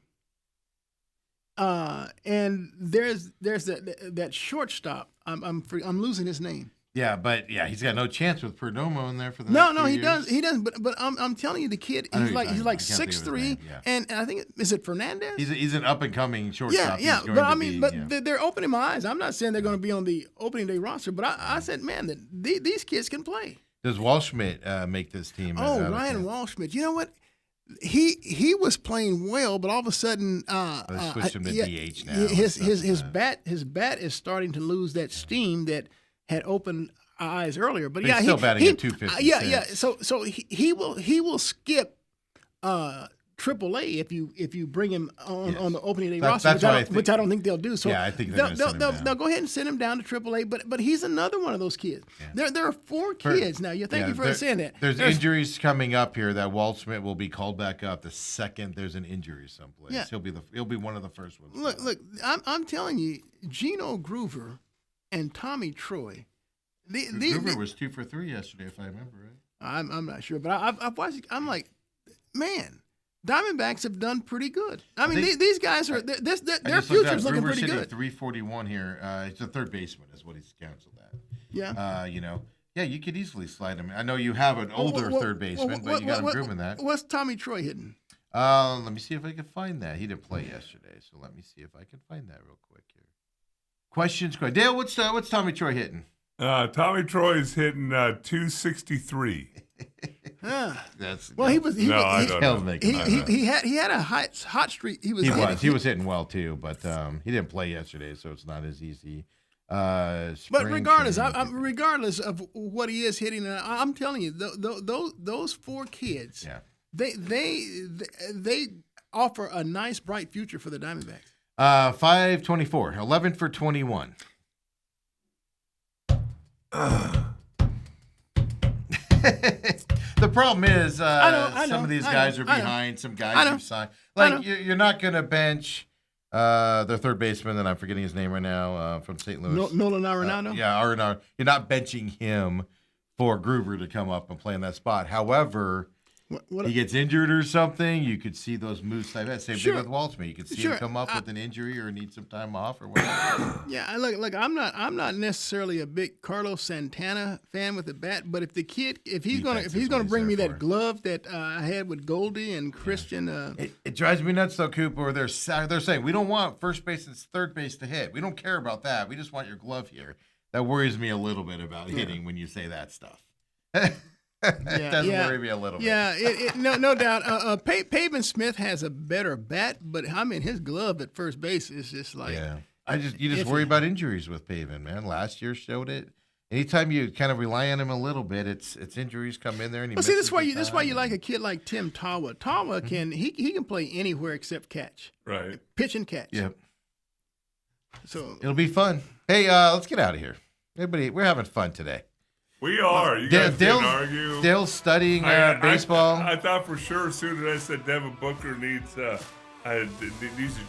and there's that shortstop. I'm losing his name. Yeah, but he's got no chance with Perdomo in there for the next 3 years. He does. But I'm telling you, the kid he's like 6'3", and I think is it Fernandez? He's an up and coming shortstop. Yeah. But they're opening my eyes. I'm not saying they're going to be on the opening day roster, but I said, man, these kids can play. Does Waldschmidt make this team? Ryan Waldschmidt. You know what? He was playing well, but all of a sudden, they switched him to DH now. His bat is starting to lose that steam that had opened eyes earlier. But he's still batting at 256. So he will skip AAA if you bring him on the opening day roster, which I don't think they'll do. So I think they'll go ahead and send him down to AAA. But he's another one of those kids. Yeah. There are 4 kids now. Thank you for saying that. There's injuries coming up here that Waldschmidt will be called back up the second there's an injury someplace. Yeah. He'll be one of the first ones. Look, I'm telling you, Gino Groover and Tommy Troy. Groover was 2 for 3 yesterday, if I remember right. I'm not sure, but I've watched. I'm like, man. Diamondbacks have done pretty good. I mean, these guys are their future's looking pretty good. 341 here. It's a third baseman, is what he's canceled at. Yeah. You could easily slide him. I know you have an older third baseman, but you got him grooming that. What's Tommy Troy hitting? Let me see if I can find that. He didn't play yesterday, so let me see if I can find that real quick here. Questions, Dale. What's Tommy Troy hitting? Tommy Troy is hitting 263. He had a hot streak. He was hitting well too, but he didn't play yesterday, so it's not as easy. But regardless of what he is hitting, I'm telling you, those 4 kids, they offer a nice bright future for the Diamondbacks. 524, 11 for 21. The problem is I know, some of these I guys know, are I know. behind. Some I guys know. you've signed. I Like know. you're not going to bench their third baseman, and I'm forgetting his name right now, from St. Louis. Nolan Arenado. Yeah, Arenado. You're not benching him for Gruber to come up and play in that spot. However, What, he gets injured or something, you could see those moves like that. Same Sure. thing with Waltzman. You could see Sure. him come up with an injury or need some time off or whatever. Yeah, look. I'm not necessarily a big Carlos Santana fan with the bat, but if he's gonna Defense is what gonna he's bring me there that for. glove that I had with Goldie and Christian, It drives me nuts though, Cooper. They're saying we don't want first base and third base to hit. We don't care about that. We just want your glove here. That worries me a little bit about hitting when you say that stuff. It does worry me a little bit. Yeah, no doubt. Pavin Smith has a better bat, but I mean his glove at first base is just like Yeah. You just iffy. worry about injuries with Pavin, man. Last year showed it. Anytime you kind of rely on him a little bit, it's injuries come in there and he Well, see, misses that's why you time. like a kid like Tim Tawa. Tawa can he can play anywhere except catch, Right. pitch and catch. Yep. So It'll be fun. Hey, let's get out of here. Everybody, we're having fun today. We are. You guys Dale's- didn't argue. Dale's studying I- baseball. I thought for sure as soon as I said Devin Booker needs to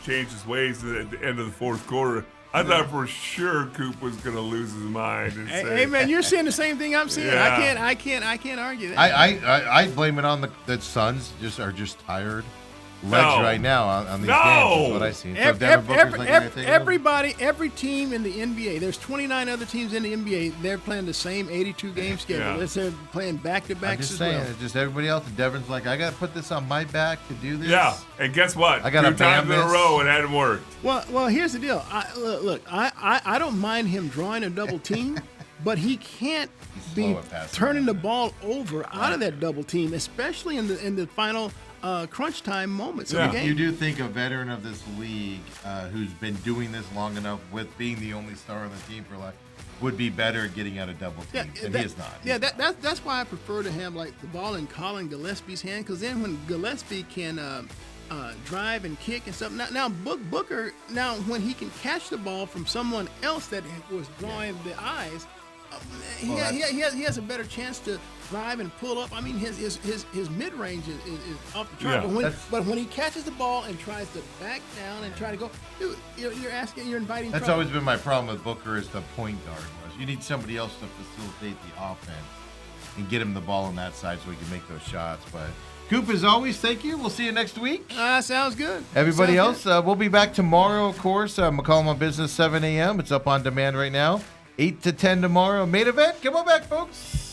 change his ways at the end of the fourth quarter, I thought for sure Coop was going to lose his mind and say, hey man, you're seeing the same thing I'm seeing. Yeah. I can't argue that. I blame it on the Suns are just tired legs No. right now on these No. games. Is what I see. So Devin Booker's like anything. Everybody, every team in the NBA, there's 29 other teams in the NBA. They're playing the same 82 game schedule. Yeah. They're playing back to I'm backs just as saying, well. it's just everybody else. And Devin's like, I got to put this on my back to do this. yeah. And guess what? I got a 2 times in a Bambus. row it hadn't worked. Well, here's the deal. I don't mind him drawing a double team, but he can't be slow at passing turning the around. ball over out of that double team, especially in the final crunch time moments of Yeah. the game. You do think a veteran of this league who's been doing this long enough with being the only star on the team for life would be better at getting out of double teams, and he is not. Yeah, that's why I prefer to have like the ball in Colin Gillespie's hand, because then when Gillespie can drive and kick and stuff. Now Booker, now when he can catch the ball from someone else that was drawing the eyes, he has a better chance to drive and pull up. I mean, his mid range is off the chart. Yeah, But when he catches the ball and tries to back down and try to go, dude, you're inviting. That's trouble. always been my problem with Booker is the point guard. You need somebody else to facilitate the offense and get him the ball on that side so he can make those shots. But Coop, as always, thank you. We'll see you next week. Sounds good. Everybody Sounds else, we'll be back tomorrow, of course. McCollum on Business, 7 a.m. It's up on demand right now. 8 to 10 tomorrow. Main event. Come on back, folks.